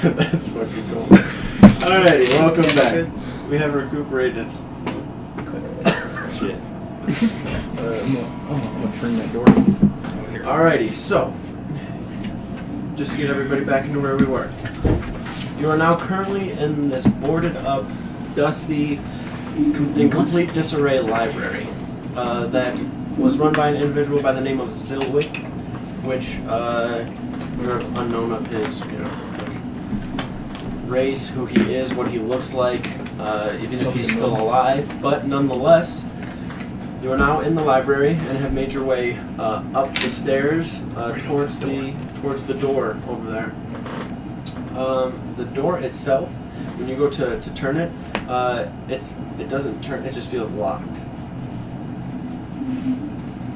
That's fucking cool. Alrighty, welcome back. We have recuperated. Shit. I'm gonna turn that door. Alrighty, so just to get everybody back into where we were. You are now currently in this boarded up, dusty, in complete disarray library that was run by an individual by the name of Zilwick, which we're unknown of his, race, who he is, what he looks like, even if he's still alive. But nonetheless, you are now in the library and have made your way up the stairs towards the door over there. The door itself, when you go to turn it, it doesn't turn. It just feels locked.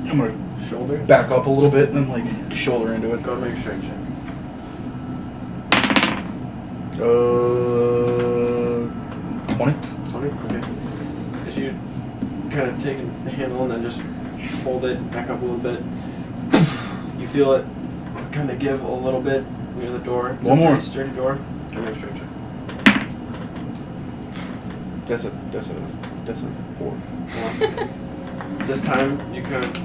I'm gonna Shoulder. back up a little bit and then like shoulder into it. Go and make a strength check. 20. 20. Okay. As you kind of take the handle and then just hold it back up a little bit, you feel it kind of give a little bit near the door. It's One a more. pretty sturdy door. Go make a strength check. That's a 4. This time you kind of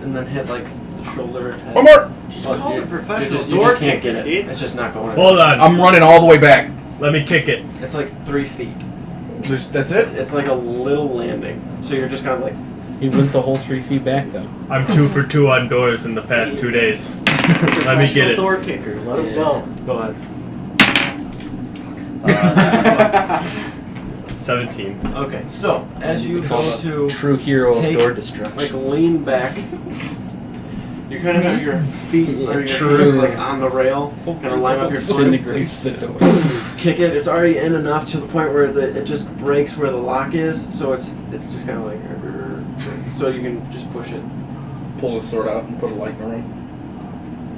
and then hit like the shoulder. Head. One more. Just call you, a professional you door just can't kicker, get it. dude. It's just not going. Hold on. I'm running all the way back. Let me kick it. It's like 3 feet. That's It's, it. it's like a little landing. So you're just kind of like. He went the whole 3 feet back though. I'm 2 for 2 on doors in the past 2 days. Let me get it. Door kicker. Let him go. Go ahead. 17. Okay, so as you go to True hero of take, door destruction. like lean back, you kind of have your feet or your True. hands like on the rail, kind of line up your foot, Disintegrates the door. kick it. It's already in enough to the point where it just breaks where the lock is, so it's just kind of like so you can just push it. Pull the sword out and put a light in the room.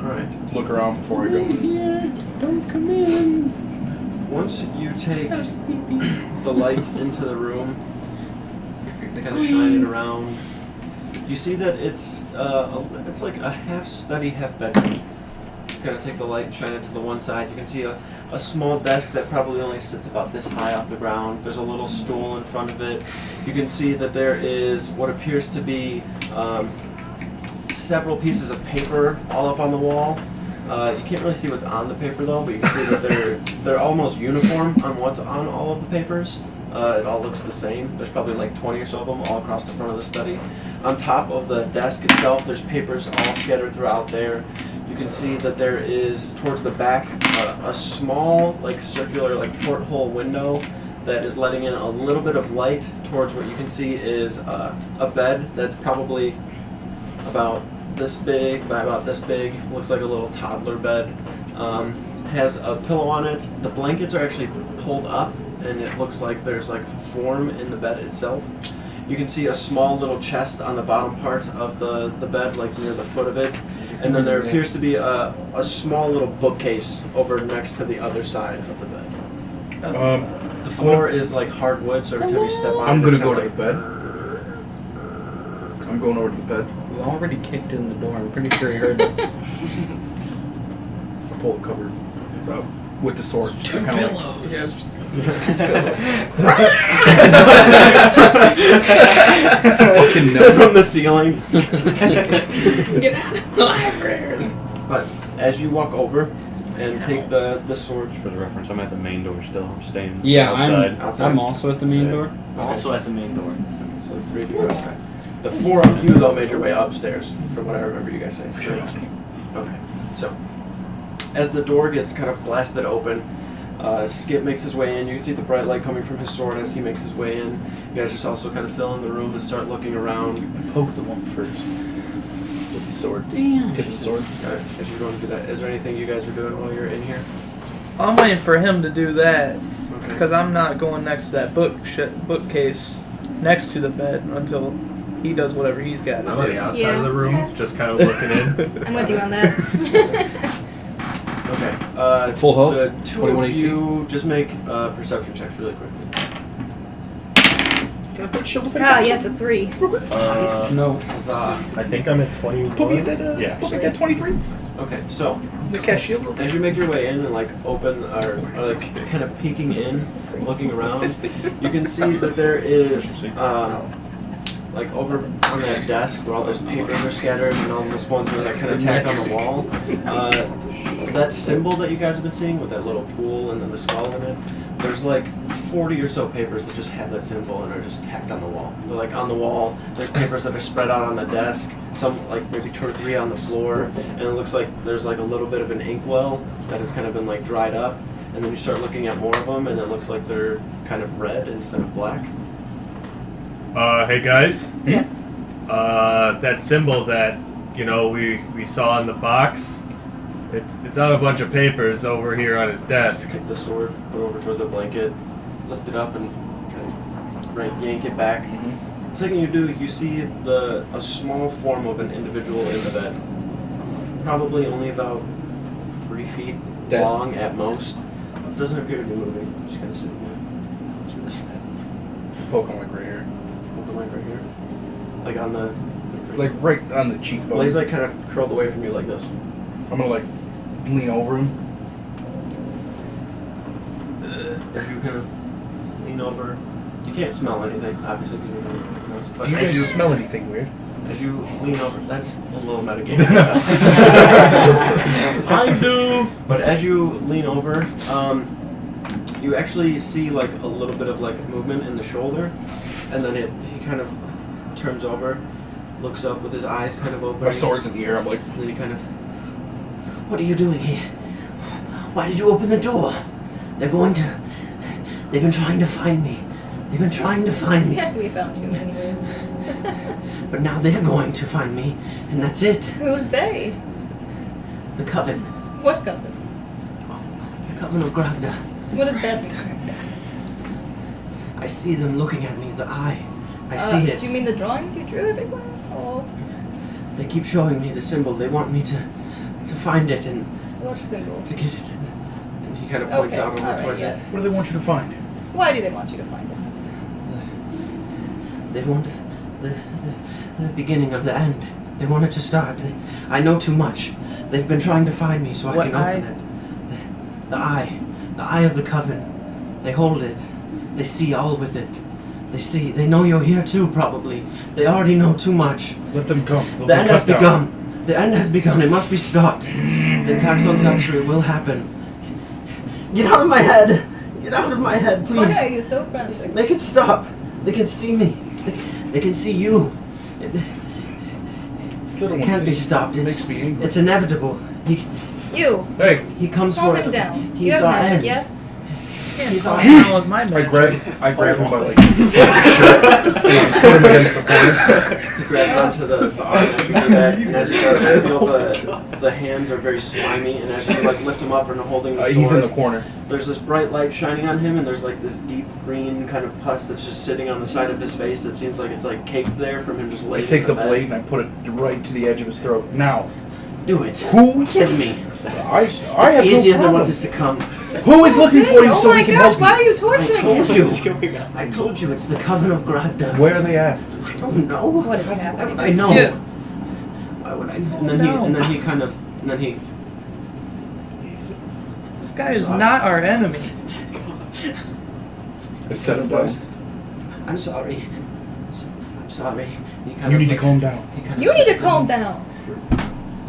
All right. Look around before I go in. Here, don't come in. Once you take the light into the room, kind of shine it around, you see that it's like a half study, half bedroom. Kind of take the light and shine it to the one side. You can see a small desk that probably only sits about this high off the ground. There's a little stool in front of it. You can see that there is what appears to be several pieces of paper all up on the wall. You can't really see what's on the paper though, but you can see that they're almost uniform on what's on all of the papers. It all looks the same. There's probably like 20 or so of them all across the front of the study. On top of the desk itself, there's papers all scattered throughout there. You can see that there is, towards the back, a small, like circular, like porthole window that is letting in a little bit of light towards what you can see is a bed that's probably about this big by about this big. Looks like a little toddler bed. Has a pillow on it. The blankets are actually pulled up, and it looks like there's like form in the bed itself. You can see a small little chest on the bottom part of the bed, like near the foot of it. And then there appears to be a small little bookcase over next to the other side of the bed. The floor is like hardwood, so every time you step on it, I'm gonna it's go kinda to the bed. I'm going over to the bed. We already kicked in the door. I'm pretty sure he heard us. I pull the cupboard out with the sword. Two pillows. Fucking no. From the ceiling. Get out of the library. But as you walk over and take the sword. For the reference, I'm at the main door still. I'm staying Yeah, outside. I'm also at the main door. Also at the main door. So the three of you are outside. The four of you, though, made your way upstairs, from what I remember you guys saying. Okay. So, as the door gets kind of blasted open, Skip makes his way in. You can see the bright light coming from his sword as he makes his way in. You guys just also kind of fill in the room and start looking around. Poke the one first. With the sword. Damn. Tip the sword. As you're going to do that, is there anything you guys are doing while you're in here? I'm waiting for him to do that Okay. because I'm not going next to that bookcase next to the bed until he does whatever he's got to I'm on do. the outside Yeah. of the room, just kind of looking in. I'm with you on that. Okay. Full health? The two 21 of AC? you just make perception checks really quickly. Can I put shield of faith? Ah, yes, a 3. No. Huzzah. I think I'm at 21. Put me at that, yeah. put me at that 23. Okay, so The cashier. as you make your way in and like open or like kind of peeking in, looking around, you can see that there is like over on that desk where all those papers are scattered and all those ones are like kind of tacked on the wall. That symbol that you guys have been seeing with that little pool and then the skull in it, there's like 40 or so papers that just have that symbol and are just tacked on the wall. They're like on the wall, there's papers that are spread out on the desk, some like maybe 2 or 3 on the floor, and it looks like there's like a little bit of an inkwell that has kind of been like dried up, and then you start looking at more of them and it looks like they're kind of red instead of black. Hey guys. Yes. That symbol that, we saw in the box, it's on a bunch of papers over here on his desk. Take the sword, put it over towards the blanket, lift it up and kind of yank it back. The second you do, you see a small form of an individual in the bed. Probably only about 3 feet Dead. long at most. Doesn't appear to be moving. Just kind of sitting there. What's really sad. Poke on like right here. Poke the mic right here. Like on the... Like right on the cheekbone. Well, he's like kind of curled away from you like this. I'm gonna like lean over him. As you kind of lean over, you can't smell anything, obviously. Because you don't know. But You as guys you smell anything weird? As you lean over, that's a little metagame. I do. But as you lean over, you actually see like a little bit of like movement in the shoulder, and then he kind of turns over, looks up with his eyes kind of open. My sword's in the air. I'm like, And then he kind of, what are you doing here? Why did you open the door? They've been trying to find me. They've been trying to find me. We found you anyways. But now they're going to find me, and that's it. Who's they? The Coven. What coven? The Coven of Gravda. What does that mean? I see them looking at me, the eye. I see it. Do you mean the drawings you drew everywhere? Oh. They keep showing me the symbol. They want me to find it and What symbol? to get it. And he kind of points out over alright, towards yes. what do they want you to find? Why do they want you to find it? it. They want the beginning of the end. They want it to start. I know too much. They've been trying to find me so I What can eye? open it. The eye. The eye of the Coven. They hold it. They see all with it. They know you're here too, probably. They already know too much. Let them come. They'll The be end cut has down. begun. The end has begun. It must be stopped. The attacks on Zaxria will happen. Get out of my head! Get out of my head, please. Why are you so frantic? Make it stop. They can see me. They can see you. This little It one can't be just stopped. makes me angry. It's inevitable. You! Hey, He comes Calm for him it. down. You He's have our magic, end. yes? He's our Calm end. down with my I magic. grab him by like the shirt and put him against the corner. He grabs onto the arm as you do that, and as you do that, you feel the hands are very slimy, and as you like lift him up and holding the sword, He's in the corner. there's this bright light shining on him, and there's like this deep green kind of pus that's just sitting on the side of his face that seems like it's like caked there from him just I laying take in the bed. blade and I put it right to the edge of his throat. Now, Do it. who? Kidding me. I It's have easier no than problem. what is to come. Who is looking for you Oh so my we can gosh, help why are you I torturing told him? you. I told you it's the Coven of Gravda. you? Where are they at? I don't know. What is Why happening? would I know? Skip. Why would I know? No. And then he kind of, and then he. This guy is not our enemy. I set him down. I'm sorry. I'm sorry. He kind You of need to looks- calm down. he kind of You need to sits calm down. down.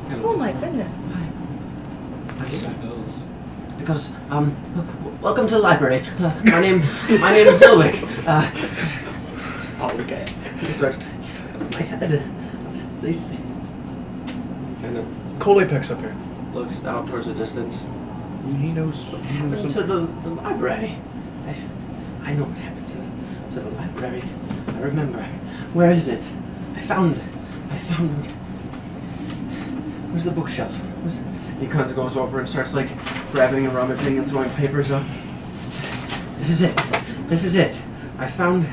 Kind of Oh looks my like- goodness. I'm sorry. He goes, welcome to the library. My name is Zilwick. Okay. He starts, my head. They see. Kind of Call Apex up here. looks out towards the distance. He knows. What happened to the library? I know what happened to the library. I remember. Where is it? I found it. Where's the bookshelf? He kind of goes over and starts like grabbing and rummaging and throwing papers up. This is it. I found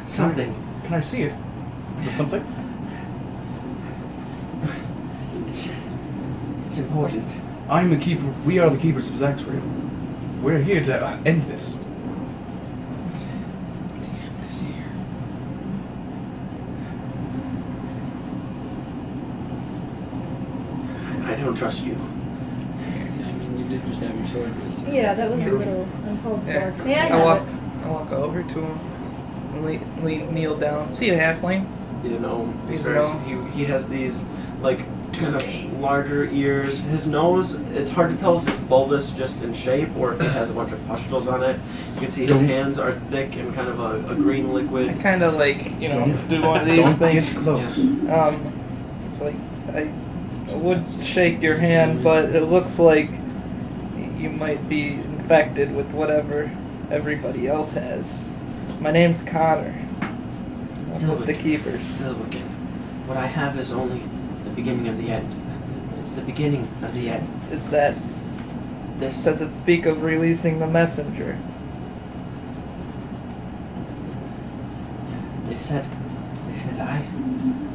something. Can I see it? The something? It's important. I'm the keeper. We are the keepers of Zaxria. We're here to end this. I'd don't trust you. I mean, you did just have your sword. Yeah, that was a little uncalled Yeah. for. May I have it? I walk over to him and kneel down. Is he a halfling? You know, He's a gnome. he has these like kind of larger ears. His nose, it's hard to tell if it's bulbous just in shape or if it has a bunch of pustules on it. You can see his hands are thick and kind of a green I liquid. kind of like, you know, do one of these Don't things. get close. It's like I would shake your hand, but it looks like you might be infected with whatever everybody else has. My name's Connor. I'm with the Keepers. Silverkin. What I have is only the beginning of the end. It's the beginning of the end. Is that? This Does it speak of releasing the messenger? They said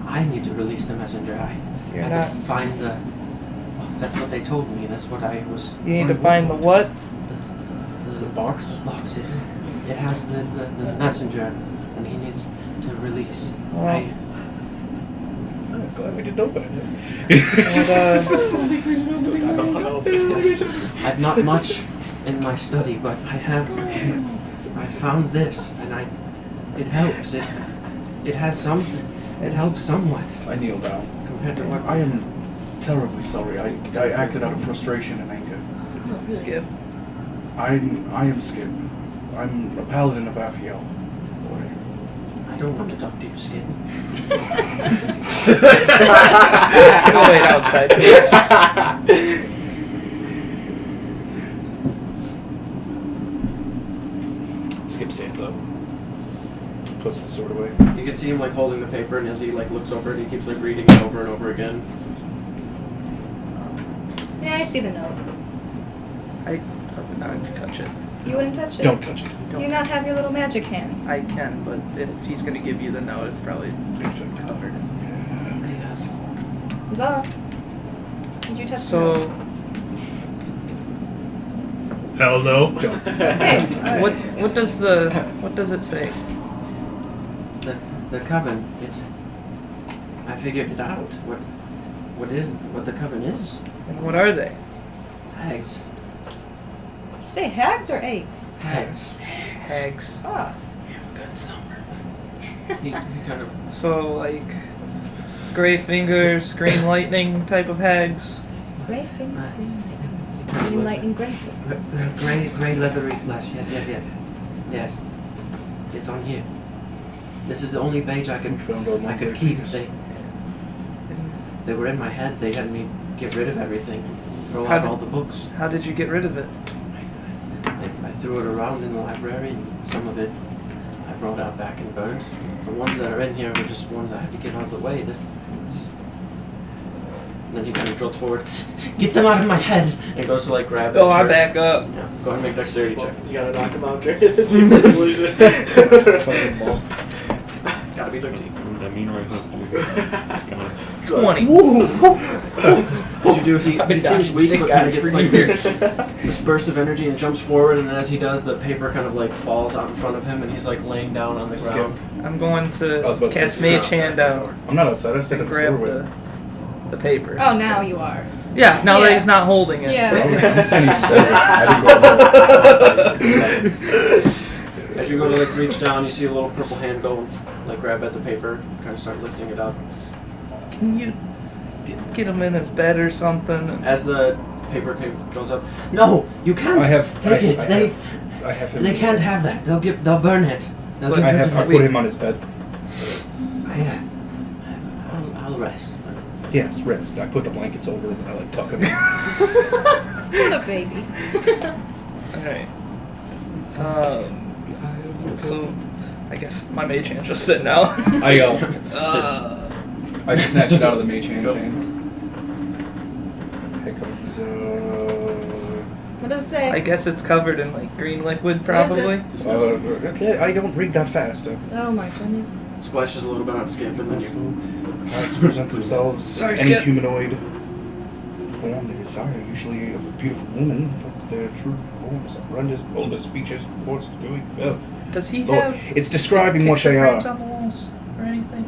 I need to release the messenger. You're I not. could find the. That's what they told me. That's what I was. You need to find the what? The box. Box. It has the messenger, and he needs to release. Well, I'm glad we didn't open it. Still don't know how to open it. I've not much in my study, but I found this, and it helps. It has something. It helps somewhat. I kneel down. Compared to what I am terribly sorry. I acted out of frustration and anger. Skip. I am Skip. I'm a paladin of Aphiel. I don't want to talk to you, Skip. Go wait outside, please. Skip stands up. Puts the sword away. You can see him like holding the paper, and as he like looks over it, he keeps like reading it over and over again. May I see the note? I would not touch it. You wouldn't touch it? Don't touch it. Do you not have your little magic hand? I can, but if he's going to give you the note, it's probably covered. Yes. It's off. Did you touch the So, note? Hell no. Okay. what does it say? The coven. I figured it out. What the coven is? And what are they? Hags. Did you say hags or eggs? Hags. Hags. Ah. Good summer. He kind of. So, like, gray fingers, green lightning type of hags. Gray fingers, green lightning. Green lightning, gray fingers. Gray leathery flesh. Yes. It's on here. This is the only page I could keep. They were in my head. They had me get rid of everything and throw out all the books. How did you get rid of it? I threw it around in the library, and some of it I brought out back and burned. The ones that are in here were just ones I had to get out of the way. And then he kind of drilled forward. Get them out of my head! And goes to like grab it. Oh, I back up. Yeah, go ahead and make dexterity check. You gotta knock him out, Drake. That's your solution. Fucking ball. Gotta be 13. That mean right hook, dude. 20. What you do? He seems weak, but kind of gets like this burst of energy and jumps forward, and then as he does, the paper kind of like falls out in front of him, and he's like laying down on the ground. I'm going to I was about to cast say Mage Hand down. I'm not outside. I stand and at the door grab with the paper. Oh, now you are. Yeah, now that he's not holding it. Yeah. I'm standing As you go to like reach down, you see a little purple hand go and like grab at the paper, kind of start lifting it up. Can you get him in his bed or something? As the paper goes up, no, you can't take it. They can't have that. They'll burn it. I put him on his bed. I'll rest. Yes, rest. I put the blankets over him and I like tuck him in. What a baby. Alright. So, I guess my mage hand's just sitting out. I snatch it out of the mage hand's hand. Here comes, What does it say? I guess it's covered in like green liquid, probably. I don't read that fast. Oh my goodness. It splashes a little bit on Skip, and then Hags present themselves Sorry, any Skip. humanoid form they desire, usually of a beautiful woman, but their true forms are horrendous, bulbous features, reports going well. Does he Lord, have it's describing what picture they frames are. on the walls or anything?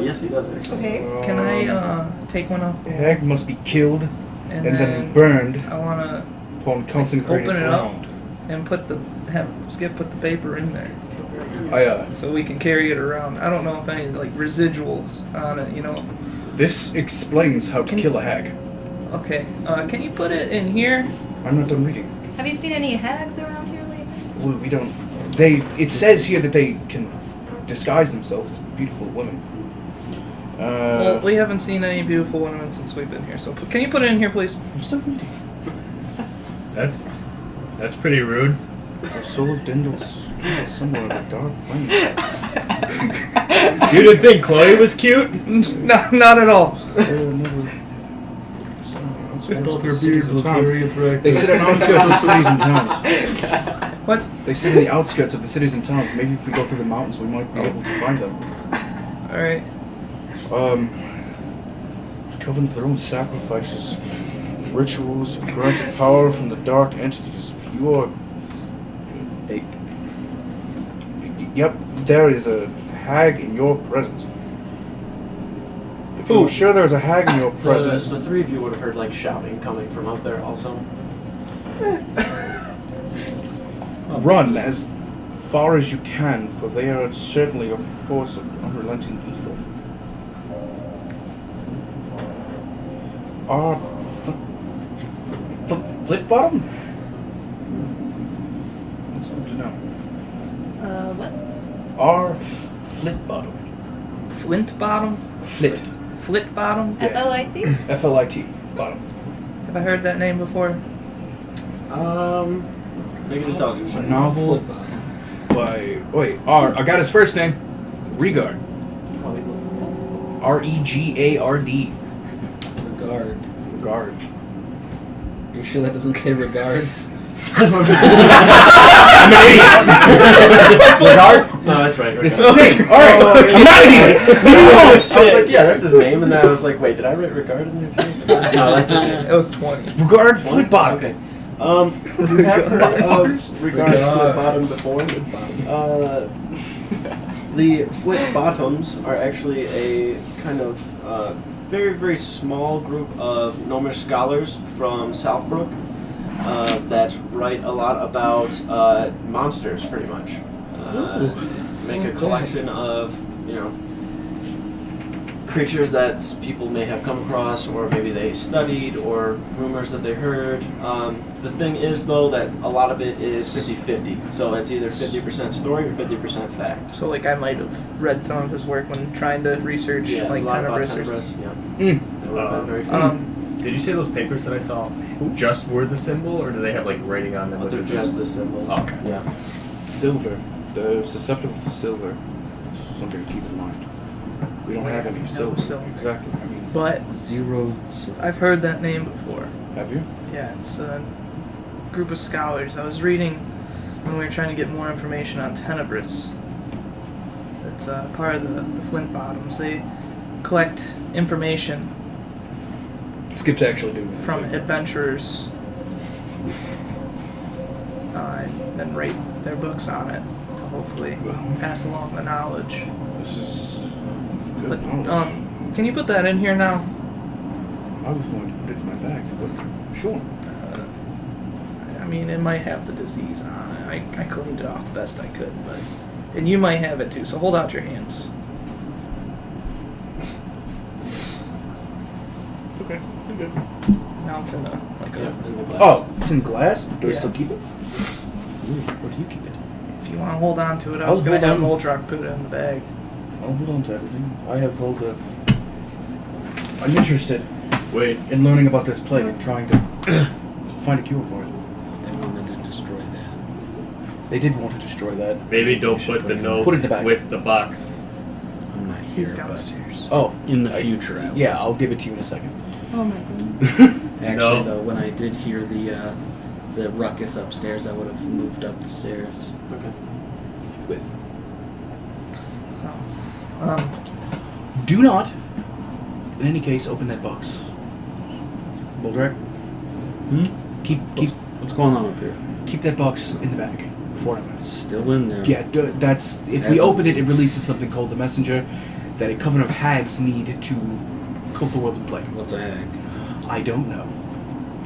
yes, he does actually. Okay. Can I take one off The the hag must be killed and then burned I want to upon consecrated open it up ground. and have Skip put the paper in there. So we can carry it around. I don't know if any like residuals on it, This explains how to kill a hag. Okay. Can you put it in here? I'm not done reading. Have you seen any hags around here lately? We don't. It says here that they can disguise themselves as beautiful women. Well, we haven't seen any beautiful women since we've been here. So can you put it in here, please? I'm so reading. That's pretty rude. The soul of Dindle's somewhere in the dark lane. You didn't think Chloe was cute? No, not at all. I thought her beard was very attractive. They sit on the outskirts of cities and towns. What? They sit in the outskirts of the cities and towns. Maybe if we go through the mountains, we might be able to find them. All right. Coven for their own sacrifices, rituals, granted power from the dark entities. If you are... Yep, there is a hag in your presence. If you're sure there's a hag in your presence... The three of you would have heard, like, shouting coming from out there also. Run as far as you can, for they are certainly a force of unrelenting evil. Our flip bottom? That's good to know. What? Our flit bottom. Flint bottom? Flit. Flit bottom? Yeah. F-L-I-T? F-L-I-T. Bottom. Have I heard that name before? Make an intelligence check. A novel by... Wait, I got his first name. Regard. R-E-G-A-R-D. Regard. Regard. Are you sure that doesn't say regards? I'm an idiot. Regard? No, that's right. It's his name. Alright, I'm not an idiot. I was like, yeah, that's his name, and then I was like, wait, did I write Regard in there too? No, that's his name. It was 20. Regard flip bottom. Okay. You have heard of Regard flip bottom before? The flip bottoms are actually a kind of very, very small group of gnomish scholars from Southbrook that write a lot about monsters, pretty much. Make a collection of, creatures that people may have come across, or maybe they studied, or rumors that they heard. The thing is, though, that a lot of it is 50-50. So it's either 50% story or 50% fact. So, like, I might have read some of his work when trying to research, like, a lot about Tenebrous. Yeah. That would have been very fun. Did you say those papers that I saw just were the symbol, or do they have, like, writing on them? But they're just the symbols. Okay. Yeah. Silver. They're susceptible to silver. It's something to keep in mind. We don't have any silver. Exactly. I mean, But zero. I've heard that name before. Have you? Yeah, it's a group of scholars. I was reading when we were trying to get more information on Tenebrous. It's part of the Flint Bottoms. They collect information Skip's actually doing it. from adventurers and then write their books on it to hopefully pass along the knowledge. This is good But knowledge. can you put that in here now? I was going to put it in my bag, but sure. I mean, it might have the disease on it. I cleaned it off the best I could, and you might have it too. So hold out your hands. Okay, I'm good. Now it's in a In the glass. Oh, it's in glass? Do I Yeah. still keep it? Where do you keep it? If you want to hold on to it, I I'll was going to have hold Moldrock put it in the bag. I'll hold on to everything. I have all the... I'm interested Wait. in learning about this plague and trying to find a cure for it. They wanted to destroy that. They did want to destroy that. Maybe don't put the note Put it in the bag. with the box. I'm not here. He's but downstairs. Oh. in the future, I will. Yeah, I'll give it to you in a second. Oh my goodness. Actually, No. though, when I did hear the ruckus upstairs, I would have moved up the stairs. Okay. So, Do not, in any case, open that box. Boldrak, keep What's going on up here? keep that box in the bag forever. Still in there. Yeah, that's if we open it, it releases something called the messenger that a coven of hags need to cope the world in plague. What's a hag? I don't know.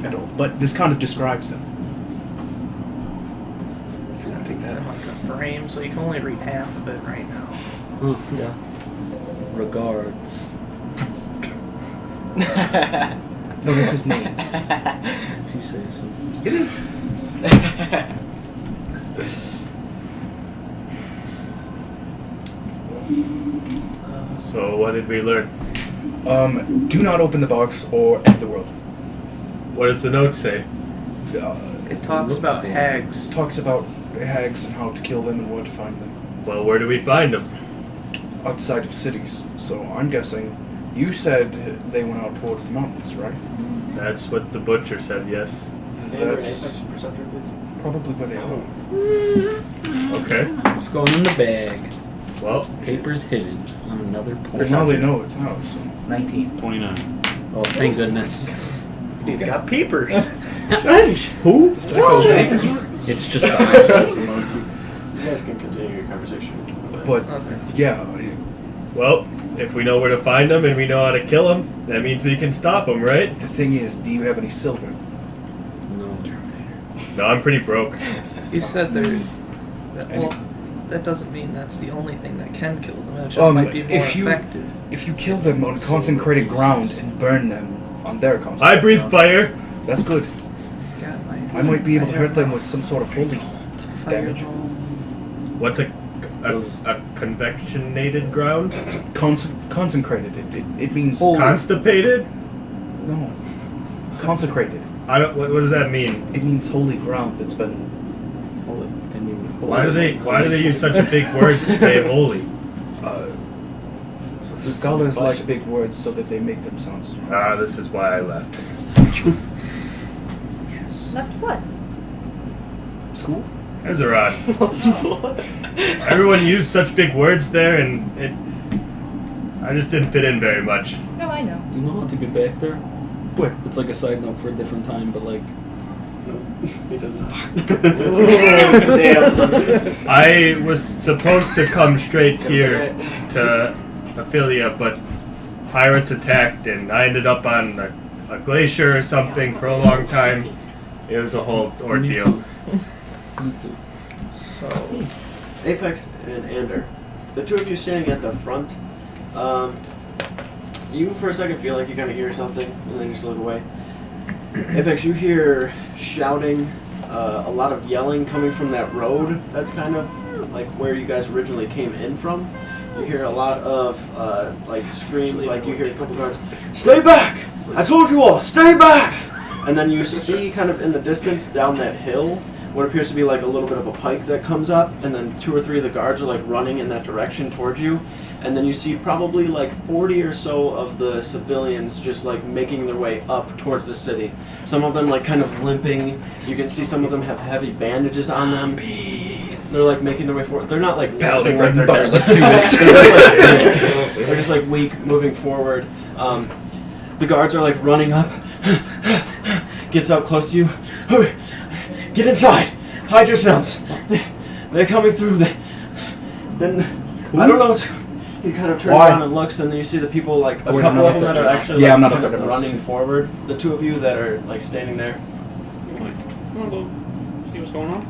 at all, but this kind of describes them. It's in like a frame, so you can only read half of it right now. Oh, yeah. Regards. No, that's his name. If you say so. It is. So what did we learn? Do not open the box or end the world. What does the note say? It talks about hags. Talks about hags and how to kill them and where to find them. Well, where do we find them? Outside of cities. So I'm guessing you said they went out towards the mountains, right? That's what the butcher said, yes. That's probably where they are. Okay. It's going in the bag. Well, Paper's hidden on another point. Well, now they know it's out, so. 19. 29. Oh, thank goodness. He's got peepers. who? It's just the eyeballs emoji. You guys can continue your conversation. But, yeah. Well, if we know where to find them and we know how to kill them, that means we can stop them, right? The thing is, do you have any silver? No. No, I'm pretty broke. You said that doesn't mean that's the only thing that can kill them. It just might be more effective. If you kill them on consecrated ground and burn them on their consecrated I breathe ground, fire. that's good. God, I might be able to hurt them with some sort of holy damage. What's a convectionated ground? Consecrated. It means Constipated? no. Consecrated. I don't. What does that mean? It means holy ground that's been. Why do they use such a big word to say holy? Scholars like big words so that they make them sound smart. This is why I left. Left what? School? Xarvarax. Everyone used such big words there, and I just didn't fit in very much. No, I know. Do you know how to get back there? Where? It's like a side note for a different time, but like. He doesn't. I was supposed to come straight here to Ophelia, but pirates attacked, and I ended up on a glacier or something for a long time. It was a whole ordeal. So, Apex and Ander, the two of you standing at the front, you for a second feel like you kind of hear something, and then you just look away. Apex, you hear shouting, a lot of yelling coming from that road. That's kind of like where you guys originally came in from. You hear a lot of like screams, like you hear a couple guards, "Stay back! I told you all, stay back!" And then you see kind of in the distance down that hill what appears to be like a little bit of a pike that comes up, and then 2 or 3 of the guards are like running in that direction towards you. And then you see probably like 40 or so of the civilians just like making their way up towards the city. Some of them like kind of limping. You can see some of them have heavy bandages on them. They're like making their way forward. They're not like limping like they're dead. Let's do this. They're just like weak, moving forward. The guards are like running up. Gets up close to you. Get inside. Hide yourselves. They're coming through. Then I don't know. He kind of turns around and looks, and then you see the people, like, a couple of them that are actually like, kind of running forward. The 2 of you that are, like, standing there. Like, want to go see what's going on?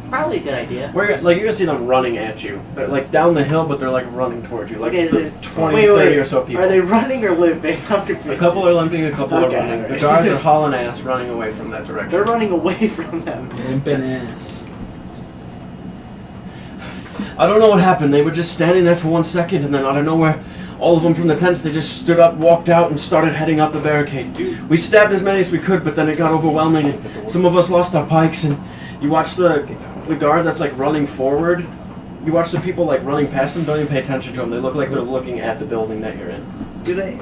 Probably a good idea. You're going to see them running at you. They're, like, down the hill, but they're, like, running towards you. Like, Okay, 20, 30 or so people. Are they running or limping? I'm confused. A couple are limping, a couple are running. Okay. The guards are hauling ass, running away from that direction. They're running away from them. Limping ass. I don't know what happened. They were just standing there for 1 second, and then out of nowhere, all of them from the tents, they just stood up, walked out, and started heading up the barricade. We stabbed as many as we could, but then it got overwhelming, and some of us lost our pikes, and you watch the guard that's, like, running forward. You watch the people, like, running past them. Don't even pay attention to them. They look like they're looking at the building that you're in. Do they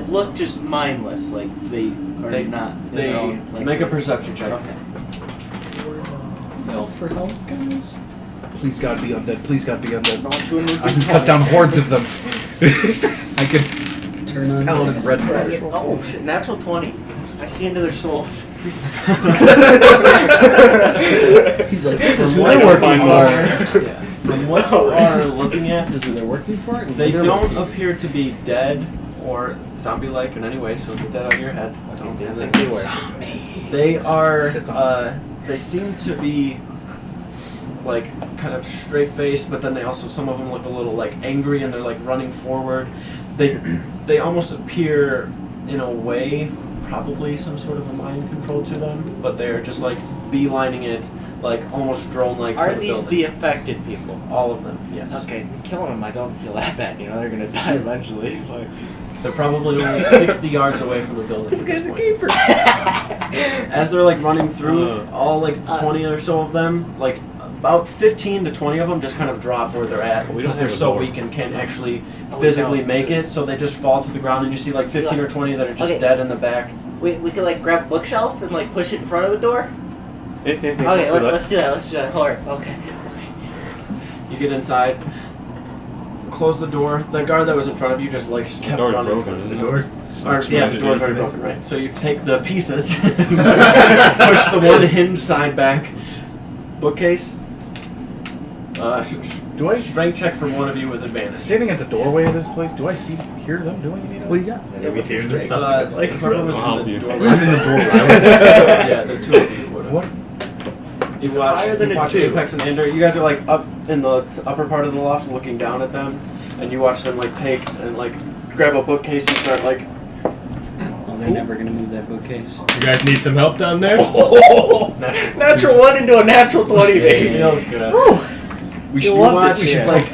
look just mindless? Like they not? They make a perception check. Okay. Yell for help, guys. Please God be undead. Please God be undead. I can cut down hordes of them. I could turn on paladin red flash. Oh shit! Natural 20. I see into their souls. He's like, this is who they're working for. Yeah. From what you are looking at, This is who they're working for. they don't appear to be dead or zombie-like in any way, so get that out of your head. I don't think they were. They are, they seem to be like kind of straight-faced, but then they also, some of them look a little like angry and they're like running forward. They almost appear in a way probably some sort of a mind control to them, but they're just like beelining it, like almost drone-like. Are these the infected people? All of them, yes. Okay, killing them I don't feel that bad, you know, they're gonna die eventually. Like, they're probably only 60 yards away from the building. This guy's a keeper. As they're like running through, all like 20 or so of them, like about 15 to 20 of them just kind of drop where they're at because they're so weak and can't actually physically make it, so they just fall to the ground, and you see like 15 or 20 that are just dead in the back. We could like grab a bookshelf and like push it in front of the door? Okay, let's do that. Let's do that. Alright, okay. You get inside, close the door. The guard that was in front of you just like kept running. The door's Yeah, the door's already broken, right? So you take the pieces, push the one hinge side back. Bookcase. Do I strength check from one of you with advantage? Standing at the doorway of this place, do I hear them doing anything? What do you got? Yeah, we hear this stuff. Like whoever was in the doorway. Who's in the doorway? Yeah, the two of you would. What? You watch Apex and Ender. You guys are like up in the upper part of the loft, looking down at them, and you watch them like take and like grab a bookcase and start like. Well, they're never gonna move that bookcase. You guys need some help down there? Natural 1 into a natural 20, baby. It feels good. We should watch like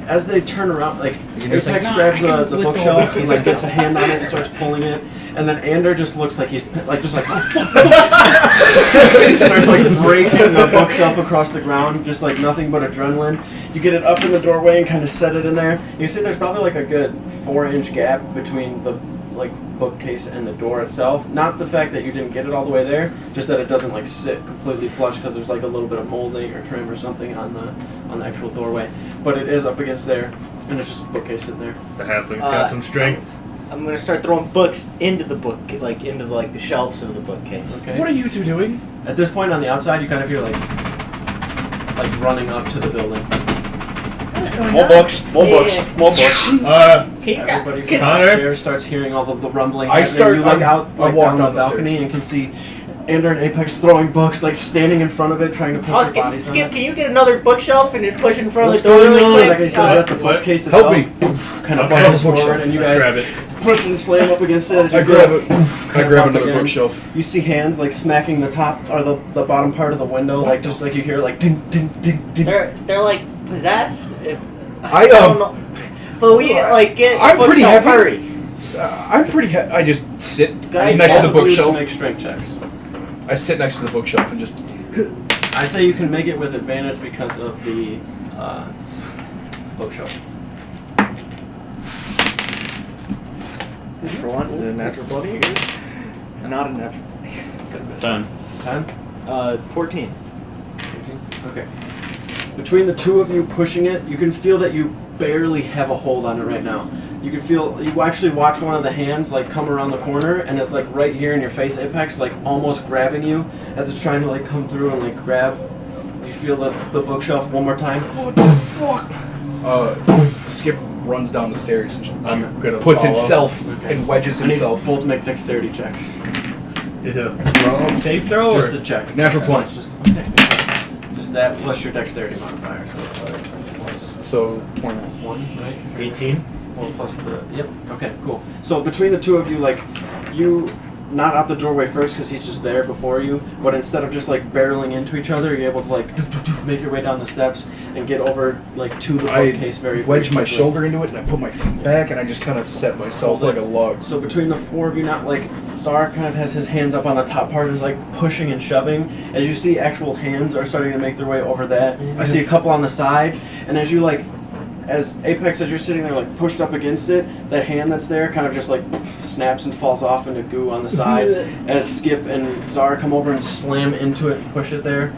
as they turn around, like Apex grabs the bookshelf and like gets a hand on it and starts pulling it, and then Ander just looks like he's like just like starts like breaking the bookshelf across the ground, just like nothing but adrenaline. You get it up in the doorway and kind of set it in there. You see, there's probably like a good 4-inch gap between the like bookcase and the door itself. Not the fact that you didn't get it all the way there, just that it doesn't like sit completely flush because there's like a little bit of molding or trim or something on the actual doorway. But it is up against there, and it's just a bookcase sitting there. The halfling's got some strength. I'm gonna start throwing books into the book, like into the shelves of the bookcase. Okay. What are you two doing? At this point on the outside, you kind of hear like running up to the building. More books. Everybody from upstairs starts hearing all the rumbling. I start. You look out like walk down the balcony and can see Ander and Apex throwing books, like standing in front of it, trying to push their bodies on it. Can you get another bookshelf and just push it in front of the What's door going really on? quick? Like I said, at the bookcase itself. Help me! Kind of bounce forward, and you guys grab it. push and slam up against it. As you I grab another bookshelf. You see hands like smacking the top or the bottom part of the window, like just like you hear like ding ding ding ding. They're like possessed. I don't know. But we like get. I'm pretty heavy. Hurry. I'm pretty heavy. I just sit I next to the both of you bookshelf. to make strength checks. I sit next to the bookshelf and just. I'd say you can make it with advantage because of the bookshelf. For one, is it a natural 20? Not a natural 20. 10. 14. 14? Okay. Between the two of you pushing it, you can feel that you barely have a hold on it right now. You can feel, you actually watch one of the hands like come around the corner, and it's like right here in your face, Apex, like almost grabbing you as it's trying to like come through and like grab. You feel the bookshelf one more time. What the fuck? Skip runs down the stairs and puts himself and wedges himself. Both make dexterity checks. Is it a throw, safe throw, Just or a check. Natural 20. Just that plus your dexterity modifier. So 21, right? 18. Well, plus the okay, cool. So between the two of you, like you. Not out the doorway first because he's just there before you, but instead of just like barreling into each other, you're able to like make your way down the steps and get over like to the bookcase very quickly. Wedge my shoulder into it and I put my feet back and I just kind of set myself like a log. So between the four of you, not like Zar kind of has his hands up on the top part and is like pushing and shoving. As you see, actual hands are starting to make their way over that. I see a couple on the side, and as you like. As Apex, as you're sitting there like pushed up against it, that hand that's there kind of just like snaps and falls off into goo on the side. As Skip and Zara come over and slam into it and push it there.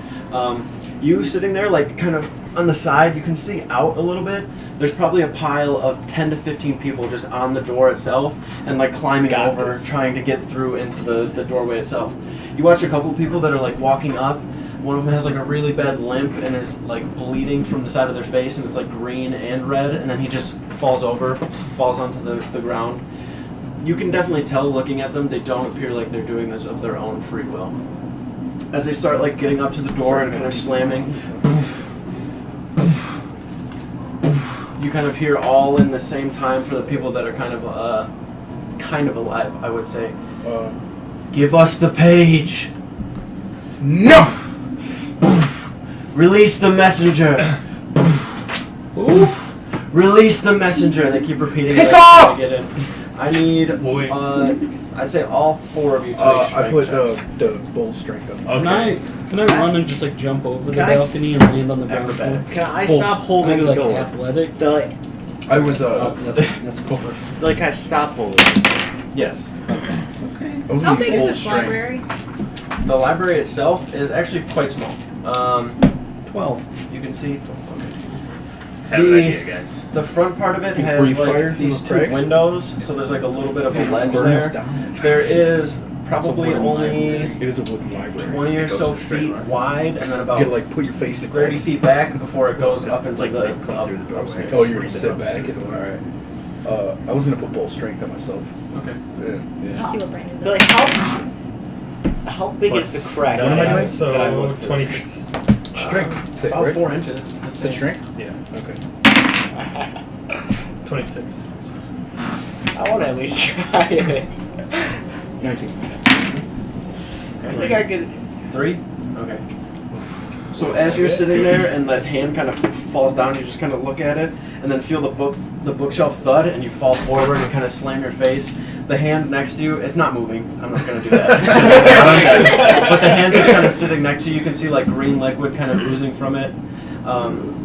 You sitting there like kind of on the side, you can see out a little bit. There's probably a pile of 10 to 15 people just on the door itself and like climbing over, trying to get through into the doorway itself. You watch a couple of people that are like walking up. One of them has like a really bad limp and is like bleeding from the side of their face, and it's like green and red, and then he just falls over, falls onto the ground. you can definitely tell looking at them, they don't appear like they're doing this of their own free will. As they start like getting up to the door and kind of slamming, you kind of hear all in the same time for the people that are kind of alive, I would say. Give us the page. No! Release the messenger. Release the messenger. They keep repeating. Piss off! To get in. I need. I'd say all 4 of you to make strength I put checks. the bull strength up. Can I run and just like jump over the balcony and land on the ground floor? Can I stop holding the like door? Athletic. I was That's cool. Like I stop holding. Yes. Okay. How big is this library? The library itself is actually quite small. 12. You can see. Have an idea, guys. The front part of it Were has you fired like from these the 2 cracks? windows, so there's like a little bit of a ledge Burn us there. down. There is probably It's a wooden only It is a wooden library. 20 or It goes so straight feet line. wide, and then You about gotta like put your face in the 30 feet back before it goes up into Like, the they come through the doorway. upstairs. Oh, you're gonna sit back and alright. I was gonna put bull strength on myself. Okay. Yeah. Let's see what Brandon does. But like, how big is the crack? No, that I looked so through? 26. Strength. Say, About right? 4 inches. It's the Is same. it strength? Yeah. Okay. 26. I want to at least try it. 19. I think I could. 3? Okay. So as you're sitting there and that hand kind of falls down, you just kind of look at it and then feel the bookshelf thud, and you fall forward and kind of slam your face. The hand next to you, it's not moving. I'm not going to do that. But the hand just kind of sitting next to you. You can see like green liquid kind of oozing from it.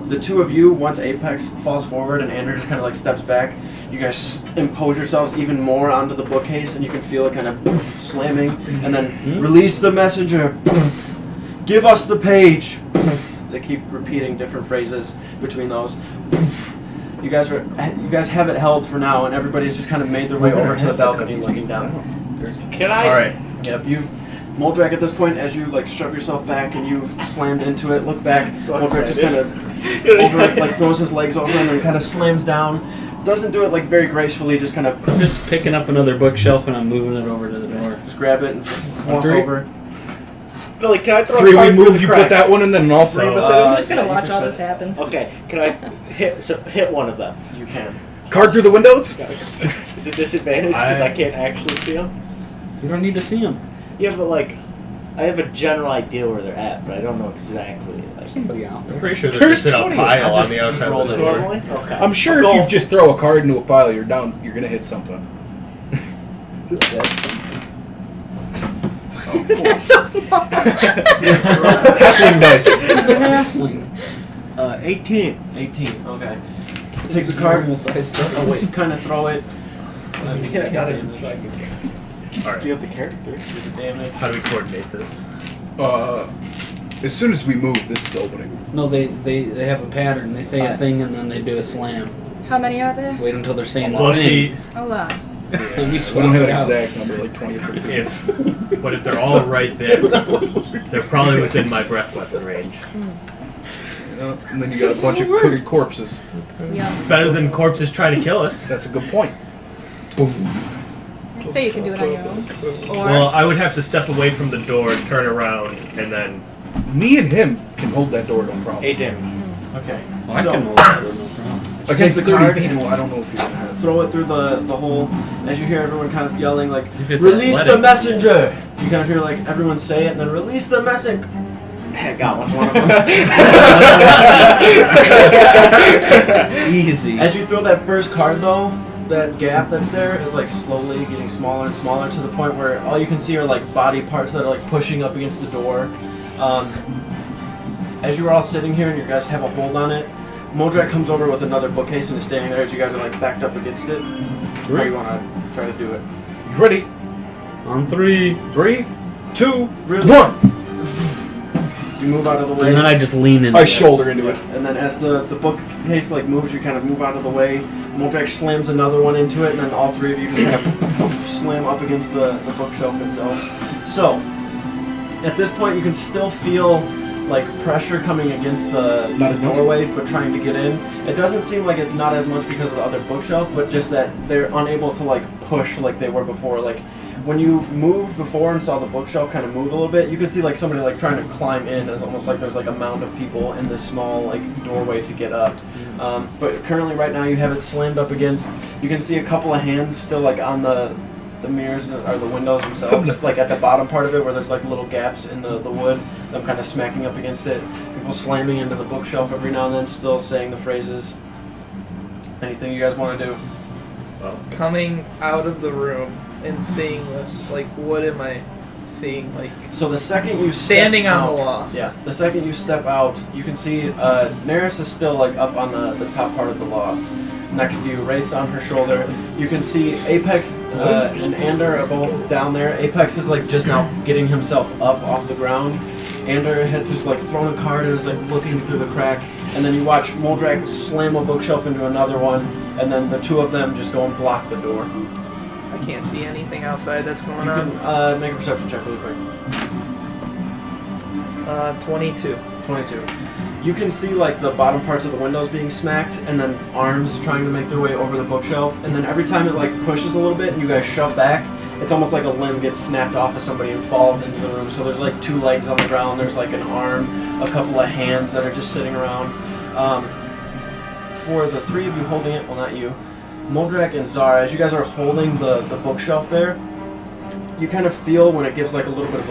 The 2 of you, once Apex falls forward and Andrew just kind of like steps back, you guys impose yourselves even more onto the bookcase, and you can feel it kind of slamming, and then release the messenger. Give us the page. They keep repeating different phrases between those. You guys have it held for now, and everybody's just kind of made their way over to the balcony looking down. Can I? All right. Yep, Moldrak at this point, as you like shove yourself back and you've slammed into it, look back. Moldrak just kind of throws his legs over and then kind of slams down. Doesn't do it like very gracefully, just kind of. I'm just picking up another bookshelf and I'm moving it over to the door. Just grab it and walk 3? over. Billy, can I throw 3 a card we through move, the you crack? put that one, and then all 3 of us hit I'm it? just gonna watch all this happen. Okay, can I hit one of them? You can. Card through the windows? Is it disadvantage because I can't actually see them? You don't need to see them. Yeah, but like, I have a general idea where they're at, but I don't know exactly. Like, Somebody out I'm there. pretty sure There's there's just in a 20. pile Just on the outside roll of the it. door. normally? Okay. I'm sure if you just throw a card into a pile, you're gonna hit something. They're so small. Halfling dice. It's a halfling. 18. 18. Okay. Take the card. Kind of throw it. Yeah, I got it. Alright. Do you have the character? Damage. How do we coordinate this? As soon as we move, this is opening. No, they have a pattern. They say a thing and then they do a slam. How many are there? Wait until they're saying Well, the thing. A lot. And we We swap don't have it an out. exact number, like 20 or 30. But if they're all right there, they're probably within my breath weapon range. You know? And then you got a bunch of crooked corpses. Yeah. Better than corpses trying to kill us. That's a good point. Boom. I'd say you can do it on your own. Or Well, I would have to step away from the door, turn around, and then. Me and him can hold that door, no problem. 8 damage. Okay. Well, I So- can hold it, no problem. Against the 30 card. people, I don't know if you're gonna have. Throw it through the hole as you hear everyone kind of yelling like, If it's release the athletic. messenger! You kind of hear like everyone say it and then release the messenger! I got one of them. Easy. As you throw that first card though, that gap that's there is like slowly getting smaller and smaller to the point where all you can see are like body parts that are like pushing up against the door. As you are all sitting here and you guys have a hold on it, Modrak comes over with another bookcase and is standing there as you guys are like backed up against it. How do you want to try to do it? You ready? On 3. 3, 2, Really? 1! You move out of the way. And then I just lean in. I shoulder into it. And then as the bookcase like moves, you kind of move out of the way. Moldrak slams another one into it, and then all 3 of you just kind of slam up against the bookshelf itself. So, at this point, you can still feel like pressure coming against the doorway, but trying to get in. It doesn't seem like it's not as much because of the other bookshelf, but just that they're unable to like push like they were before. Like when you moved before and saw the bookshelf kind of move a little bit, you could see like somebody like trying to climb in. It's almost like there's like a mound of people in this small like doorway to get up. But currently, right now, you have it slammed up against. You can see a couple of hands still like on the mirrors or the windows themselves, like at the bottom part of it where there's like little gaps in the wood, them kind of smacking up against it, people slamming into the bookshelf every now and then, still saying the phrases. Anything you guys want to do? Coming out of the room and seeing this, like, what am I seeing? Like, so the second you standing step on out, the loft. Yeah, the second you step out, you can see Naerys is still like up on the top part of the loft. Next to you, Wraith's on her shoulder. You can see Apex and Ander are both down there. Apex is like just now getting himself up off the ground. Ander had just like thrown a card and is like looking through the crack. And then you watch Moldrak slam a bookshelf into another one, and then the two of them just go and block the door. I can't see anything outside that's going on. You can make a perception check really quick. 22. 22. You can see like the bottom parts of the windows being smacked, and then arms trying to make their way over the bookshelf, and then every time it like pushes a little bit and you guys shove back, it's almost like a limb gets snapped off of somebody and falls into the room. So there's like two legs on the ground, there's like an arm, a couple of hands that are just sitting around. For the three of you holding it, well not you, Moldrak and Zara, as you guys are holding the bookshelf there, you kind of feel when it gives like a little bit of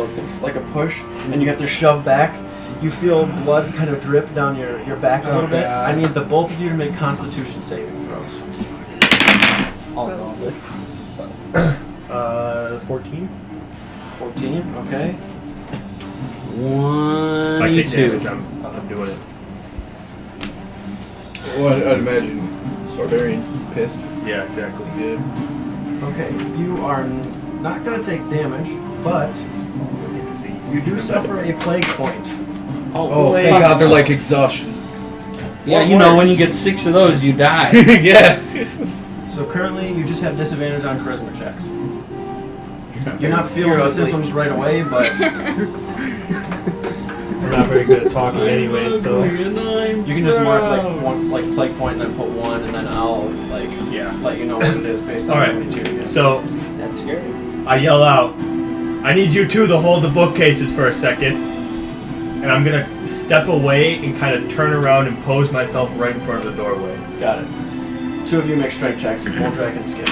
a push, and you have to shove back. You feel blood kind of drip down your back a little bit. I need the both of you to make Constitution saving throws. 14. 14, okay. 1. If I take damage, I'm doing it. Well, I'd imagine Barbarian pissed. Yeah, exactly. Good. Okay, you are not going to take damage, but you do suffer a plague point. Oh, thank God, they're like exhaustion. Yeah, you know, when you get 6 of those, you die. Yeah. So currently, you just have disadvantage on charisma checks. You're not feeling the symptoms right away, but we're not very good at talking anyway, so you can just mark like one plague point and then put 1, and then I'll like let you know what it is based on how many tier you get. So that's scary. I yell out, I need you two to hold the bookcases for a second, and I'm gonna step away and kind of turn around and pose myself right in front of the doorway. Got it. Two of you make strength checks, Moldrak and Skip.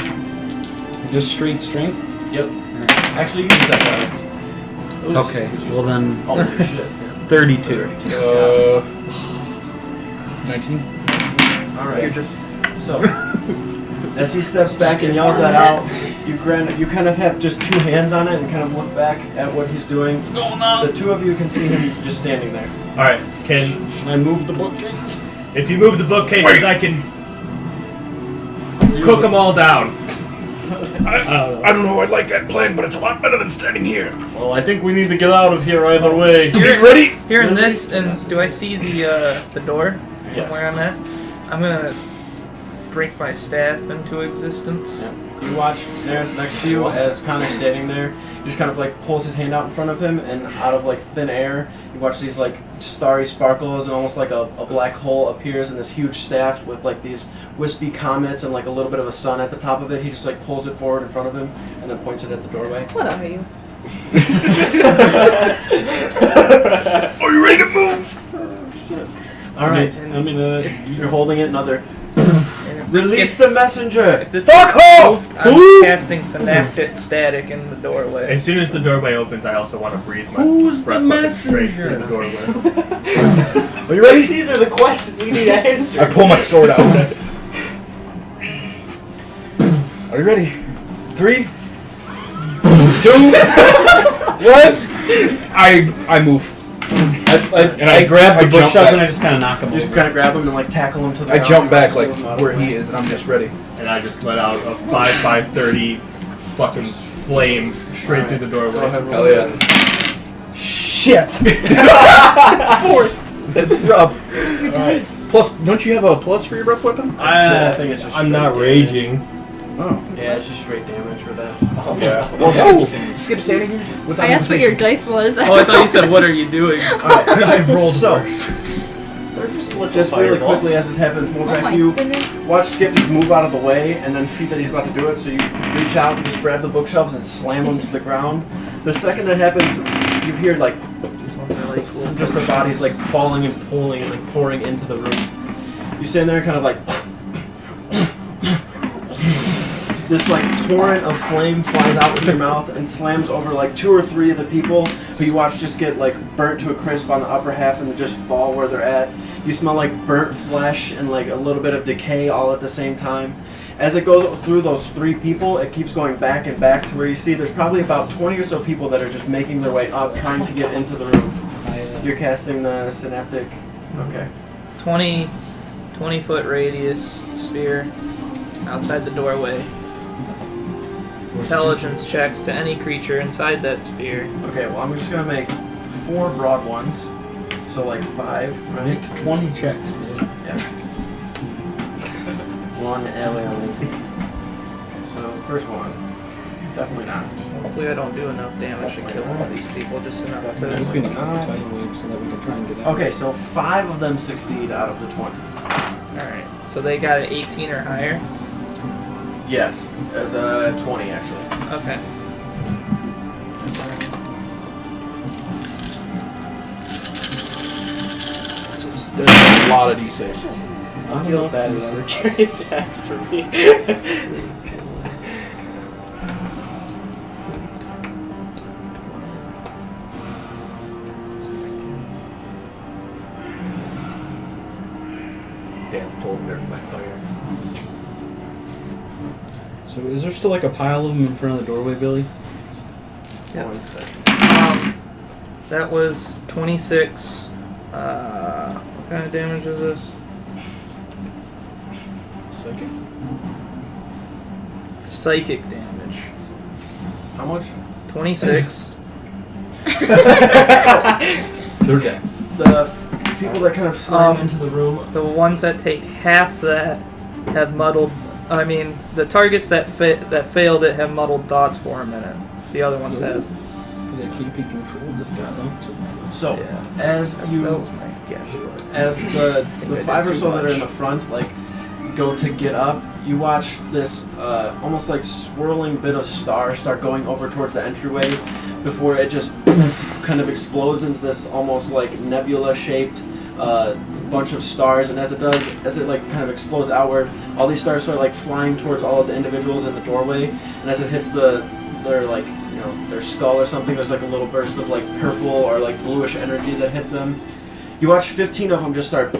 Just straight strength? Yep. Actually, you can use that guidance. Okay, well then, Holy shit. 32. 19. Alright. You're just so as he steps back and yells that out, you kind of have just two hands on it and kind of look back at what he's doing. What's going on? The two of you can see him just standing there. Alright, should I move the bookcase? If you move the bookcases, I can cook them all down. I don't know. I'd like that plan, but it's a lot better than standing here. Well, I think we need to get out of here either way. You ready? Here in this, and do I see the door Yes. from where I'm at? I'm gonna break my staff into existence. Yeah. You watch Naerys next to you as Connor's standing there. He just kind of like pulls his hand out in front of him, and out of like thin air, you watch these like starry sparkles, and almost like a black hole appears in this huge staff with like these wispy comets and like a little bit of a sun at the top of it. He just like pulls it forward in front of him and then points it at the doorway. What are you? Are you ready to move? All right. You're holding it. Another. Release the messenger. If this Fuck off! I'm casting synaptic static in the doorway. As soon as the doorway opens, I also want to breathe my Who's breath the weapon straight messenger? through the doorway. Are you ready? These are the questions we need answered. I pull my sword out. Are you ready? 3, 2, 1. I move. I grab the bookshelf and I just kind of knock him You over. just kind of grab him and like tackle him to the I ground. jump back like where he is, and I'm just ready. And I just let out a 5.30 fucking flame straight through the doorway. Hell yeah. Shit! It's 4. That's rough. Your dice. Plus, don't you have a plus for your breath weapon? I think it's just I'm not straight damage. raging. Oh. Yeah, it's just straight damage for that. Oh, yeah. Well, Skip's standing here. I asked what your dice was. Oh, I thought you said, what are you doing? Alright, I rolled so, worse. They're just really quickly as this happens, you watch Skip just move out of the way and then see that he's about to do it, so you reach out and just grab the bookshelves and slam them to the ground. The second that happens, you hear like just the bodies like falling and pulling and like pouring into the room. You stand there and kind of like this like torrent of flame flies out from your mouth and slams over like 2 or 3 of the people who you watch just get like burnt to a crisp on the upper half and then just fall where they're at. You smell like burnt flesh and like a little bit of decay all at the same time. As it goes through those 3 people, it keeps going back and back to where you see there's probably about 20 or so people that are just making their way up, trying to get into the room. You're casting the synaptic. Okay. 20-foot radius sphere outside the doorway. Intelligence checks to any creature inside that sphere. Okay, well I'm just gonna make 4 broad ones. So like 5, right? Make 20 checks, man. Yeah. 1 LL. So first one, definitely not. Hopefully I don't do enough damage to kill all these people, just enough to... I'm just gonna cast tidal wave so that we can try and get out. Okay, so 5 of them succeed out of the 20. Alright, so they got an 18 or higher? Yes, as a 20 actually. Okay. There's a lot of D6. I feel bad about carrying attacks for me. Damn cold there for my fire. So is there still like a pile of them in front of the doorway, Billy? Yep. That was 26. What kind of damage is this? Psychic? Psychic damage. How much? 26. They're dead. The people that kind of slam into the room. The ones that take half that have muddled. I mean, the targets that failed it have muddled thoughts for a minute. The other ones have. They can't be controlled if they're not. So Yeah. as That you, was my guess. as the I 5 did or too so that are in much. the front, like go to get up, you watch this almost like swirling bit of star start going over towards the entryway before it just kind of explodes into this almost like nebula shaped bunch of stars, and as it does, as it like kind of explodes outward, all these stars start like flying towards all of the individuals in the doorway, and as it hits their like, you know, their skull or something, there's like a little burst of like purple or like bluish energy that hits them. You watch 15 of them just start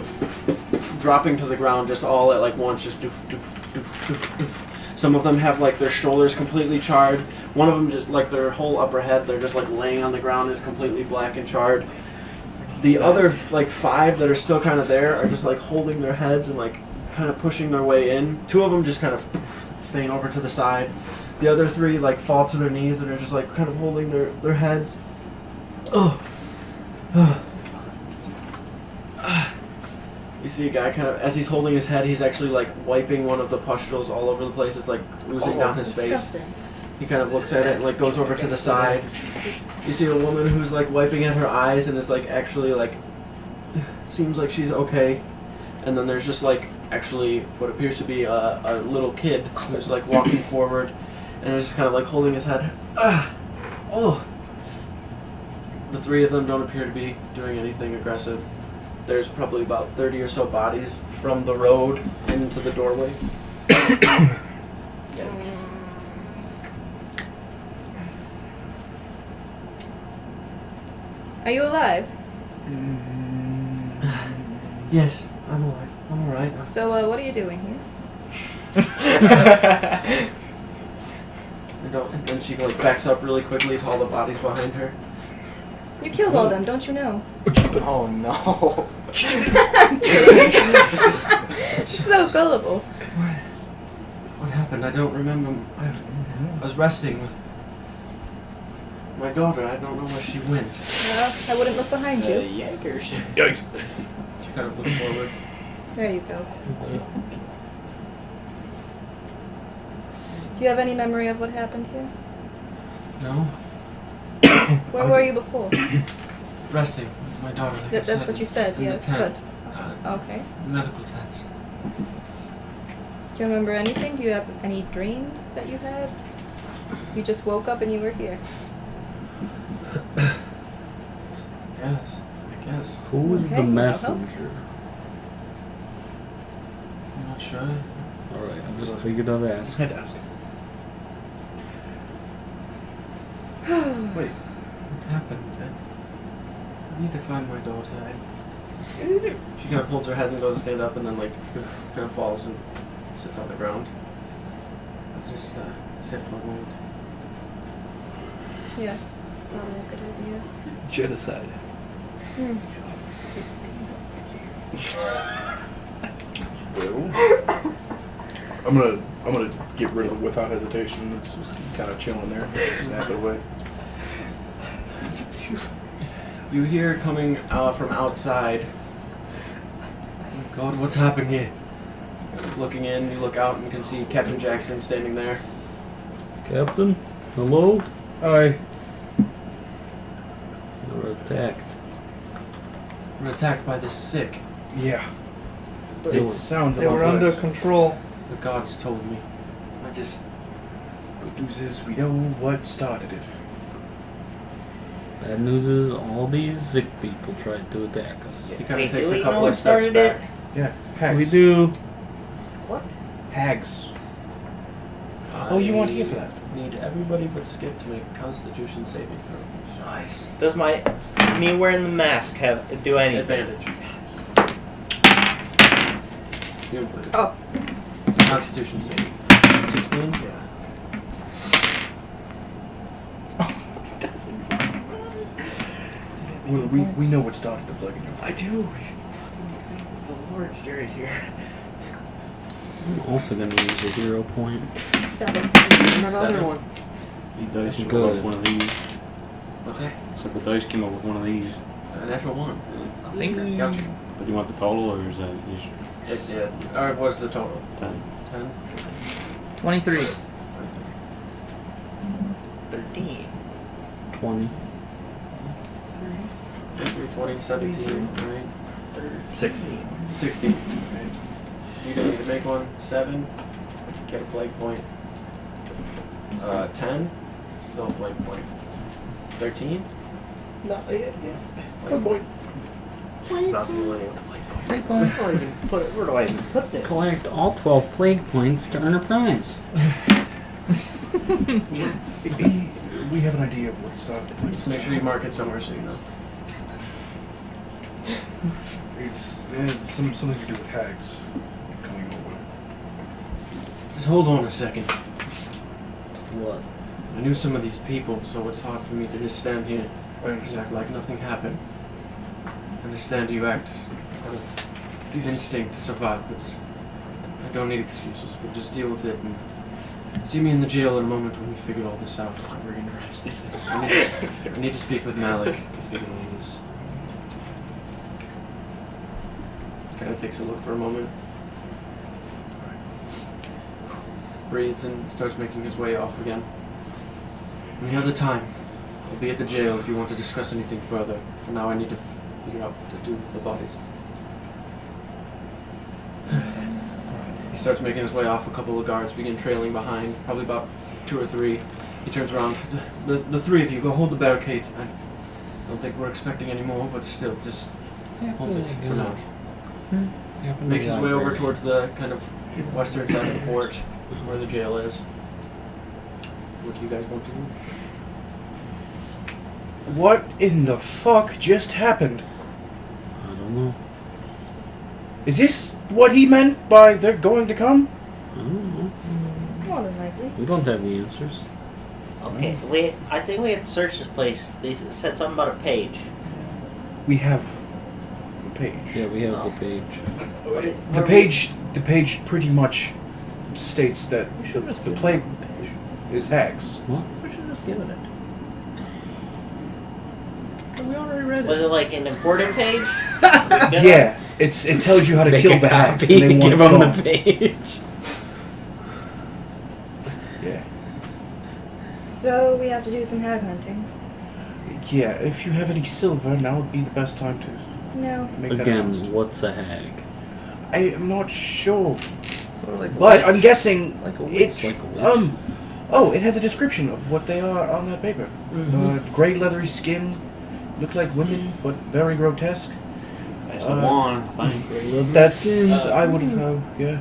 dropping to the ground just all at like once, just doof, doof, doof, doof, doof. Some of them have like their shoulders completely charred. One of them just like their whole upper head, they're just like laying on the ground, is completely black and charred. The other like 5 that are still kind of there are just like holding their heads and like kind of pushing their way in. 2 of them just kind of faint over to the side. The other 3 like fall to their knees and are just like kind of holding their heads. Oh. You see a guy kind of, as he's holding his head, he's actually like wiping one of the pustules all over the place. It's like oozing down his face. Disgusting. He kind of looks at it and like goes over to the side. You see a woman who's like wiping at her eyes and is like actually like, seems like she's okay. And then there's just like actually what appears to be a little kid who's like walking forward and is just kind of like holding his head. Oh. The 3 of them don't appear to be doing anything aggressive. There's probably about 30 or so bodies from the road into the doorway. Are you alive? Yes, I'm alright. I'm alright. So, what are you doing here? And then she like backs up really quickly to all the bodies behind her. You killed all them, don't you know? Oh no. She's so gullible. What happened? I don't remember. I was resting with my daughter. I don't know where she went. Well, I wouldn't look behind you. Yankers. Yikes. She kind of looks forward. There you go. you have any memory of what happened here? No. Where were you before? Resting with my daughter. Like That's what you said, in yes, the tent. but okay. Medical tents. Do you remember anything? Do you have any dreams that you had? You just woke up and you were here. Yes, I guess. Who was Okay, the well, messenger? I'm not sure. Alright, I just figured I'd ask. I'd ask. Wait, what happened? I need to find my daughter. She kind of holds her head and goes to stand up and then, like, kind of falls and sits on the ground. I'll just sit for a moment. Yes. Probably a good idea. Genocide. Well, I'm gonna get rid of it without hesitation. It's just kind of chilling there. Snap it away. You hear coming from outside. Oh God, what's happened here? Looking in, you look out and can see Captain Jackson standing there. Captain? Hello? Hi. You're attacked. We're attacked by the sick. Yeah. It sounds They about were under this. control. The gods told me. I just... Good news is we know what started it. Bad news is all these sick people tried to attack us. He kind of Wait, takes do a we couple know of what steps started back. Yeah, hags. We do. What? Hags. Oh, you weren't here for that. Need everybody but Skip to make a Constitution saving throw. Nice. Does me wearing the mask do anything? Advantage. Yes. You included. Oh. Constitution saving. 16? Yeah. We know what started the plague. I do. The Lord Jerry's here. I'm also gonna use a hero point. 7. Another one. The dice came up Good. with one of these. What's that? So the dice came up with one of these. A natural 1. A finger. Gotcha. But do you want the total or is that just Yeah. Alright, what's the total? 10? 10? 23. 13. 20. 20, 17, right? 16. 16. You don't need to make one. 7. Get a plague point. 10. Still a plague point. 13. No, yeah. Good point. Not familiar with the plague point. Great point. Where do I even put this? Collect all 12 plague points to earn a prize. We have an idea of what started the plague. Just make sure you mark it somewhere so you know. It's something to do with hags coming over. Just hold on a second. What? I knew some of these people, so it's hard for me to just stand here I and understand. act like nothing happened. I understand you act out of instinct to survive, but I don't need excuses. We'll just deal with it and see me in the jail in a moment when we figure all this out. I'm very interested. I need to speak with Malik to figure all this. Kind of takes a look for a moment. Breathes and starts making his way off again. When you have the time, I'll be at the jail if you want to discuss anything further. For now, I need to figure out what to do with the bodies. He starts making his way off. A couple of guards begin trailing behind, probably about 2 or 3. He turns around. The 3 of you, go hold the barricade. I don't think we're expecting any more, but still, just hold it for now. Makes his way over towards the kind of western side of the port, where the jail is. What do you guys want to do? What in the fuck just happened? I don't know. Is this what he meant by they're going to come? I don't know. More than likely. We don't have the answers. Okay, I think we had to search this place. They said something about a page. We have the page. Yeah, we have the page. The page pretty much states that the plague is hags. What? We should have just given it. But we already read Was it. it like an important page? Yeah, it tells you how to Make kill a the hags. copy And they and want give them gone. the page. Yeah. So we have to do some hag hunting. Yeah, if you have any silver, now would be the best time to No. make that Again, announced. what's a hag? I am not sure, Sort of like a but witch. I'm guessing Like a witch. it's Like a witch. Oh, it has a description of what they are on that paper. Gray leathery skin, look like women, but very grotesque. That's the one, I think. That's I would yeah.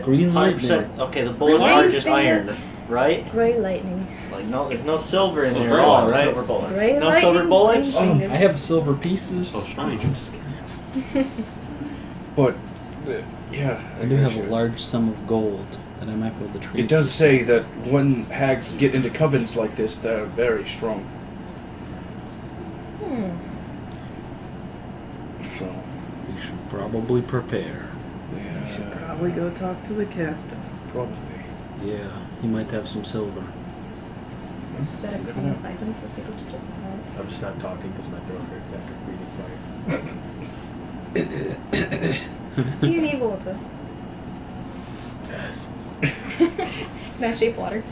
Green 100%. Okay, the bullets Green are just thing iron, is- right? Gray lightning. It's like no, there's no silver in Oh, there gray at all, bullets, right? Silver bullets. Gray No lightning. silver bullets? green Oh, fingers. I have silver pieces. So strange. But yeah, I do have a large sum of gold that I might be able to trade. It does say that when hags get into covens like this, they're very strong. So We should probably prepare. We should yeah, probably go talk to the captain. probably. Yeah, he might have some silver. Is it better common item for people to just have? I'm just not talking because my throat hurts after breathing fire. Do you need water? Yes. Can I shape water?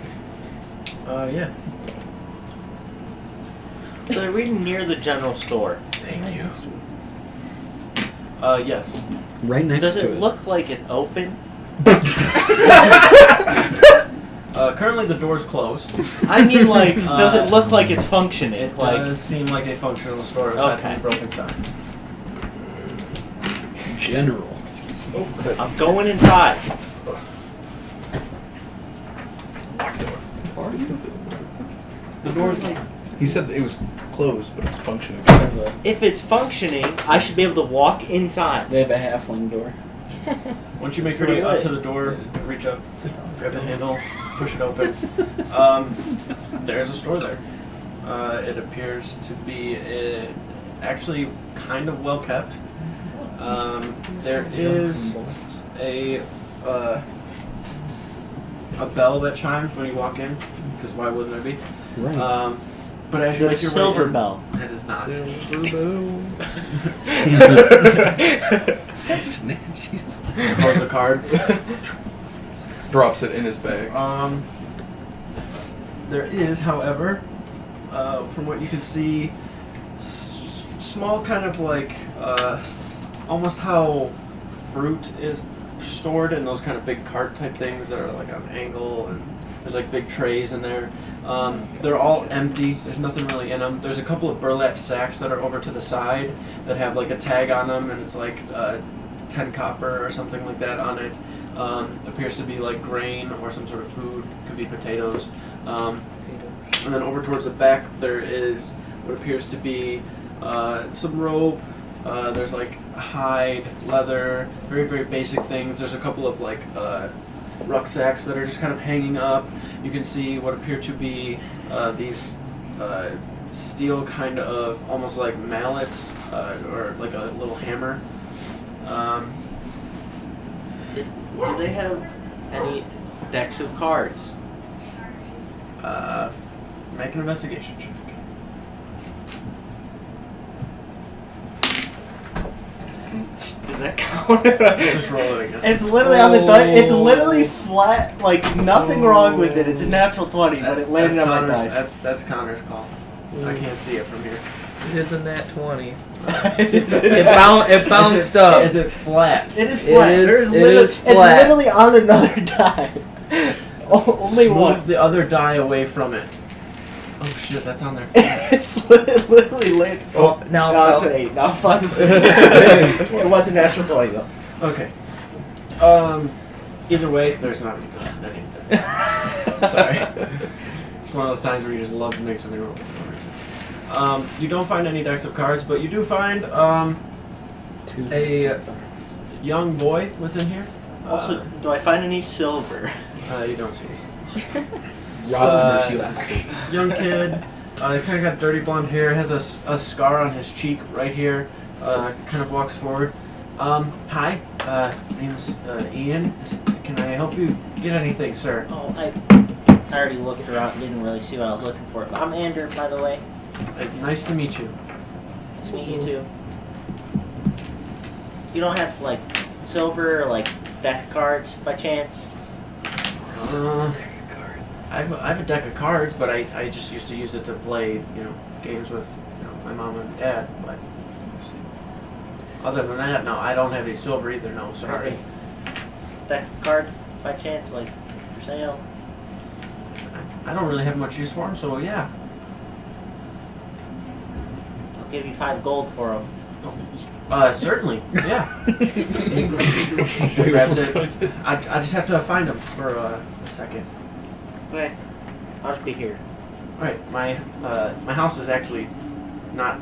Yeah. So they're reading near the general store. Thank you. Yes. Right next Does to it look like it's open? Currently the door's closed. I mean, like, does it look like it's functioning? It Like, does seem like a functional store aside Okay. from the broken sign. General. I'm going inside. The door's like He said that it was closed, but it's functioning. If it's functioning, I should be able to walk inside. They have a halfling door. once you make your Pretty way up good. to the door, reach up, grab the handle, push it open. There's a store there. It appears to be actually kind of well kept. There is a bell that chimes when you walk in, because why wouldn't there be? Right. But as Is you it a make your silver way in, bell? it is not. Jesus. Pulls the card. Drops it in his bag. There is, however, from what you can see, small kind of like almost how fruit is stored in those kind of big cart type things that are like on an angle, and there's like big trays in there. They're all empty. There's nothing really in them. There's a couple of burlap sacks that are over to the side that have like a tag on them, and it's like 10 copper or something like that on it. Appears to be like grain or some sort of food. Could be potatoes. And then over towards the back there is what appears to be some rope. There's like hide, leather, very, very basic things. There's a couple of like rucksacks that are just kind of hanging up. You can see what appear to be these steel kind of almost like mallets or like a little hammer. Do they have any decks of cards? Make an investigation check. Does that count? Just roll it again. It's literally on the dice. It's literally flat, like nothing wrong with it. It's a natural 20, but it landed on my dice. That's Connor's call. I can't see it from here. It is a nat 20. It bounced up. Is it flat? It is flat. It's literally on another die. Only Just one. move the other die away from it. Oh shit, that's on there. It's literally laid. Oh, now no, it it's fell. an 8. Now 5. It was a natural 20 though. Okay. Either way, there's not any. Sorry. It's one of those times where you just love to make something roll for no reason. You don't find any decks of cards, but you do find a young boy within here. Also, do I find any silver? You don't see any. Rob Young kid. He's kind of got dirty blonde hair. Has a scar on his cheek right here. Kind of walks forward. Hi. Name's Ian. Can I help you get anything, sir? Oh, I already looked around. Didn't really see what I was looking for. I'm Ander, by the way. Nice to meet you. Nice to meet you too. You don't have like silver or like deck of cards by chance? cards. I have a deck of cards, but I just used to use it to play, games with, my mom and dad. But other than that, no, I don't have any silver either. No, sorry. Deck of cards, by chance, like for sale? I don't really have much use for them, so yeah. I'll give you 5 gold for them. Certainly, yeah. Grabs it. I just have to find them for a second. Okay, I'll just be here. Alright, my house is actually not,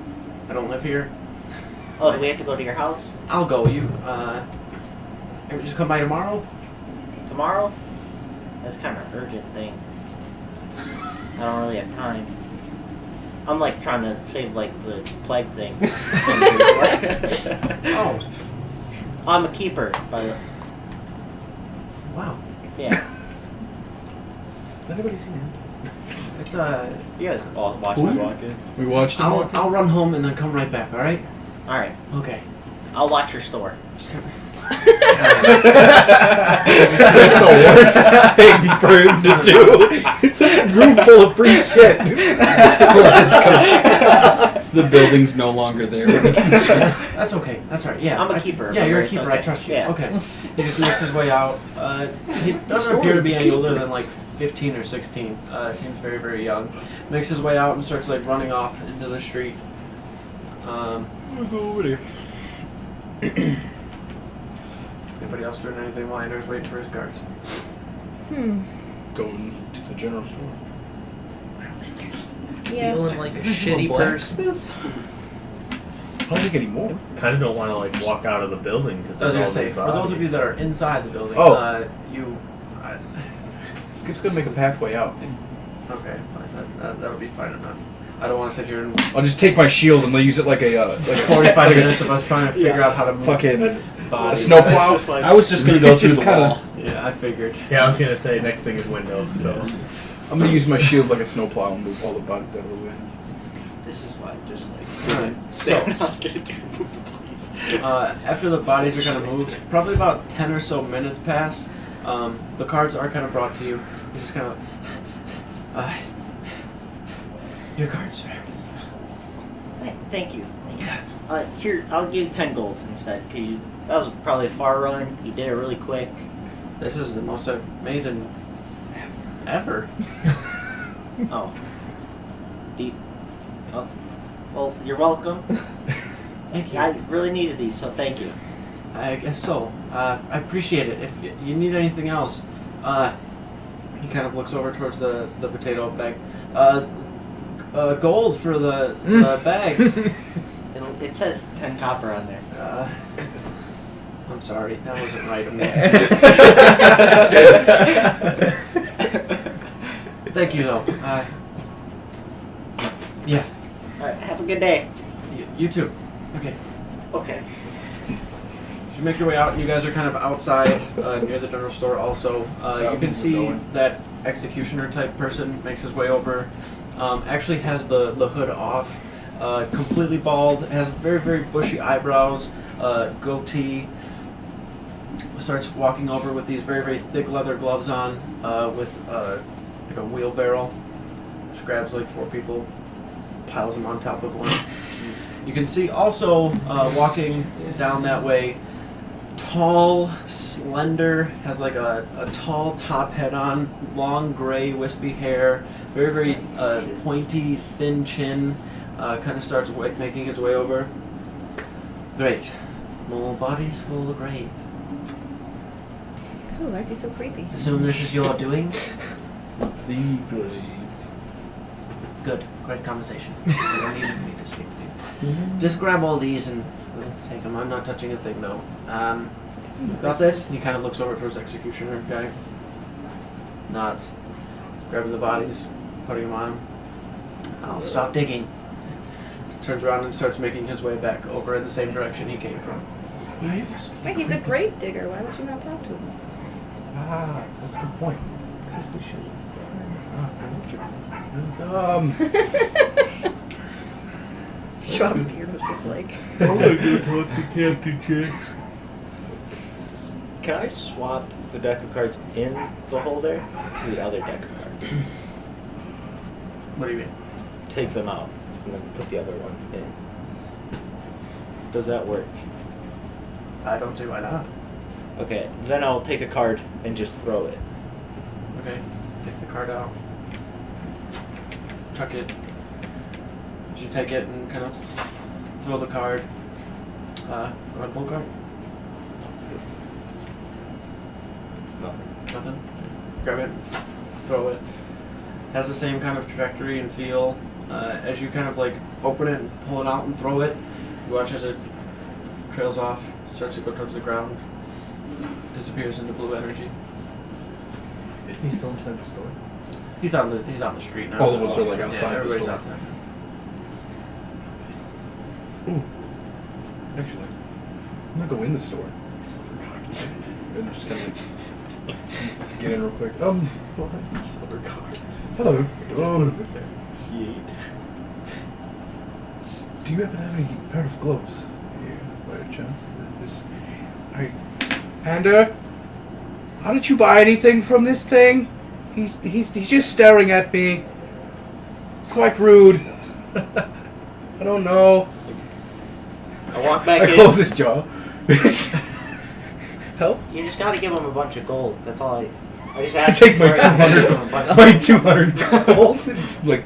I don't live here. Oh, do we have to go to your house? I'll go. Maybe just come by tomorrow? Tomorrow? That's kind of an urgent thing. I don't really have time. I'm like trying to save like the plague thing. Oh. I'm a keeper, by the way. Wow. Yeah. Has anybody seen him? It's You guys all watch the walk-in? We watched them all. I'll run home and then come right back, alright? Alright. Okay. I'll watch your store. That's the worst thing for him to do. It's a room full of free shit. The building's no longer there. That's okay. That's alright. Yeah. I'm a keeper. Yeah, you're a it's keeper. okay. I trust you. Yeah. Okay. He just makes his way out. He doesn't appear to be any older than like 15 or 16. Seems very, very young. Makes his way out and starts like running off into the street. I'll go over there. Anybody else doing anything while Andrew's waiting for his cards? Going to the general store. Yeah. Feeling like a shitty person. I don't think anymore. Kind of don't want to like walk out of the building because I was gonna say, for those of you that are inside the building, Skip's gonna make a pathway out. Okay, fine. That'll be fine enough. I don't want to sit here and I'll just take my shield and I'll use it like a 45 minutes of us trying to figure out how to move fucking body. a snowplow. I was just gonna go through the wall. Yeah, I figured. Yeah, I was gonna say next thing is windows. So I'm gonna use my shield like a snowplow and move all the bodies out of the way. This is why I'm just like After the bodies are kind of moved, probably about 10 or so minutes pass. The cards are kind of brought to you. You just kind of your cards, sir. Thank you. Here, I'll give you 10 gold instead. Cause that was probably a far run. You did it really quick. This is the most I've made in ever. Oh. Deep. Oh. Well, you're welcome. Thank you. I really needed these, so thank you. I guess so. I appreciate it. If you need anything else, he kind of looks over towards the potato bag. Gold for the bags. It says 10 copper on there. I'm sorry, that wasn't right of me. Thank you, though. Yeah. Alright, have a good day. You too. Okay. Okay. You make your way out, and you guys are kind of outside near the general store also. You can see that executioner type person makes his way over. Actually has the hood off. Completely bald, has very, very bushy eyebrows, goatee. Starts walking over with these very, very thick leather gloves on, with like a wheelbarrow. Just grabs like 4 people, piles them on top of one. You can see also walking down that way, tall, slender, has like a tall top hat on, long gray wispy hair, very, very pointy, thin chin. Kind of starts making his way over. Great. More bodies for the grave. Ooh, why is he so creepy? Assume this is your doing? The grave. Good. Great conversation. You don't even need to speak to you. Just grab all these and we'll take them. I'm not touching a thing though. Got this? He kind of looks over towards the executioner guy. Nods. Grabbing the bodies, putting them on. I'll stop digging. Turns around and starts making his way back over in the same direction he came from. Wait, he's a grave digger. Why would you not talk to him? Ah, that's a good point. Schwab Beard was just like. I'm gonna go talk to Captain Chicks. Can I swap the deck of cards in the holder to the other deck of cards? What do you mean? Take them out and then put the other one in. Does that work? I don't see why not. Okay, then I'll take a card and just throw it. Okay, take the card out. Chuck it. Did you take it and kind of throw the card? Red bull card? Nothing? Grab it, throw it. Has the same kind of trajectory and feel. As you kind of like open it and pull it out and throw it, you watch as it trails off, starts to go towards the ground, disappears into blue energy. Isn't he still inside the store? He's on the street now. All of us are like outside Yeah, the everybody's store. outside. Ooh. Actually, I'm gonna go in the store. And I'm just gonna get in real quick. Silver cards. Hello. Yeet. Do you happen to have any pair of gloves here, by chance? Panda, how did you buy anything from this thing? He's just staring at me. It's quite rude. I don't know. I walk back in. I close this jaw. Help? You just gotta give him a bunch of gold. That's all I just I ask take for my it. 200. My 200 gold. It's like.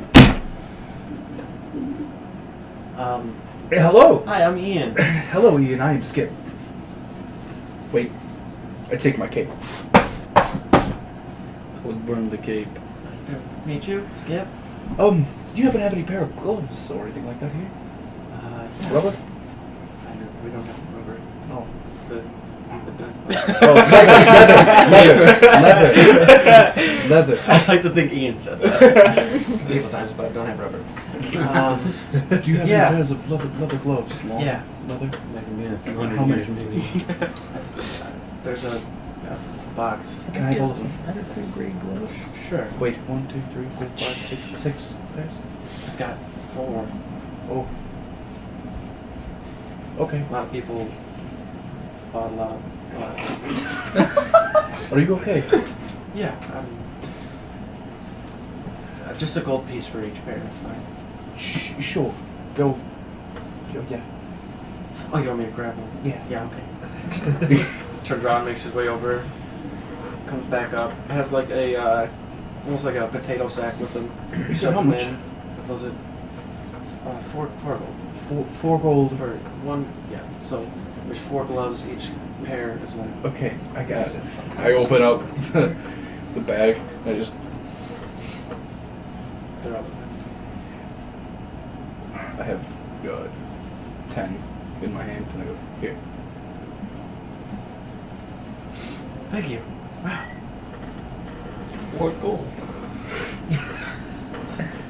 Hey, hello. Hi, I'm Ian. Hello, Ian. I am Skip. Wait. I take my cape. Would burn the cape. Nice to meet you, Skip. Do you happen to have any pair of gloves or anything like that here? Yeah. Rubber? We don't have rubber. No, it's the Leather. I like to think Ian said that. Medieval times, but I don't have rubber. Do you have Yeah. any pairs of leather gloves? Long Yeah. leather? That can be in a few hundred How many? years, maybe. There's a box. Can I have all of them? Green gloves. Sure. Wait, 1, 2, 3, 4, 5, 6 pairs? I've got 4. Oh. Okay. A lot of people bought a lot of. Are you okay? Yeah. Just a gold piece for each pair. That's fine. Sure. Go. Yeah. Oh, you want me to grab one? Yeah. Yeah. Okay. Turns around, makes his way over, comes back up. Has like a almost like a potato sack with him. You said how much? What was it? 4 gold. 4 gold. For one, yeah. So there's 4 gloves. Each pair is like. Okay, I got it. I open up the bag. I just. They're up. I have 10 in my hand, and I go here. Thank you. Wow. 4 gold.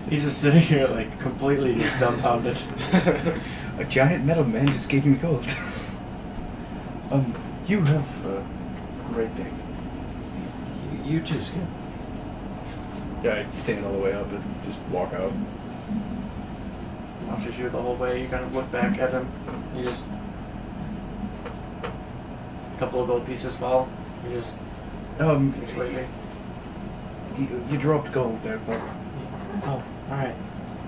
He's just sitting here like completely just dumbfounded. A giant metal man just gave me gold. You have a great day. You too, Skip. Yeah, I'd stand all the way up and just walk out. Watches you the whole way. You kind of look back at him. You just. A couple of gold pieces fall. You just. Just waiting. You dropped gold there, but Oh, alright.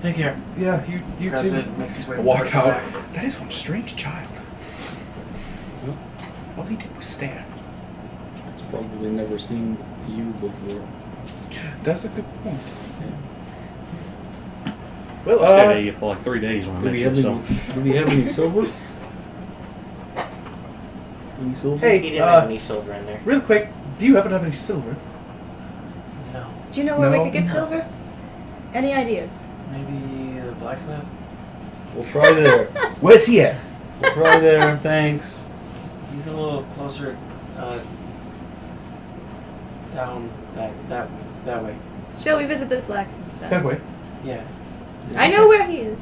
Take care. yeah, you Grabs too. it, makes his way I walk towards the out. back. That is one strange child. All he did was stare. It's probably never seen you before. That's a good point. Well, Well, I stayed at you for like 3 days when I Do met we you, have so. do we have any silver? Any silver? Hey, He didn't have any silver in there. real quick, do you happen to have any silver? No. Do you know where No. we could get silver? Any ideas? Maybe the blacksmith? We'll try there. Where's he at? We'll try there, thanks. He's a little closer down that way. Shall we visit the blacksmith then? That way. Yeah. I know where he is.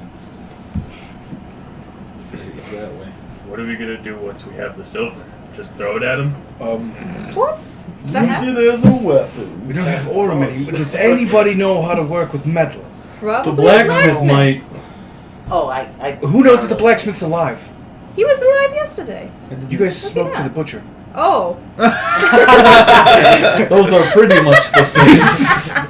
It's that way. What are we gonna do once we have the silver? Just throw it at him? What? That Use happened? it as a weapon. We don't have ornamenting, but does anybody know how to work with metal? Probably The blacksmith might. Oh, I Who knows if the blacksmith's alive? He was alive yesterday. You guys Was he spoke to not? the butcher. Oh. Those are pretty much the same.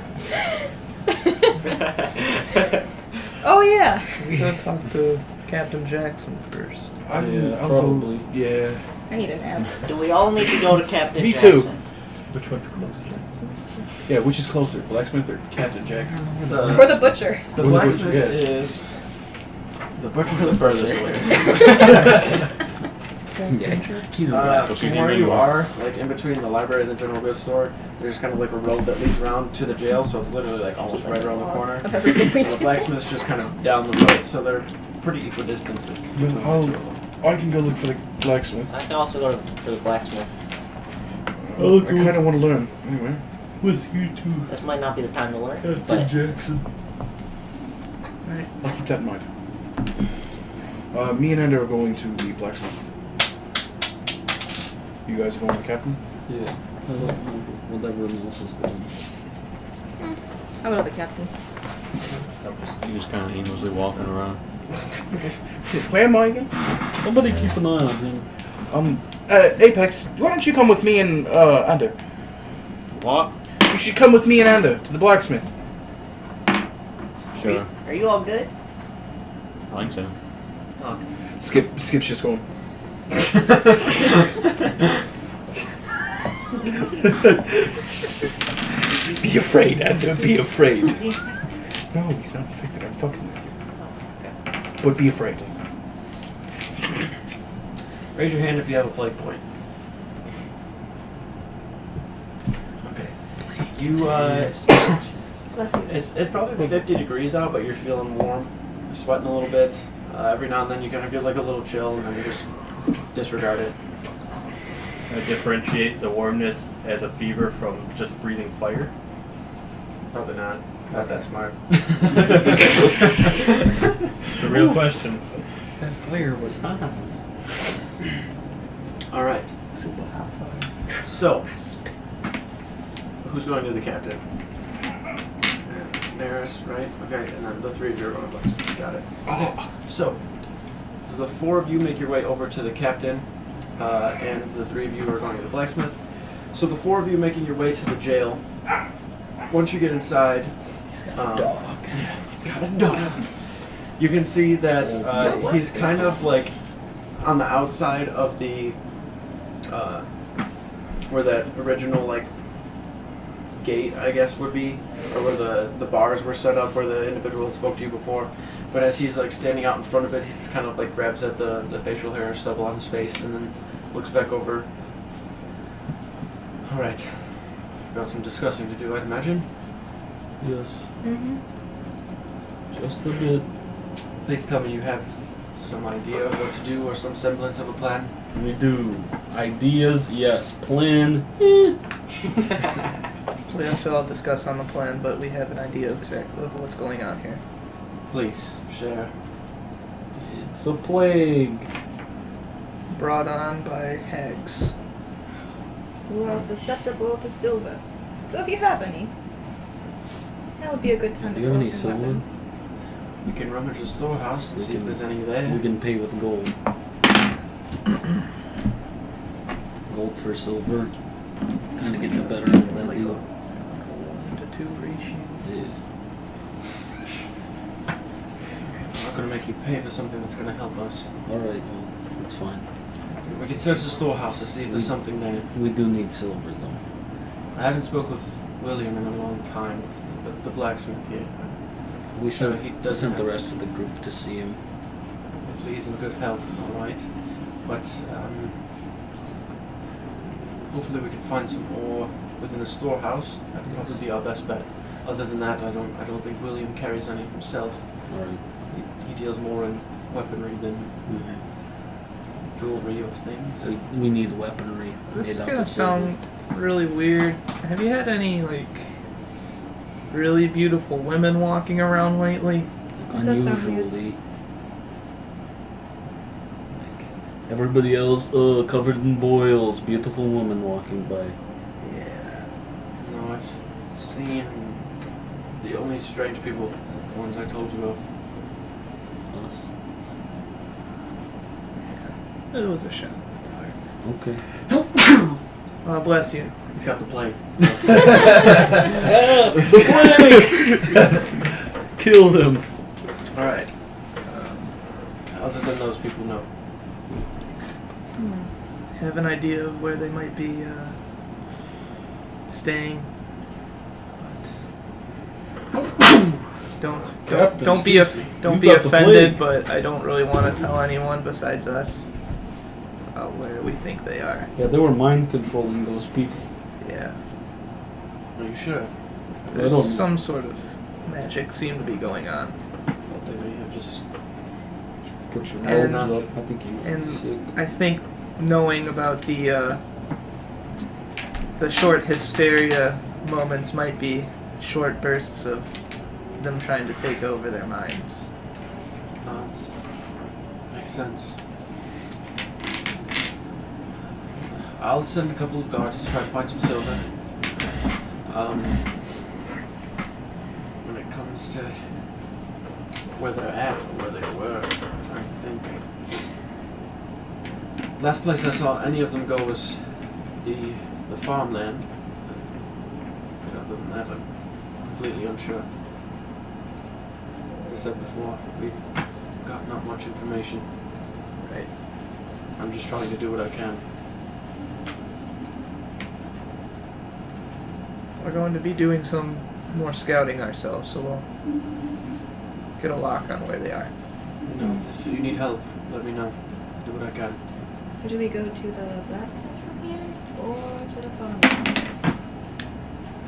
Oh yeah. We gotta talk to Captain Jackson first. I'll probably. Go, yeah. I need a nap. Do we all need to go to Captain Me Jackson? too. Which one's closer? Yeah, which is closer, Blacksmith or Captain Jackson? Or the butcher. The Or the blacksmith butcher, yeah. is the butcher the furthest away. From where you are, like in between the library and the general goods store, there's kind of like a road that leads around to the jail, so it's literally like almost right around the corner. Of everything we And the do. blacksmith's just kind of down the road, so they're pretty equidistant. between the two of them. I can go look for the blacksmith. I can also go for the blacksmith. I kind of want to learn. Anyway. With you two, This might not be the time to learn, Captain but Jackson. Alright, I'll keep that in mind. Me and Ender are going to the blacksmith. You guys are going to the captain? Yeah. I don't know what everyone else is going. I'll go to the captain. He was kind of aimlessly walking around. Where am I again? Somebody keep an eye on him. Apex, why don't you come with me and Ender? What? You should come with me and Ender to the blacksmith. Sure. are you all good? I think so. Skip's just going. Be afraid, Ender. Be afraid. No, he's not infected. I'm fucking with you. But be afraid. Raise your hand if you have a plague point. Okay. You Bless you. it's probably 50 degrees out, but you're feeling warm. You're sweating a little bit. Every now and then you kind of get like a little chill, and then you just disregard it. I differentiate the warmness as a fever from just breathing fire. Probably not. Not that smart. It's the real question. That fire was hot. All right. Super hot fire. So, who's going to the captain? Naerys, right? Okay, and then the three of you are going to blacksmith. Got it. Okay. So, the four of you make your way over to the captain, and the three of you are going to the blacksmith. So the four of you making your way to the jail. Once you get inside, He's got a dog. Yeah, he's got a dog. You can see that he's kind of like on the outside of the where that original like gate, I guess, would be, or where the bars were set up, where the individual had spoke to you before. But as he's like standing out in front of it, he kind of like grabs at the facial hair stubble on his face and then looks back over. All right, got some discussing to do, I'd imagine. Yes. Mm-hmm. Just a bit. Please tell me you have some idea of what to do or some semblance of a plan. We do. Ideas, yes. Plan, We have to all discuss on the plan, but we have an idea of exactly of what's going on here. Please, share. It's a plague. Brought on by hags. Who are susceptible to silver. So if you have any, that would be a good time to Do you have forge any some silver? weapons. We can rummage the storehouse and We see if can- there's any there. We can pay with gold. Gold for silver. Kind of getting the better end of that Like deal. a 1-to-2 ratio. Yeah. I'm not going to make you pay for something that's going to help us. Alright, well, that's fine. We can search the storehouse to see if there's something there. We do need silver, though. I haven't spoke with William in a long time. It's the blacksmith here. We So should he doesn't send the have- rest of the group to see him. Hopefully he's in good health, all right. But hopefully we can find some ore within the storehouse. That'd probably be our best bet. Other than that, I don't think William carries any himself. Alright. He deals more in weaponry than Mm-hmm. jewelry or things. We need weaponry. This is made out gonna of silver. sound really weird. Have you had any, like, really beautiful women walking around lately? Like, That does sound unusually. Like, everybody else, covered in boils, beautiful woman walking by. Yeah. No, I've seen the only strange people, the ones I told you of. Us. It was a shot in the dark. Okay. Bless you. He's got the plague. Kill him. Alright. Other than those people, no. Have an idea of where they might be staying. But don't be offended, but I don't really want to tell anyone besides us about where we think they are. Yeah, they were mind controlling those people. Yeah. Are you sure? There's some sort of magic seemed to be going on. Thought they may have just put your And- nose up. I think you might be And sick. I think knowing about the short hysteria moments might be short bursts of them trying to take over their minds. Makes sense. I'll send a couple of guards to try to find some silver. When it comes to where they're at or where they were, I'm trying to think. Last place I saw any of them go was the farmland. But other than that, I'm completely unsure. As I said before, we've got not much information. Right. I'm just trying to do what I can. We're going to be doing some more scouting ourselves, so we'll get a lock on where they are. If you need help, let me know. Do what I can. So do we go to the blacksmith from here or to the farmland?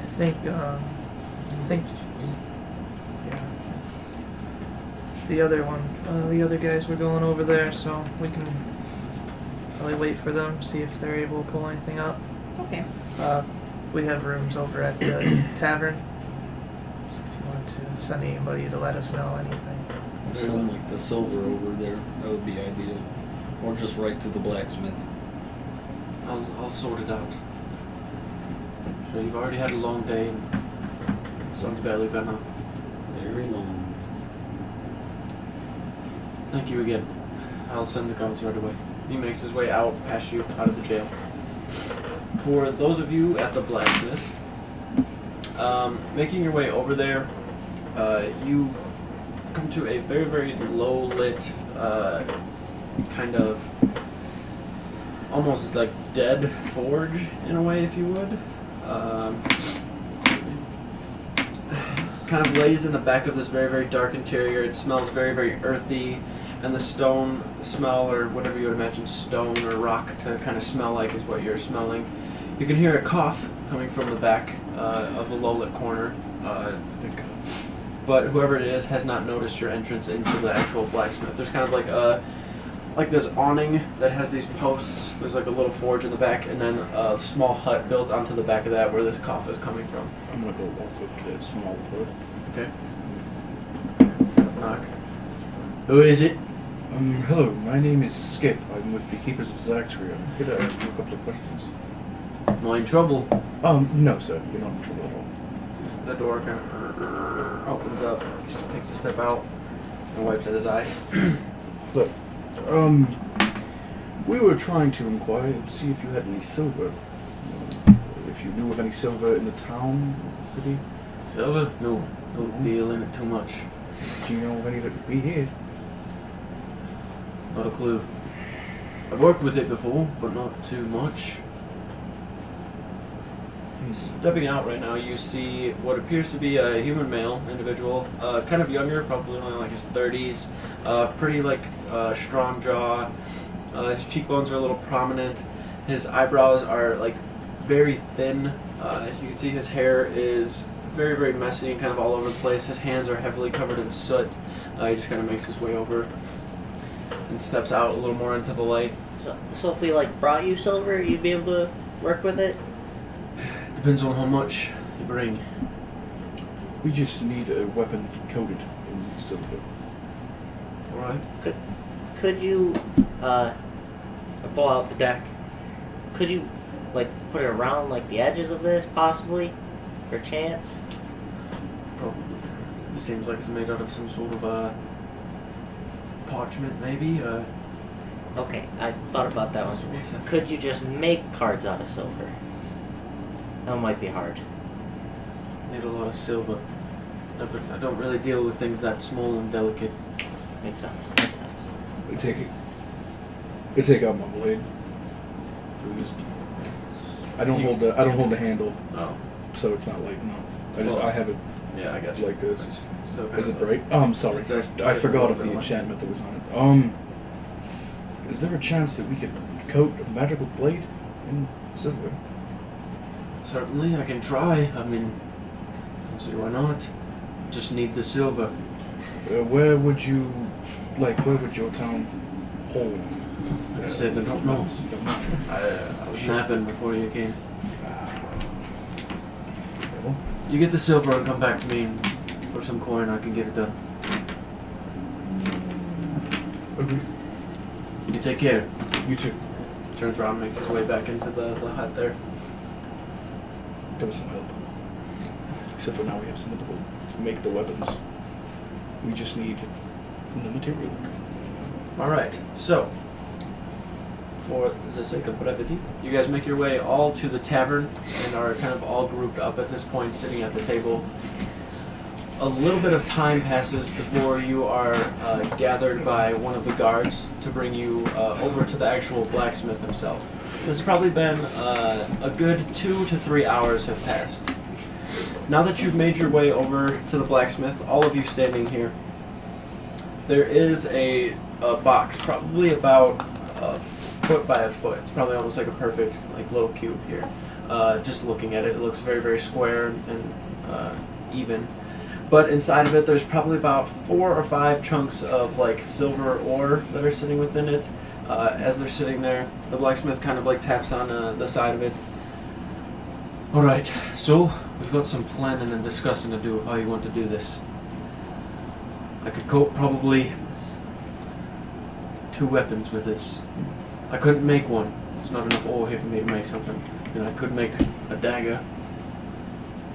I think, yeah. The other guys were going over there, so we can probably wait for them, see if they're able to pull anything up. Okay. We have rooms over at the tavern. If you want to send anybody to let us know anything. Send like the silver over there. That would be ideal. Or just right to the blacksmith. I'll sort it out. So you've already had a long day and the sun's barely been up. Very long. Thank you again. I'll send the guards right away. He makes his way out past you, out of the jail. For those of you at the blacksmith, making your way over there, you come to a very, very low-lit, kind of almost like dead forge in a way, if you would. Kind of lays in the back of this very, very dark interior. It smells very, very earthy, and the stone smell, or whatever you would imagine stone or rock to kind of smell like, is what you're smelling. You can hear a cough coming from the back of the low-lit corner, but whoever it is has not noticed your entrance into the actual blacksmith. There's kind of like this awning that has these posts. There's like a little forge in the back, and then a small hut built onto the back of that where this cough is coming from. I'm gonna go walk up to that small hut. Okay. Knock. Who is it? Hello, my name is Skip. I'm with the Keepers of Zaxria. I'm here to ask you a couple of questions. Am I in trouble? No, sir. You're not in trouble at all. The door kind of opens up. He takes a step out and wipes at his eye. Look, we were trying to inquire and see if you had any silver. If you knew of any silver in the town, the city. Silver? No. Don't deal in it too much. Do you know of any that would be here? Not a clue. I've worked with it before, but not too much. He's stepping out right now. You see what appears to be a human male individual, kind of younger, probably only like his 30s. Pretty strong jaw. His cheekbones are a little prominent. His eyebrows are like very thin. As you can see, his hair is very, very messy and kind of all over the place. His hands are heavily covered in soot. He just kind of makes his way over and steps out a little more into the light. So if we brought you silver, you'd be able to work with it? Depends on how much you bring. We just need a weapon coated in silver. Alright. Could you, pull out the deck? Could you, put it around, the edges of this, possibly? For chance? Probably. It seems like it's made out of some sort of, parchment, maybe? Okay, I thought about that one. What's that? Could you just make cards out of silver? That might be hard. Need a lot of silver. I don't really deal with things that small and delicate. Makes sense. Makes sense. I take out my blade. I don't hold the handle. Oh. So it's not like I have it. Yeah, I got you. Like this. Still Is it bright? Oh, I'm sorry. I forgot of the enchantment that was on it. Is there a chance that we could coat a magical blade in silver? Certainly, I can try. I mean, don't see why not. Just need the silver. Where would your town hold? Like I said, I don't know. I was napping before you came. You get the silver and come back to me, and for some coin I can get it done. Okay. You take care. You too. Turns around and makes his way back into the hut there. Give us some help. Except for now we have someone to make the weapons. We just need the material. Alright, so for the sake of brevity, you guys make your way all to the tavern and are kind of all grouped up at this point, sitting at the table. A little bit of time passes before you are gathered by one of the guards to bring you over to the actual blacksmith himself. This has probably been a good 2 to 3 hours have passed. Now that you've made your way over to the blacksmith, all of you standing here, there is a box, probably about a foot by a foot. It's probably almost like a perfect little cube here. Just looking at it, it looks very, very square and even. But inside of it, there's probably about 4 or 5 chunks of silver ore that are sitting within it. As they're sitting there, the blacksmith kind of taps on the side of it. Alright, so we've got some planning and discussing to do of how you want to do this. I could coat probably 2 weapons with this. I couldn't make one. There's not enough ore here for me to make something. Then I could make a dagger.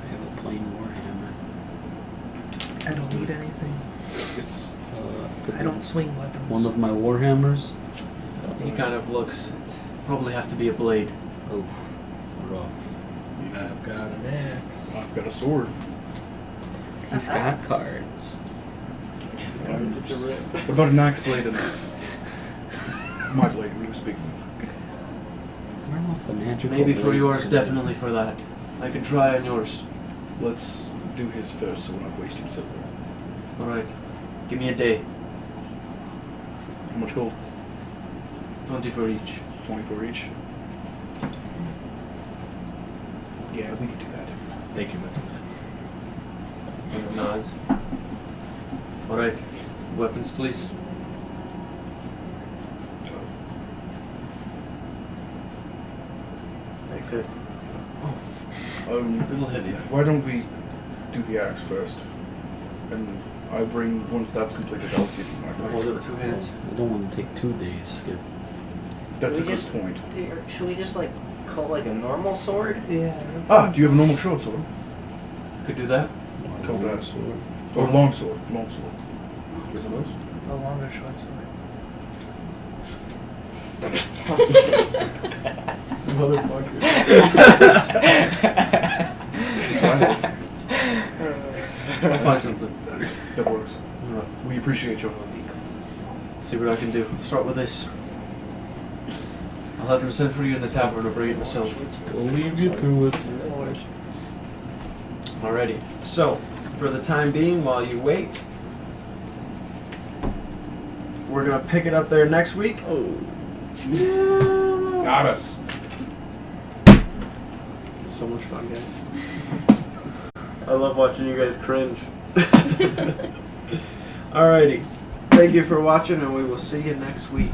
I have a plain warhammer. I don't need anything. It's I don't swing weapons. One of my warhammers. He kind of looks. It'd probably have to be a blade. Oh, rough. I've got an axe. I've got a sword. He's got cards. It's a rip. What about an axe blade and my blade, we were speaking of? I don't know if the magical Maybe for blades yours, are- definitely for that. I can try on yours. Let's do his first so we're not wasting silver. Alright. Give me a day. How much gold? 20 for each. 20 for each? Yeah, we could do that. Thank you, man. Kind of nods. Alright. Weapons, please. Thanks, it. A little heavier. Why don't we do the axe first? And I bring, once that's completed, I'll give you my blade. Hold it with 2 hands. I don't want to take 2 days, Skip. That's a We good just- point. Should we just call a normal sword? Yeah. Do you have a normal short sword? Could do that. Called that sword. Or long sword. Long sword. Is it those? A longer short sword. I'll find something. That works. Alright. We appreciate your help. See what I can do. Start with this. I'll have him send for you in the tavern or bring it myself. I'll leave you to it. Alrighty. So, for the time being, while you wait, we're gonna pick it up there next week. Oh. Got us. So much fun, guys. I love watching you guys cringe. Alrighty. Thank you for watching, and we will see you next week.